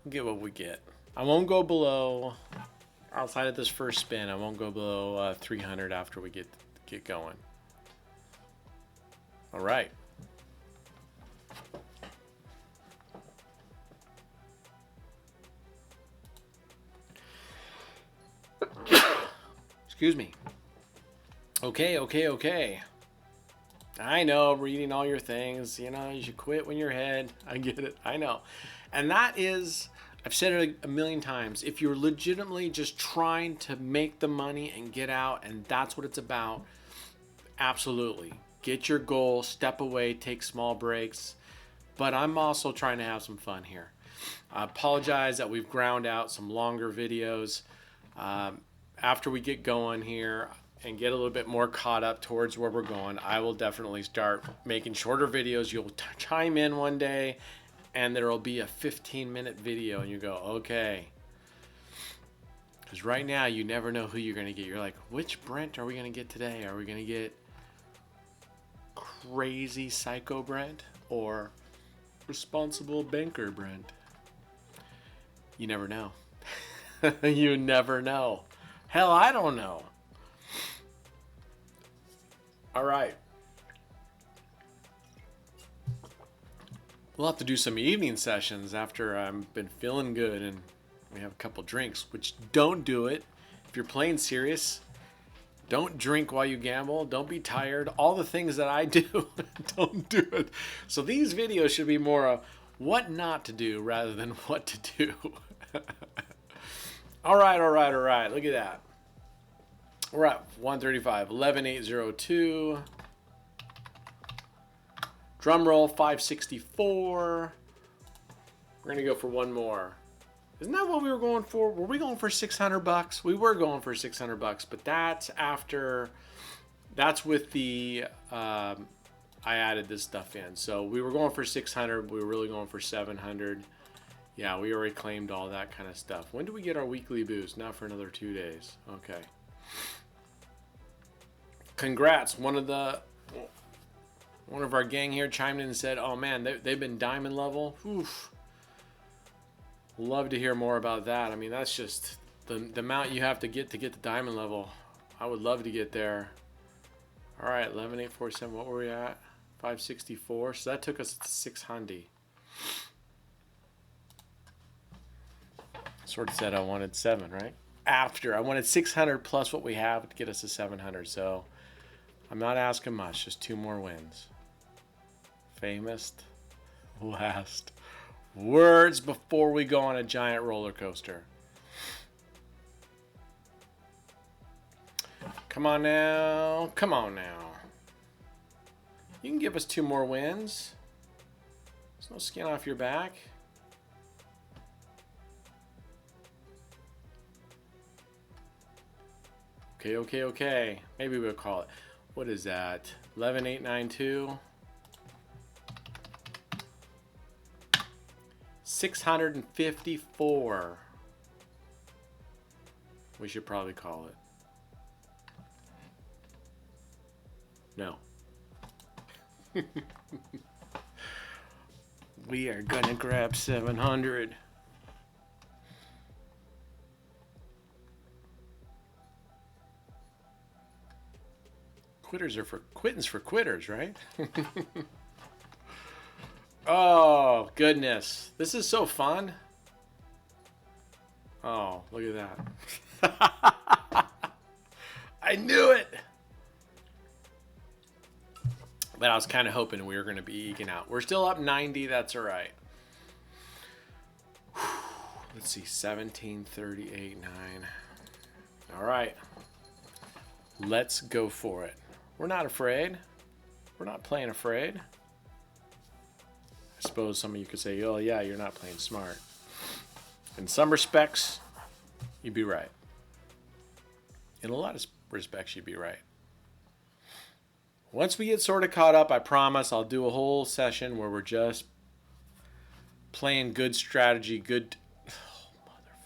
We'll get what we get. I won't go below, outside of this first spin, I won't go below 300 after we get going. All right. Excuse me. Okay. I know, reading all your things, you know, you should quit when you're ahead. I get it. I know. And that is, I've said it a million times, if you're legitimately just trying to make the money and get out, and that's what it's about, absolutely. Get your goal, step away, take small breaks. But I'm also trying to have some fun here. I apologize that we've ground out some longer videos. After we get going here and get a little bit more caught up towards where we're going, I will definitely start making shorter videos. You'll chime in one day and there'll be a 15-minute video and you go, okay. Because right now you never know who you're going to get. You're like, which Brent are we going to get today? Are we going to get crazy psycho Brent or responsible banker Brent? You never know. You never know. Hell, I don't know. All right. We'll have to do some evening sessions after I've been feeling good and we have a couple drinks, which don't do it. If you're playing serious, don't drink while you gamble. Don't be tired. All the things that I do, don't do it. So these videos should be more of what not to do rather than what to do. All right. Look at that. We're at 135, 11,802. Drum roll, 564. We're gonna go for one more. Isn't that what we were going for? Were we going for 600 bucks? We were going for 600 bucks, but that's after, that's with the, I added this stuff in. So we were going for 600, we were really going for 700. Yeah, we already claimed all that kind of stuff. When do we get our weekly boost? Not for another 2 days. Okay. Congrats. One of our gang here chimed in and said, oh man, they've been diamond level. Oof. Love to hear more about that. I mean, that's just the amount you have to get the diamond level. I would love to get there. All right, 11,847. What were we at? 564. So that took us to 600. Sort of said I wanted 7, right? After I wanted 600 plus what we have to get us to 700. So I'm not asking much, just 2 more wins. Famous last words before we go on a giant roller coaster. Come on now. Come on now. You can give us 2 more wins. There's no skin off your back. Okay. Maybe we'll call it. What is that? 11892. 654. We should probably call it. No. We are gonna grab 700. Quitting's for quitters, right? Oh, goodness. This is so fun. Oh, look at that. I knew it. But I was kind of hoping we were going to be eking out. We're still up 90. That's all right. Let's see. 17, 38, 9. All right. Let's go for it. We're not afraid. We're not playing afraid. I suppose some of you could say, oh, yeah, you're not playing smart. In some respects, you'd be right. In a lot of respects, you'd be right. Once we get sort of caught up, I promise I'll do a whole session where we're just playing good strategy, good... Oh,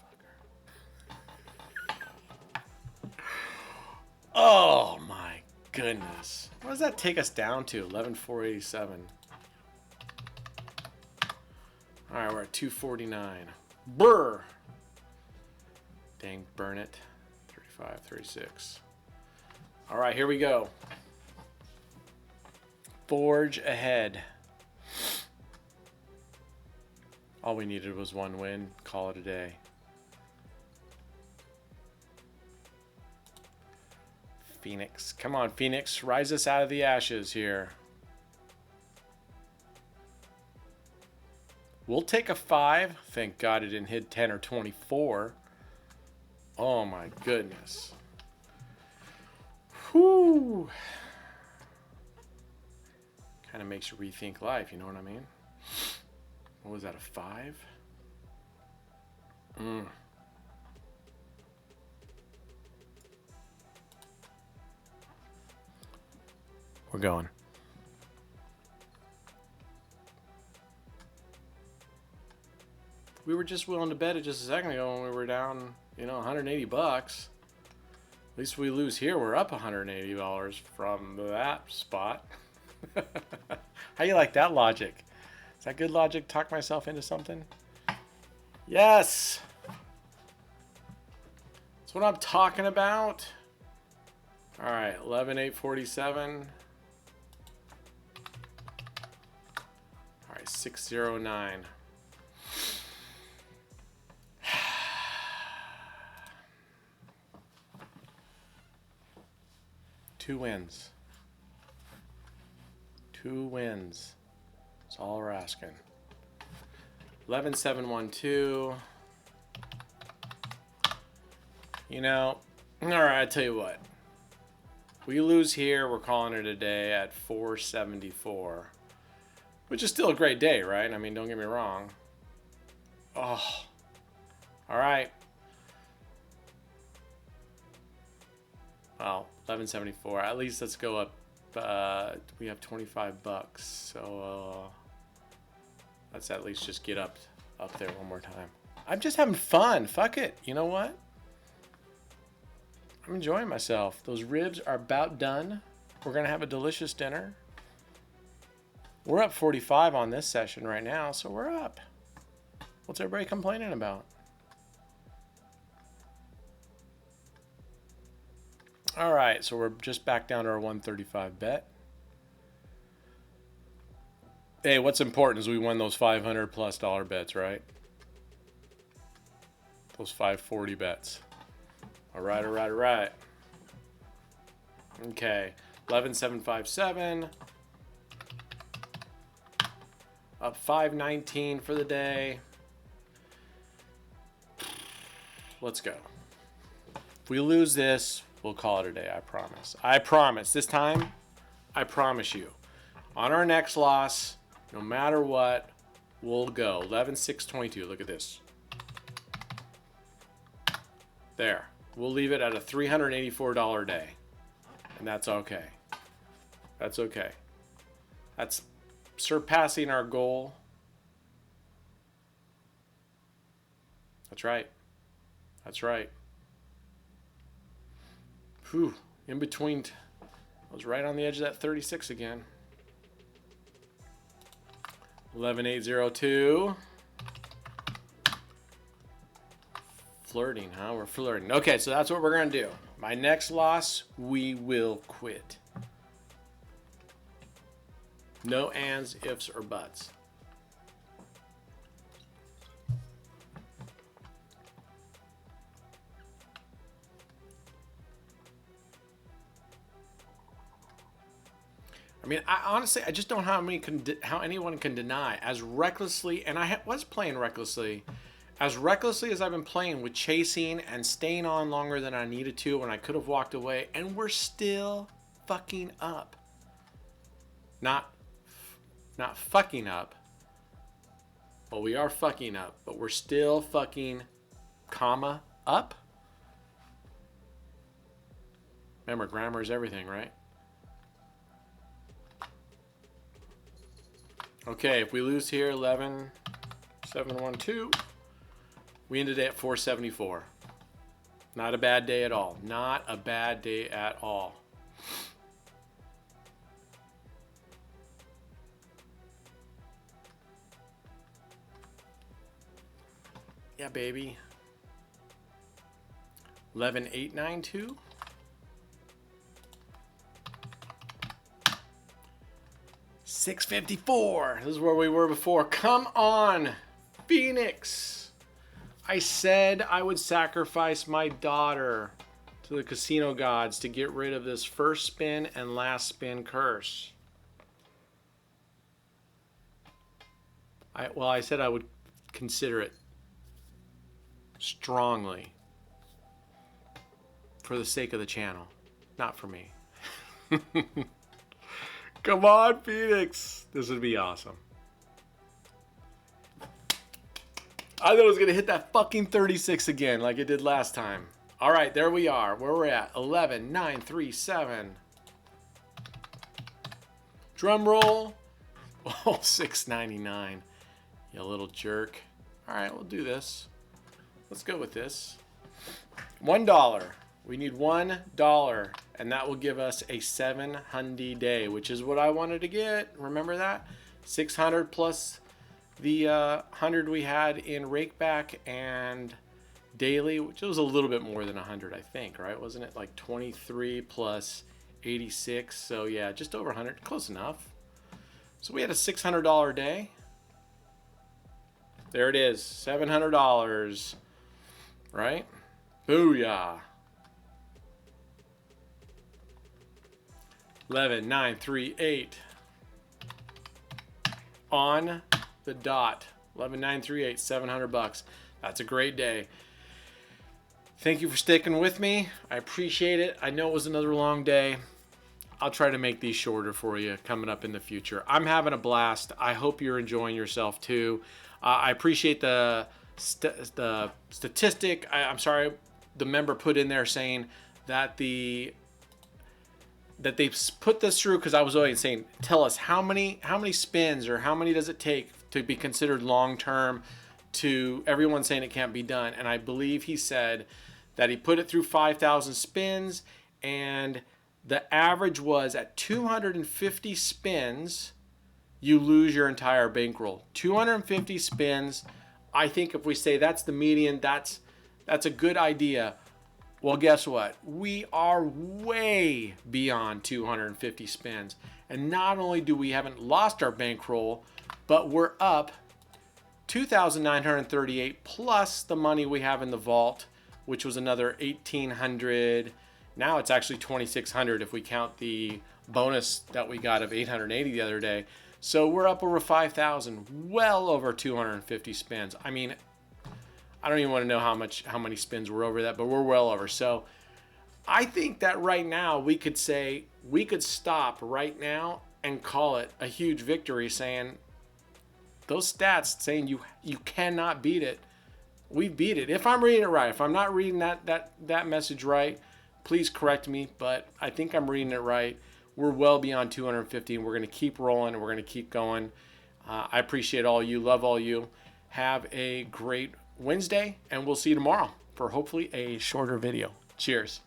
motherfucker. Oh, my goodness. What does that take us down to? 11,487. All right, we're at 249. Brr. Dang, burn it. 35, 36. All right, here we go. Forge ahead. All we needed was 1 win. Call it a day. Phoenix. Come on, Phoenix. Rise us out of the ashes here. We'll take a 5. Thank God it didn't hit 10 or 24. Oh my goodness. Whew. Kind of makes you rethink life, you know what I mean? What was that, a 5? We're going. We were just willing to bet it just a second ago when we were down, $180. At least we lose here. We're up $180 from that spot. How you like that logic? Is that good logic? Talk myself into something? Yes! That's what I'm talking about. All right, 11,847. All right, 609. Two wins. 2 wins. That's all we're asking. 11,712. All right, I tell you what. We lose here, we're calling it a day at 474. Which is still a great day, right? I mean, don't get me wrong. Oh. All right. Well, 1174. At least let's go up. We have $25, so let's at least just get up there one more time. I'm just having fun. Fuck it. You know what? I'm enjoying myself. Those ribs are about done. We're gonna have a delicious dinner. We're up 45 on this session right now, so we're up. What's everybody complaining about? All right, so we're just back down to our 135 bet. Hey, what's important is we won those $500+ bets, right? Those 540 bets. All right, all right, all right. Okay, 11,757. Up 519 for the day. Let's go. If we lose this, we'll call it a day, I promise. I promise. This time, I promise you. On our next loss, no matter what, we'll go. 11,622. Look at this. There. We'll leave it at a $384 day. And that's okay. That's okay. That's surpassing our goal. That's right. That's right. Whew. In between. I was right on the edge of that 36 again. 11,802. Flirting, huh? We're flirting. Okay, so that's what we're going to do. My next loss, we will quit. No ands, ifs, or buts. I mean, honestly, I just don't know how anyone can deny as recklessly, and I was playing recklessly, as I've been playing with chasing and staying on longer than I needed to when I could have walked away, and we're still fucking up. Not fucking up, but we are fucking up, but we're still fucking, comma, up. Remember, grammar is everything, right? Okay, if we lose here, 11,712, we ended at 474. Not a bad day at all. Not a bad day at all. Yeah, baby. 11,892. $654. This is where we were before. Come on, Phoenix. I said I would sacrifice my daughter to the casino gods to get rid of this first spin and last spin curse. I said I would consider it strongly for the sake of the channel, not for me. Come on, Phoenix. This would be awesome. I thought it was going to hit that fucking 36 again like it did last time. All right, there we are. Where we're at. 11,937. Drum roll. Oh, 699. You little jerk. All right, we'll do this. Let's go with this. $1. We need $1, and that will give us a 700 day, which is what I wanted to get. Remember that? 600 plus the 100 we had in rakeback and daily, which was a little bit more than 100, I think, right? Wasn't it like 23 plus 86? So yeah, just over 100, close enough. So we had a $600 day. There it is, $700, right? Booyah. 11,938 on the dot. 11,938, $700. That's a great day. Thank you for sticking with me. I appreciate it. I know it was another long day. I'll try to make these shorter for you coming up in the future. I'm having a blast. I hope you're enjoying yourself too. I appreciate the statistic. I'm sorry, the member put in there saying that they put this through, because I was always saying, tell us how many spins or how many does it take to be considered long term, to everyone saying it can't be done. And I believe he said that he put it through 5,000 spins, and the average was at 250 spins you lose your entire bankroll. 250 spins. I think if we say that's the median, that's a good idea. Well, guess what? We are way beyond 250 spins. And not only do we haven't lost our bankroll, but we're up 2,938 plus the money we have in the vault, which was another 1,800. Now it's actually 2,600 if we count the bonus that we got of 880 the other day. So we're up over 5,000, well over 250 spins. I mean, I don't even want to know how many spins we're over that, but we're well over. So I think that right now we could stop right now and call it a huge victory, saying those stats saying you cannot beat it. We beat it. If I'm reading it right, if I'm not reading that message right, please correct me, but I think I'm reading it right. We're well beyond 250, and we're going to keep rolling, and we're going to keep going. I appreciate all you. Love all you. Have a great Wednesday, and we'll see you tomorrow for hopefully a shorter video. Cheers.